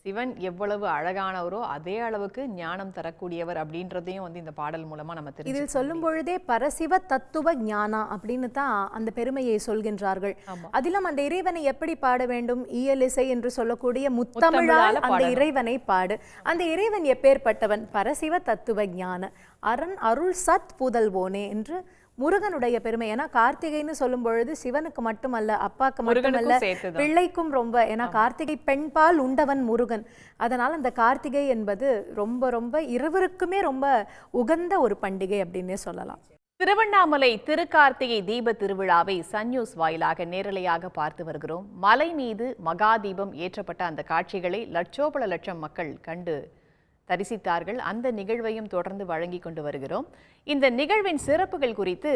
சிவன் எவ்வளவு அழகானவரோ அதே அளவுக்கு ஞானம் தரக்கூடியவர் அப்படின்றதையும் வந்து இந்த பாடல் மூலமா நம்ம இதில் தெரிஞ்சுக்க சொல்லும் பொழுதே பரசிவ தத்துவ ஞானா அப்படின்னு தான் அந்த பெருமையை சொல்கின்றார்கள். அதிலும் அந்த இறைவனை எப்படி பாட வேண்டும்? இயலிசை என்று சொல்லக்கூடிய முத்தமிழால் அந்த இறைவனை பாடு. அந்த இறைவன் எப்பேற்பட்டவன்? பரசிவ தத்துவ ஞான அரண் அருள் சத் புதல்வோனே என்று முருகனுடைய பெருமை. ஏன்னா கார்த்திகைன்னு சொல்லும் பொழுது சிவனுக்கு மட்டுமல்ல, அப்பாக்கு மட்டுமல்ல, பிள்ளைக்கும் ரொம்ப. ஏன்னா கார்த்திகை பெண்பால் உண்டவன் முருகன். அதனால அந்த கார்த்திகை என்பது ரொம்ப ரொம்ப இருவருக்குமே ரொம்ப உகந்த ஒரு பண்டிகை அப்படின்னே சொல்லலாம். திருவண்ணாமலை திருக்கார்த்திகை தீப திருவிழாவை சன் நியூஸ் வாயிலாக நேரலையாக பார்த்து வருகிறோம். மலை மீது மகாதீபம் ஏற்றப்பட்ட அந்த காட்சிகளை லட்சோபல லட்சம் மக்கள் கண்டு தரிசித்தார்கள். அந்த நிகழ்வையும் தொடர்ந்து வழங்கி கொண்டு வருகிறோம். இந்த நிகழ்வின் சிறப்புகள் குறித்து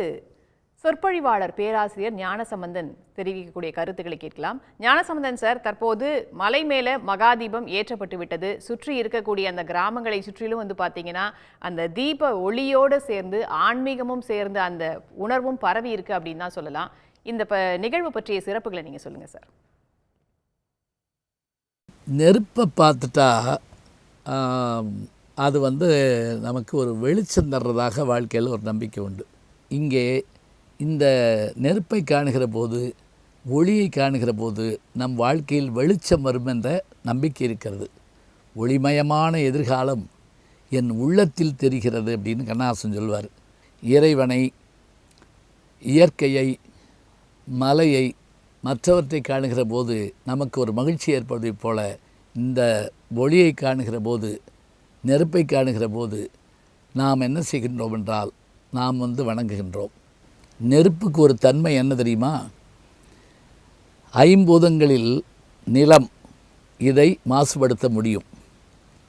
சொற்பொழிவாளர் பேராசிரியர் ஞானசம்பந்தன் தெரிவிக்கக்கூடிய கருத்துக்களை கேட்கலாம். ஞானசம்பந்தன் சார், தற்போது மலை மேல மகாதீபம் ஏற்றப்பட்டு விட்டது. சுற்றி இருக்கக்கூடிய அந்த கிராமங்களை சுற்றிலும் வந்து பார்த்தீங்கன்னா அந்த தீப ஒளியோடு சேர்ந்து ஆன்மீகமும் சேர்ந்து அந்த உணர்வும் பரவி இருக்கு அப்படின்னு தான் சொல்லலாம். இந்த நிகழ்வு பற்றிய சிறப்புகளை நீங்க சொல்லுங்க சார். நெருப்பை பார்த்துட்டா அது வந்து நமக்கு ஒரு வெளிச்சம் தர்றதாக வாழ்க்கையில் ஒரு நம்பிக்கை உண்டு. இங்கே இந்த நெருப்பை காணுகிற போது, ஒளியை காணுகிற போது நம் வாழ்க்கையில் வெளிச்சம் வரும் என்ற நம்பிக்கை இருக்கிறது. ஒளிமயமான எதிர்காலம் என் உள்ளத்தில் தெரிகிறது அப்படின்னு கண்ணதாசன் சொல்வார். இறைவனை, இயற்கையை, மலையை, மற்றவற்றை காணுகிற போது நமக்கு ஒரு மகிழ்ச்சி ஏற்படுவதைப் போல இந்த ஒளியை காணுகிற போது, நெருப்பை காணுகிற போது நாம் என்ன செய்கின்றோம் என்றால் நாம் வந்து வணங்குகின்றோம். நெருப்புக்கு ஒரு தன்மை என்ன தெரியுமா? ஐம்பூதங்களில் நிலம் இதை மாசுபடுத்த முடியும்,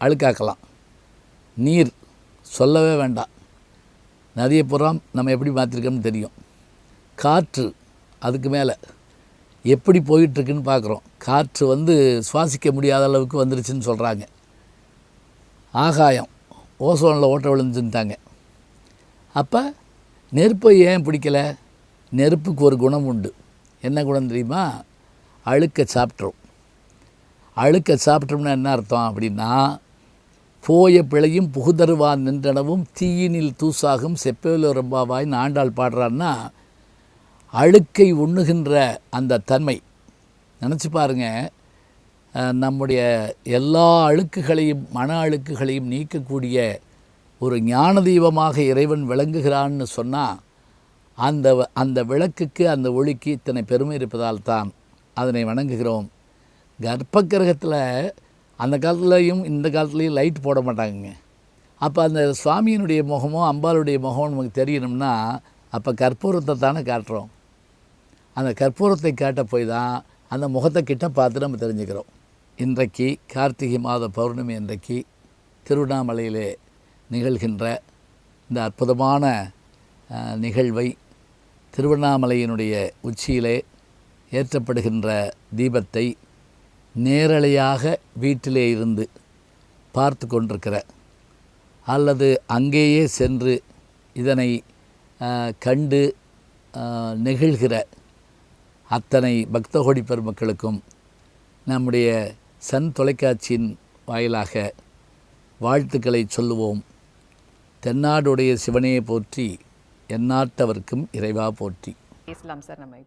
அழுக்காக்கலாம். நீர் சொல்லவே வேண்டாம், நதியை புறம் நம்ம எப்படி மாற்றிருக்கோம்னு தெரியும். காற்று அதுக்கு மேலே எப்படி போயிட்டுருக்குன்னு பார்க்குறோம். காற்று வந்து சுவாசிக்க முடியாத அளவுக்கு வந்துருச்சுன்னு சொல்கிறாங்க. ஆகாயம் ஓசோனில் ஓட்ட விழுந்துட்டாங்க. அப்போ நெருப்பை ஏன் பிடிக்கலை? நெருப்புக்கு ஒரு குணம் உண்டு. என்ன குணம் தெரியுமா? அழுக்க சாப்பிட்றோம். அழுக்க சாப்பிட்டோம்னா என்ன அர்த்தம் அப்படின்னா, போய பிழையும் புகுதருவான் நின்றனவும் தீயினில் தூசாகும் செப்பேலோ ரம்பாவாயின்னு ஆண்டாள் பாடுறான்னா, அழுக்கை உண்ணுகின்ற அந்த தன்மை நினச்சி பாருங்கள். நம்முடைய எல்லா அழுக்குகளையும் மன அழுக்குகளையும் நீக்கக்கூடிய ஒரு ஞான தீபமாக இறைவன் விளங்குகிறான்னு சொன்னால் அந்த விளக்குக்கு, அந்த ஒளிக்கு இத்தனை பெருமை இருப்பதால் தான் அதனை வணங்குகிறோம். கர்ப்பகிரகத்தில் அந்த காலத்துலேயும் இந்த காலத்துலேயும் லைட் போட மாட்டாங்க. அப்போ அந்த சுவாமியினுடைய முகமோ அம்பாளுடைய முகமோ நமக்கு தெரியணும்னா அப்போ கற்பூரத்தை தானே காட்டுறோம். அந்த கற்பூரத்தை காட்ட போய் தான் அந்த முகத்தை கிட்ட பார்த்து நம்ம தெரிஞ்சுக்கிறோம். இன்றைக்கு கார்த்திகை மாத பௌர்ணமி அன்றைக்கு திருவண்ணாமலையிலே நிகழ்கின்ற இந்த அற்புதமான நிகழ்வை, திருவண்ணாமலையினுடைய உச்சியிலே ஏற்றப்படுகின்ற தீபத்தை நேரலையாக வீட்டிலே இருந்து பார்த்து கொண்டிருக்கிற அல்லது அங்கேயே சென்று இதனை கண்டு நெகிழ்கிற அத்தனை பக்தகோடி பெருமக்களுக்கும் நம்முடைய சன் தொலைக்காட்சியின் வாயிலாக வாழ்த்துக்களை சொல்லுவோம். தென்னாடுடைய சிவனையை போற்றி, எந்நாட்டவர்க்கும் இறைவா போற்றி. பேசலாம் சார். நம்ம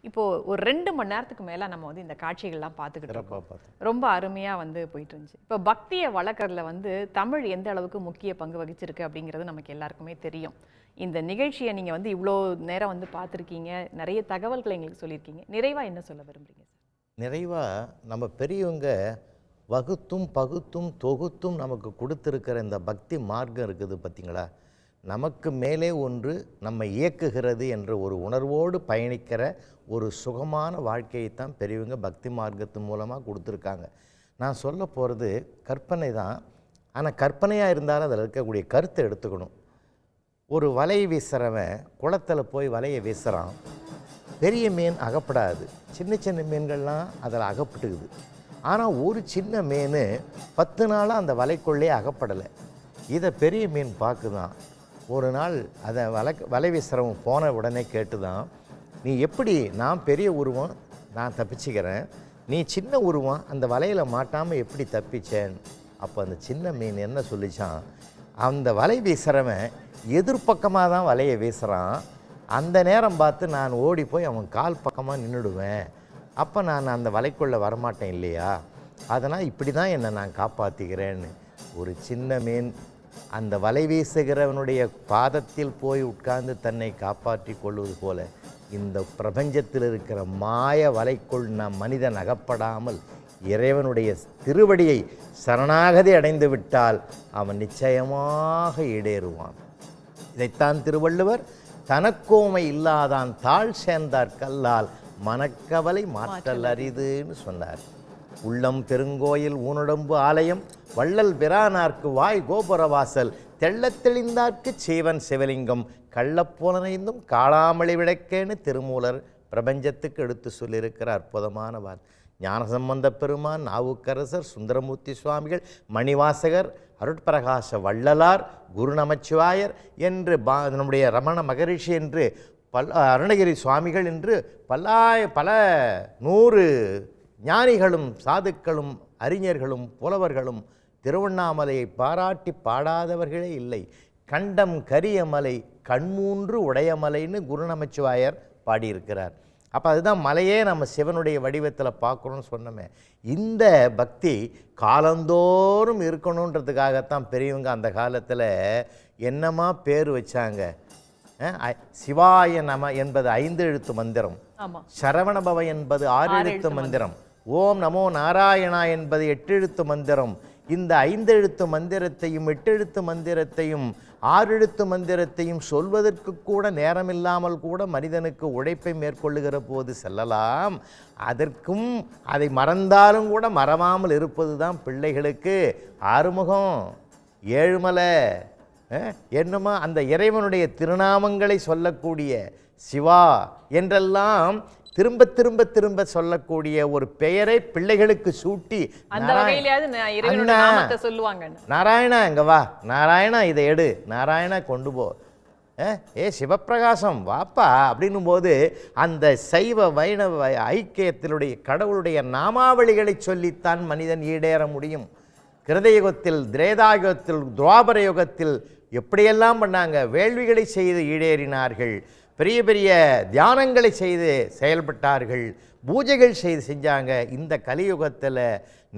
இப்போ ஒரு 2 மணி நேரத்துக்கு மேலே நம்ம வந்து இந்த காட்சிகள்லாம் பார்த்துக்கிட்டு இருக்கோம். ரொம்ப அருமையாக வந்து போயிட்டு இருந்துச்சு. இப்போ பக்தியை வளர்க்குறதுல வந்து தமிழ் எந்த அளவுக்கு முக்கிய பங்கு வகிச்சிருக்கு அப்படிங்கிறது நமக்கு எல்லாருக்குமே தெரியும். இந்த நிகழ்ச்சியை நீங்கள் வந்து இவ்வளோ நேரம் வந்து பார்த்துருக்கீங்க, நிறைய தகவல்களை எங்களுக்கு சொல்லியிருக்கீங்க. நிறைவாக என்ன சொல்ல விரும்புகிறீங்க சார்? நிறைவாக நம்ம பெரியவங்க வகுத்தும் பகுத்தும் தொகுத்தும் நமக்கு கொடுத்துருக்கிற இந்த பக்தி மார்க்கம் இருக்குது பார்த்திங்களா, நமக்கு மேலே ஒன்று நம்ம இயக்குகிறது என்ற ஒரு உணர்வோடு பயணிக்கிற ஒரு சுகமான வாழ்க்கையைத்தான் பெரியவங்க பக்தி மார்க்கத்தின் மூலமாக கொடுத்துருக்காங்க. நான் சொல்ல போகிறது கற்பனை தான். ஆனால் கற்பனையாக இருந்தாலும் அதில் இருக்கக்கூடிய கருத்தை எடுத்துக்கணும். ஒரு வலை வீசுகிறவன் குளத்தில் போய் வலையை வீசுகிறான். பெரிய மீன் அகப்படாது, சின்ன சின்ன மீன்கள்லாம் அதில் அகப்பட்டுக்குது. ஆனால் ஒரு சின்ன மீன் 10 நாளாக அந்த வலைக்குள்ளே அகப்படலை. இதை பெரிய மீன் பார்க்குதான். ஒரு நாள் அதை வலை வீசுகிறவன் போன உடனே கேட்டுதான், நீ எப்படி, நான் பெரிய உருவம், நான் தப்பிச்சுக்கிறேன், நீ சின்ன உருவம் அந்த வலையில் மாட்டாமல் எப்படி தப்பிச்சேன்? அப்போ அந்த சின்ன மீன் என்ன சொல்லிச்சான், அந்த வலை வீசுகிறவன் எதிர்பக்கமாக தான் வலையை வீசுகிறான், அந்த நேரம் பார்த்து நான் ஓடி போய் அவன் கால் பக்கமாக நின்றுடுவேன், அப்போ நான் அந்த வலைக்குள்ளே வரமாட்டேன் இல்லையா, அதனால் இப்படி தான் என்னை நான் காப்பாற்றிக்கிறேன்னு. ஒரு சின்ன மீன் அந்த வலை வீசுகிறவனுடைய பாதத்தில் போய் உட்கார்ந்து தன்னை காப்பாற்றி கொள்வது போல இந்த பிரபஞ்சத்தில் இருக்கிற மாய வலைக்குள் நாம் மனிதன் அகப்படாமல் இறைவனுடைய திருவடியை சரணாகதி அடைந்து விட்டால் அவன் நிச்சயமாக ஈடேறுவான். இதைத்தான் திருவள்ளுவர் தனக்கோமை இல்லாதான் தாழ் சேர்ந்தார் கல்லால் மனக்கவலை மாற்றல் அரிதுன்னு சொன்னார். உள்ளம் பெருங்கோயில் ஊனுடம்பு ஆலயம் வள்ளல் பிரானார்க்கு வாய் கோபுரவாசல் தெள்ளத் தெளிந்தார்க்கு சீவன் சிவலிங்கம் கள்ளப்போலனைந்தும் காளாமளி விளக்கேன்னு திருமூலர் பிரபஞ்சத்துக்கு எடுத்து சொல்லியிருக்கிற அற்புதமான வார்த்தை. ஞானசம்பந்த பெருமான், நாவுக்கரசர், சுந்தரமூர்த்தி சுவாமிகள், மணிவாசகர், அருட்பிரகாச வள்ளலார், குரு நமச்சிவாயர் என்று நம்முடைய ரமண மகரிஷி என்று அருணகிரி சுவாமிகள் என்று பல 100 ஞானிகளும் சாதுக்களும் அறிஞர்களும் புலவர்களும் திருவண்ணாமலையை பாராட்டி பாடாதவர்களே இல்லை. கண்டம் கரியமலை கண்மூன்று உடையமலைன்னு குரு நமச்சிவாயர் பாடியிருக்கிறார். அப்போ அதுதான் மலையே நம்ம சிவனுடைய வடிவத்தில் பார்க்குறோன்னு சொன்னோமே. இந்த பக்தி காலந்தோறும் இருக்கணுன்றதுக்காகத்தான் பெரியவங்க அந்த காலத்தில் என்னமா பேர் வச்சாங்க. சிவாய நம என்பது 5 எழுத்து மந்திரம், சரவணபவ என்பது 6 எழுத்து மந்திரம், ஓம் நமோ நாராயணா என்பது 8 எழுத்து மந்திரம். இந்த 5 எழுத்து மந்திரத்தையும் 8 எழுத்து மந்திரத்தையும் 6 எழுத்து மந்திரத்தையும் சொல்வதற்கு கூட நேரமில்லாமல் கூட மனிதனுக்கு உழைப்பை மேற்கொள்ளுகிற போது செல்லலாம். அதற்கும் அதை மறந்தாலும் கூட மறவாமல் இருப்பது தான் பிள்ளைகளுக்கு ஆறுமுகம், ஏழுமலை என்னமா அந்த இறைவனுடைய திருநாமங்களை சொல்லக்கூடிய சிவா என்றெல்லாம் திரும்ப திரும்ப திரும்ப சொல்லக்கூடிய ஒரு பெயரை பிள்ளைகளுக்கு சூட்டி நாராயணா இங்க வா, நாராயணா இதை எடு, நாராயணா கொண்டு போ, ஏ சிவப்பிரகாசம் வாப்பா அப்படின்னும் போது அந்த சைவ வைணவ ஐக்கியத்தினுடைய கடவுளுடைய நாமாவளிகளை சொல்லித்தான் மனிதன் ஈடேற முடியும். கிருதயுகத்தில், திரேதாயுகத்தில், துவாபர யுகத்தில் எப்படியெல்லாம் பண்ணாங்க, வேள்விகளை செய்து ஈடேறினார்கள், பெரிய பெரிய தியானங்களை செய்து செயல்பட்டார்கள், பூஜைகள் செஞ்சாங்க. இந்த கலியுகத்தில்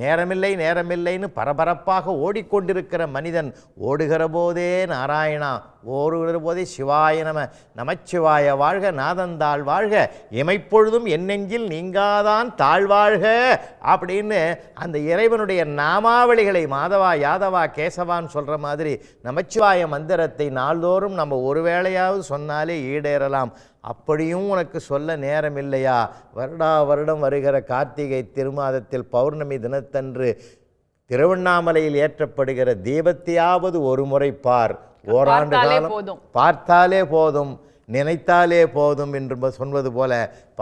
நேரமில்லைன்னு பரபரப்பாக ஓடிக்கொண்டிருக்கிற மனிதன் ஓடுகிற போதே நாராயணா, ஓடுகிற போதே சிவாய நம, நமச்சிவாய வாழ்க, நாதந்தாள் வாழ்க, எமைப்பொழுதும் என் நெஞ்சில் நீங்காதான் தாழ்வாழ்க அப்படின்னு அந்த இறைவனுடைய நாமாவளிகளை மாதவா யாதவா கேசவான்னு சொல்கிற மாதிரி நமச்சிவாய மந்திரத்தை நாள்தோறும் நம்ம ஒரு வேளையாவது சொன்னாலே ஈடேறலாம். அப்படியும் உனக்கு சொல்ல நேரம் இல்லையா? வருடம் வருகிற கார்த்திகை திருமாதத்தில் பௌர்ணமி தினத்தன்று திருவண்ணாமலையில் ஏற்றப்படுகிற தீபத்தையாவது ஒரு முறை பார், ஓராண்டு காலம் பார்த்தாலே போதும், நினைத்தாலே போதும் என்று சொல்வது போல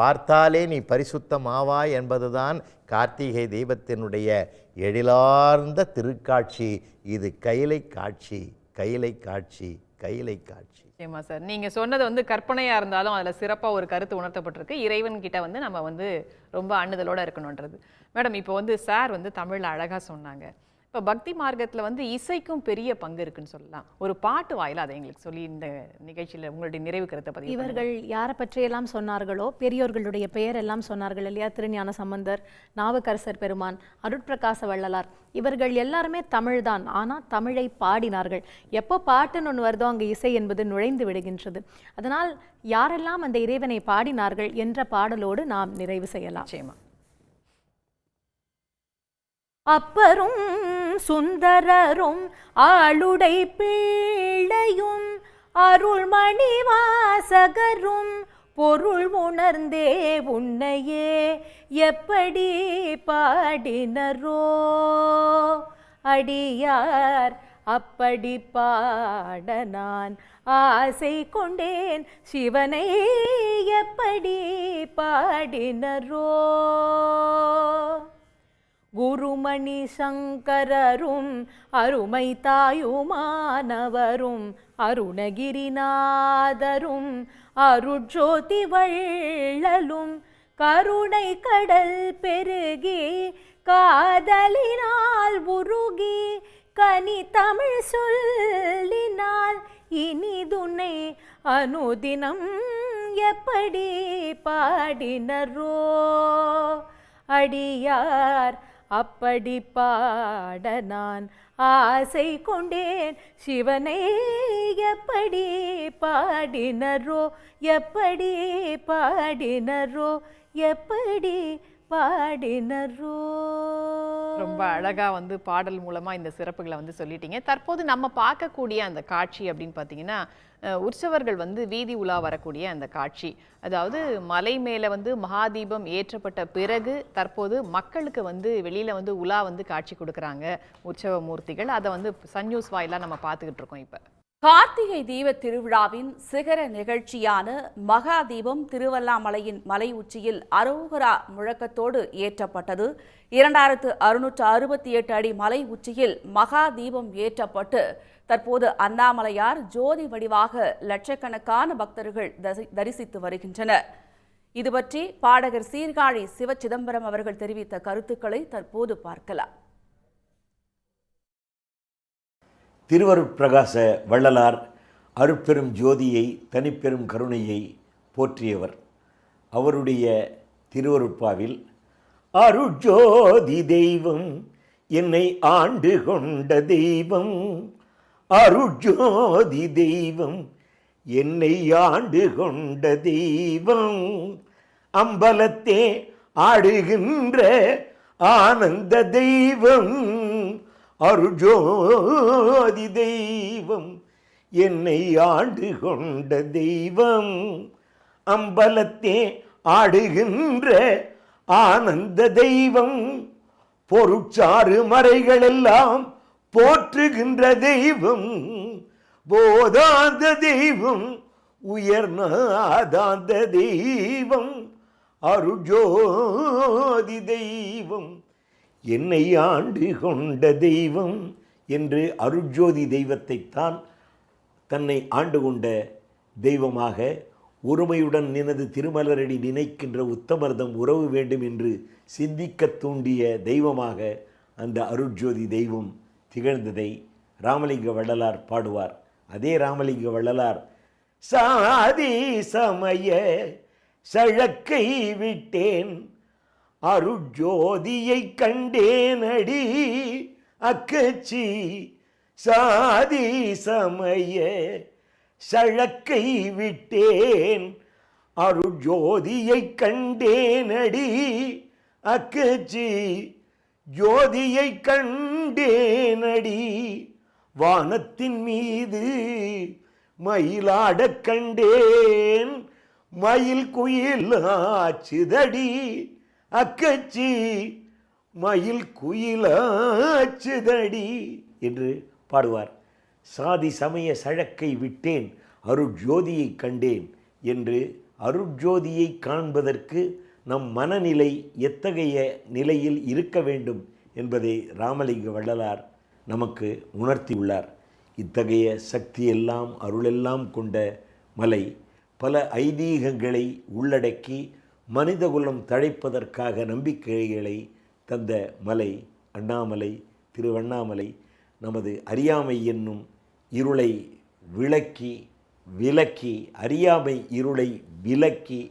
பார்த்தாலே நீ பரிசுத்தமாவாய் என்பதுதான் கார்த்திகை தீபத்தினுடைய எழிலார்ந்த திருக்காட்சி. இது கைலை காட்சி, கைலை காட்சி, கைலை காட்சி. நிச்சயமா சார், நீங்க சொன்னது கற்பனையா இருந்தாலும் அதுல சிறப்பா ஒரு கருத்து உணர்த்தப்பட்டிருக்கு. இறைவன் கிட்ட நம்ம ரொம்ப அண்ணுதலோட இருக்கணும்ன்றது. மேடம், இப்போ சார் தமிழ்ல அழகா சொன்னாங்க. இப்போ பக்தி மார்க்கத்துல இசைக்கும் பெரிய பங்கு இருக்குன்னு சொல்லலாம். ஒரு பாட்டு வாயில அதை எங்களுக்கு சொல்லி இந்த நிகழ்ச்சியில உங்களுடைய நிறைவு கருத்தை பதிவு. இவர்கள் யாரை பற்றியெல்லாம் சொன்னார்களோ, பெரியோர்களுடைய பெயர் எல்லாம் சொன்னார்கள் இல்லையா? திருஞான சம்பந்தர், நாவுக்கரசர் பெருமான், அருட்பிரகாச வள்ளலார், இவர்கள் எல்லாருமே தமிழ் தான். ஆனால் தமிழை பாடினார்கள். எப்போ பாட்டுன்னு ஒன்று வருதோ அங்கே இசை என்பது நுழைந்து விடுகின்றது. அதனால் யாரெல்லாம் அந்த இறைவனை பாடினார்கள் என்ற பாடலோடு நாம் நிறைவு செய்யலாம். நிச்சயமா. அப்பரும் சுந்தரரும் ஆளுடை பிள்ளையும் அருள்மணி வாசகரும் பொருள் உணர்ந்தே உன்னையே எப்படி பாடினரோ அடியார் அப்படி பாட நான் ஆசை கொண்டேன் சிவனை எப்படி பாடினரோ குருமணி சங்கரரும் அருமை தாயுமானவரும் அருணகிரிநாதரும் அருட்ஜோதி வள்ளலும் கருணை கடல் பெருகி காதலினால் உருகி கனி தமிழ் சொல்லினால் இனிதுனை அனுதினம் எப்படி பாடினரோ அடியார் அப்படி பாட நான் ஆசை கொண்டேன் சிவனை எப்படி பாடினரோ எப்படி பாடினரோ எப்படி பாடினரோ. ரொம்ப அழகா வந்து பாடல் மூலமா இந்த சிறப்புகளை வந்து சொல்லிட்டீங்க. தற்போது நம்ம பார்க்கக்கூடிய அந்த காட்சி அப்படின்னு பார்த்தீங்கன்னா உற்சவர்கள் வந்து வீதி உலா வரக்கூடிய அந்த காட்சி. அதாவது மலை மேலே வந்து மகாதீபம் ஏற்றப்பட்ட பிறகு தற்போது மக்களுக்கு வந்து வெளியில் வந்து உலா வந்து காட்சி கொடுக்குறாங்க உற்சவ மூர்த்திகள். அதை வந்து சன் நியூஸ் வாயிலாக நம்ம பார்த்துக்கிட்டு இருக்கோம். இப்போ கார்த்திகை தீப திருவிழாவின் சிகர நிகழ்ச்சியான மகாதீபம் திருவண்ணாமலையின் மலை உச்சியில் அரோகரா முழக்கத்தோடு ஏற்றப்பட்டது. 2668 அடி மலை உச்சியில் மகாதீபம் ஏற்றப்பட்டு தற்போது அண்ணாமலையார் ஜோதி வடிவாக லட்சக்கணக்கான பக்தர்கள் தரிசித்து வருகின்றனர். இதுபற்றி பாடகர் சீர்காழி சிவச்சிதம்பரம் அவர்கள் தெரிவித்த கருத்துக்களை தற்போது பார்க்கலாம். திருவருட்பிரகாச வள்ளலார் அருட்பெரும் ஜோதியை தனிப்பெரும் கருணையை போற்றியவர். அவருடைய திருவருட்பாவில் அருட்ஜோதி தெய்வம் என்னை ஆண்டு கொண்ட தெய்வம், அருட்ஜோதி தெய்வம் என்னை ஆண்டு கொண்ட தெய்வம், அம்பலத்தே ஆடுகின்ற ஆனந்த தெய்வம், அருட்ஜோதி தெய்வம் என்னை ஆண்டு கொண்ட தெய்வம், அம்பலத்தே ஆடுகின்ற ஆனந்த தெய்வம், பொருட்சாறு மறைகளெல்லாம் போற்றுகின்ற தெய்வம், போதாந்த தெய்வம் உயர்நாதாந்த தெய்வம், அருட்ஜோதி தெய்வம் என்னை ஆண்டு கொண்ட தெய்வம் என்று அருட்ஜோதி தெய்வத்தைத்தான் தன்னை ஆண்டு கொண்ட தெய்வமாக ஒருமையுடன் நினது திருமலரடி நினைக்கின்ற உத்தமர்தம் உறவு வேண்டும் என்று சிந்திக்க தூண்டிய தெய்வமாக அந்த அருட்ஜோதி தெய்வம் திகழ்ந்ததை ராமலிங்க வள்ளலார் பாடுவார். அதே ராமலிங்க வள்ளலார் சாதி சமய சழக்கை விட்டேன் அருட்ஜோதியை கண்டேனடி அக்கச்சி, சாதி சமய சழக்கை விட்டேன் அருட்ஜோதியை கண்டேனடி அக்கச்சி, ஜோதியை கண்டேனடி வானத்தின் மீது மயிலாடக் கண்டேன், மயில் குயிலாச்சுதடி அக்கச்சி, மயில் குயிலாச்சுதடி என்று பாடுவார். சாதி சமய சழக்கை விட்டேன் அருட்ஜோதியை கண்டேன் என்று அருட்ஜோதியை காண்பதற்கு நம் மனநிலை எத்தகைய நிலையில் இருக்க வேண்டும் என்பதை ராமலிங்க வள்ளலார் நமக்கு உணர்த்தியுள்ளார். இத்தகைய சக்தியெல்லாம் அருளெல்லாம் கொண்ட மலை பல ஐதீகங்களை உள்ளடக்கி மனிதகுலம் தழைப்பதற்காக நம்பிக்கைகளை தந்த மலை அண்ணாமலை, திருவண்ணாமலை. நமது அறியாமை என்னும் இருளை விலக்கி அறியாமை இருளை விலக்கி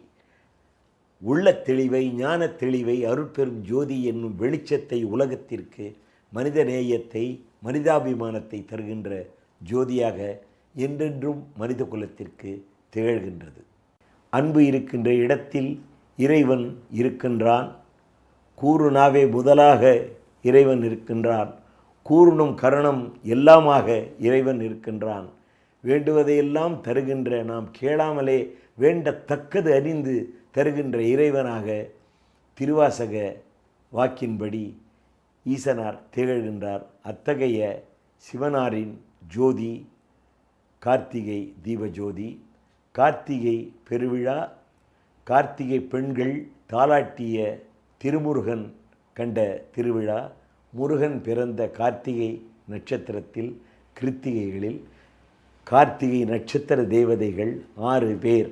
உள்ள தெளிவை ஞான தெளிவை அருட்பெரும் ஜோதி என்னும் வெளிச்சத்தை உலகத்திற்கு மனித நேயத்தை மனிதாபிமானத்தை தருகின்ற ஜோதியாக என்றென்றும் மனித குலத்திற்கு திகழ்கின்றது. அன்பு இருக்கின்ற இடத்தில் இறைவன் இருக்கின்றான். கூறுனாவே முதலாக இறைவன் இருக்கின்றான். கூறுணும் கரணம் எல்லாமாக இறைவன் இருக்கின்றான். வேண்டுவதையெல்லாம் தருகின்ற, நாம் கேளாமலே வேண்டத்தக்கது அறிந்து தருகின்ற இறைவனாக திருவாசக வாக்கின்படி ஈசனார் திகழ்கின்றார். அத்தகைய சிவனாரின் ஜோதி கார்த்திகை தீபஜோதி. கார்த்திகை பெருவிழா, கார்த்திகை பெண்கள் தாலாட்டிய திருமுருகன் கண்ட திருவிழா. முருகன் பிறந்த கார்த்திகை நட்சத்திரத்தில் கிருத்திகைகளில் கார்த்திகை நட்சத்திர தேவதைகள் 6 பேர்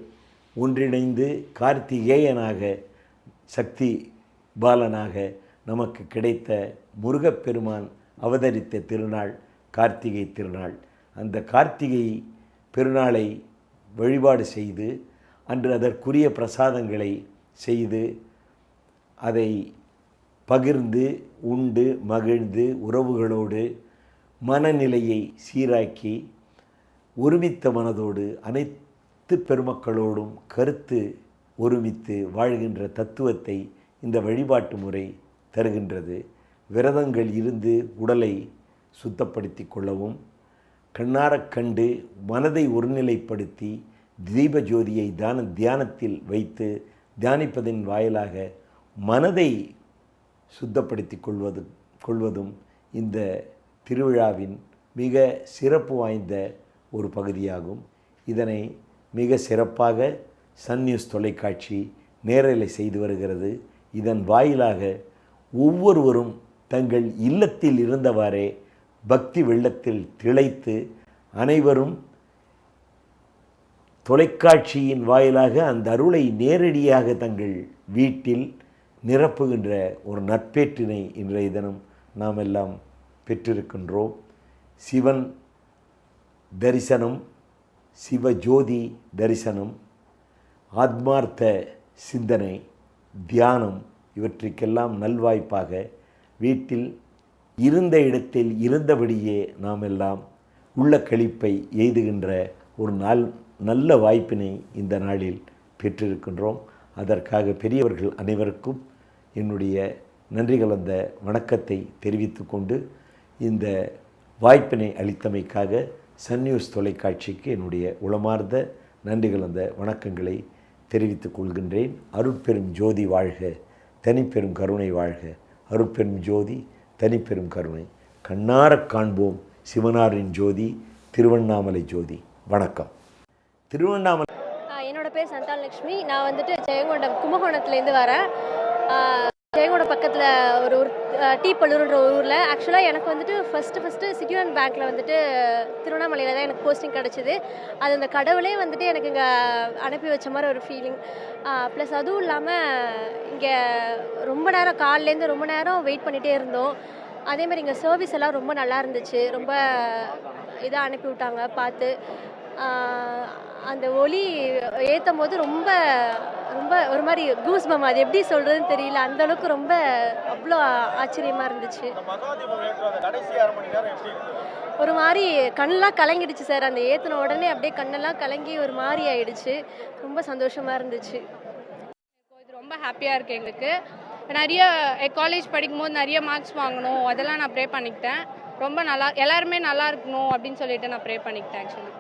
ஒன்றிணைந்து கார்த்திகேயனாக சக்தி பாலனாக நமக்கு கிடைத்த முருகப்பெருமான் அவதரித்த திருநாள் கார்த்திகை திருநாள். அந்த கார்த்திகை பெருநாளை வழிபாடு செய்து அன்று அதற்குரிய பிரசாதங்களை செய்து அதை பகிர்ந்து உண்டு மகிழ்ந்து உறவுகளோடு மனநிலையை சீராக்கி ஒருமித்த மனதோடு அனைத்து பெருமக்களோடும் கருத்து ஒருமித்து வாழ்கின்ற தத்துவத்தை இந்த வழிபாட்டு முறை தருகின்றது. விரதங்கள் இருந்து உடலை சுத்தப்படுத்தி கொள்ளவும், கண்ணாரக் கண்டு மனதை ஒருநிலைப்படுத்தி தீப ஜோதியை தியானத்தில் வைத்து தியானிப்பதன் வாயிலாக மனதை சுத்தப்படுத்தி கொள்வதும் இந்த திருவிழாவின் மிக சிறப்பு வாய்ந்த ஒரு பகுதியாகும். இதனை மிக சிறப்பாக சன் நியூஸ் தொலைக்காட்சி நேரலை செய்து வருகிறது. இதன் வாயிலாக ஒவ்வொருவரும் தங்கள் இல்லத்தில் இருந்தவாறே பக்தி வெள்ளத்தில் திளைத்து அனைவரும் தொலைக்காட்சியின் வாயிலாக அந்த அருளை நேரடியாக தங்கள் வீட்டில் நிரப்புகின்ற ஒரு நற்பேற்றினை இன்றைய தினம் நாம் எல்லாம் பெற்றிருக்கின்றோம். சிவன் தரிசனம், சிவஜோதி தரிசனம், ஆத்மார்த்த சிந்தனை, தியானம் இவற்றுக்கெல்லாம் நல்வாய்ப்பாக வீட்டில் இருந்த இடத்தில் இருந்தபடியே நாம் எல்லாம் உள்ள களிப்பை எய்துகின்ற ஒரு நல்ல வாய்ப்பினை இந்த நாளில் பெற்றிருக்கின்றோம். அதற்காக பெரியவர்கள் அனைவருக்கும் என்னுடைய நன்றி கலந்த வணக்கத்தை தெரிவித்து கொண்டு இந்த வாய்ப்பினை அளித்தமைக்காக சன் நியூஸ் தொலைக்காட்சிக்கு என்னுடைய உளமார்ந்த நன்றி கலந்த வணக்கங்களை தெரிவித்துக் கொள்கின்றேன். அருட்பெரும் ஜோதி வாழ்க, தனிப்பெரும் கருணை வாழ்க. அருட்பெரும் ஜோதி, தனிப்பெரும் கருணை. கண்ணாரக் காண்போம் சிவனாரின் ஜோதி, திருவண்ணாமலை ஜோதி. வணக்கம். திருவண்ணாமலை. என்னோட பேர் சந்தான லட்சுமி. நான் வந்துட்டு ஜெயங்கொண்டம் கும்பகோணத்துலேருந்து வரேன். ஜெயங்கொண்டம் பக்கத்தில் ஒரு ஊர் டீப்பள்ளூர்ன்ற ஒரு ஊரில். ஆக்சுவலாக எனக்கு வந்துட்டு ஃபஸ்ட்டு சிட்டி யூனியன் பேங்க்கில் வந்துட்டு திருவண்ணாமலையில் தான் எனக்கு போஸ்டிங் கிடச்சிது. அது அந்த கடவுளே வந்துட்டு எனக்கு இங்கே அனுப்பி வச்ச மாதிரி ஒரு ஃபீலிங். ப்ளஸ் அதுவும் இல்லாமல் இங்கே ரொம்ப நேரம் காலையிலேருந்து ரொம்ப நேரம் வெயிட் பண்ணிகிட்டே இருந்தோம். அதேமாதிரி இங்கே சர்வீஸ் எல்லாம் ரொம்ப நல்லா இருந்துச்சு. ரொம்ப இதாக அனுப்பி விட்டாங்க பார்த்து. அந்த ஒளி ஏற்றும் போது ரொம்ப ரொம்ப ஒரு மாதிரி கூஸ்பம், அது எப்படி சொல்கிறதுன்னு தெரியல. அந்தளவுக்கு ரொம்ப அவ்வளோ ஆச்சரியமாக இருந்துச்சு. ஒரு மாதிரி கண்ணெல்லாம் கலங்கிடுச்சு சார். அந்த ஏற்றின உடனே அப்படியே கண்ணெல்லாம் கலங்கி ஒரு மாதிரி ஆயிடுச்சு. ரொம்ப சந்தோஷமாக இருந்துச்சு. இது ரொம்ப ஹாப்பியாக இருக்குது எங்களுக்கு. நிறைய காலேஜ் படிக்கும்போது நிறைய மார்க்ஸ் வாங்கணும், அதெல்லாம் நான் ப்ரே பண்ணிக்கிட்டேன். ரொம்ப நல்லா எல்லாருமே நல்லா இருக்கணும் அப்படின்னு சொல்லிட்டு நான் ப்ரே பண்ணிக்கிட்டேன். ஆக்சுவலி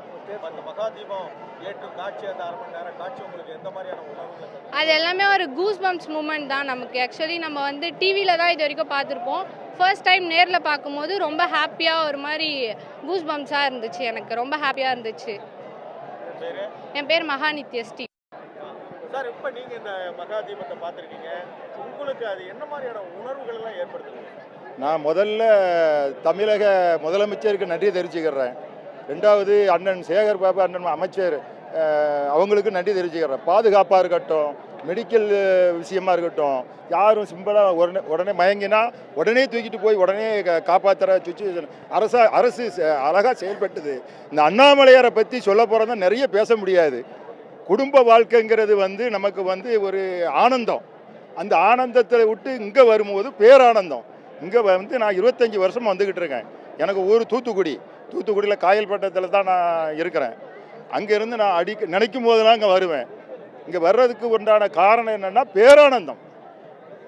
அது எல்லாமே ஒரு கூஸ் பம்ப்ஸ் மூமெண்ட் தான் நமக்கு. ஆக்சுவலி நம்ம வந்து டிவியில் தான் இது வரைக்கும் பார்த்துருப்போம். ஃபர்ஸ்ட் டைம் நேரில் பார்க்கும்போது ரொம்ப ஹாப்பியாக ஒரு மாதிரி கூஸ் பம்ப்ஸாக இருந்துச்சு. எனக்கு ரொம்ப ஹாப்பியாக இருந்துச்சு. என் பேர் மகாநித்ய ஸ்ரீ. சார், இப்போ நீங்கள் இந்த மகாதீபத்தை பார்த்துருக்கீங்க, உங்களுக்கு அது என்ன மாதிரியான உணர்வுகள் எல்லாம் ஏற்படுத்துது? நான் முதல்ல தமிழக முதலமைச்சருக்கு நன்றி தெரிவிச்சுக்கிறேன். ரெண்டாவது அண்ணன் சேகர் பாபு அண்ணன் அமைச்சர் அவங்களுக்கு நன்றி தெரிவிச்சுக்கிறேன். பாதுகாப்பாக இருக்கட்டும், மெடிக்கல் விஷயமா இருக்கட்டும், யாரும் சிம்பிளாக உடனே மயங்கினா உடனே தூக்கிட்டு போய் உடனே காப்பாற்றுற சுச்சுவேஷன் அரசு அழகாக செயல்பட்டுது. இந்த அண்ணாமலையாரை பற்றி சொல்ல போகிறதா நிறைய பேச முடியாது. குடும்ப வாழ்க்கைங்கிறது வந்து நமக்கு வந்து ஒரு ஆனந்தம். அந்த ஆனந்தத்தை விட்டு இங்கே வரும்போது பேரானந்தம். இங்கே வந்து நான் 25 வருஷம் வந்துக்கிட்டு இருக்கேன். எனக்கு ஊர் தூத்துக்குடியில் காயல்பட்டத்தில் தான் நான் இருக்கிறேன். அங்கேருந்து நான் நினைக்கும் போதெல்லாம் இங்கே வருவேன். இங்கே வர்றதுக்கு உண்டான காரணம் என்னென்னா பேரானந்தம்.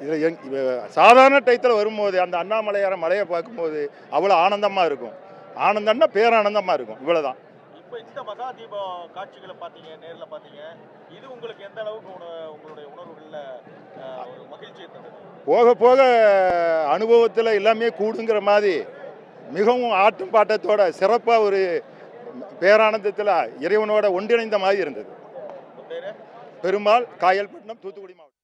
இதில் சாதாரண டயத்தில் வரும்போது அந்த அண்ணாமலையார மலையை பார்க்கும்போது அவ்வளோ ஆனந்தமாக இருக்கும். ஆனந்தம்னா பேரானந்தமாக இருக்கும். இவ்வளோதான். இப்போ இந்த மகாதீப காட்சிகளை பார்த்தீங்க, நேரில் பார்த்தீங்க, இது உங்களுக்கு எந்த அளவுக்கு உங்களுடைய உணர்வுகளில் ஒரு மகிழ்ச்சியை தந்தது? போக போக அனுபவத்தில் எல்லாமே கூடுங்கிற மாதிரி மிகவும் ஆட்டும் பாட்டத்தோட சிறப்பாக ஒரு பேரானந்தத்தில் இறைவனோட ஒன்றிணைந்த மாதிரி இருந்தது. பெருமாள், காயல்பட்டினம், தூத்துக்குடி மாவட்டம்.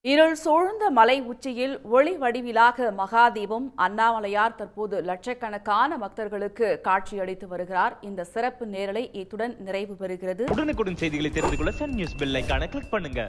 இருள் சூழ்ந்த மலை உச்சியில் ஒளி வடிவிலாக மகாதீபம் அண்ணாமலையார் தற்போது லட்சக்கணக்கான பக்தர்களுக்கு காட்சியளித்து வருகிறார். இந்த சிறப்பு நேரலை இத்துடன் நிறைவு பெறுகிறது. உடனுக்குடன் செய்திகளை தெரிந்து கொள்ள சன் நியூஸ் பெல் ஐகானை கிளிக் பண்ணுங்க.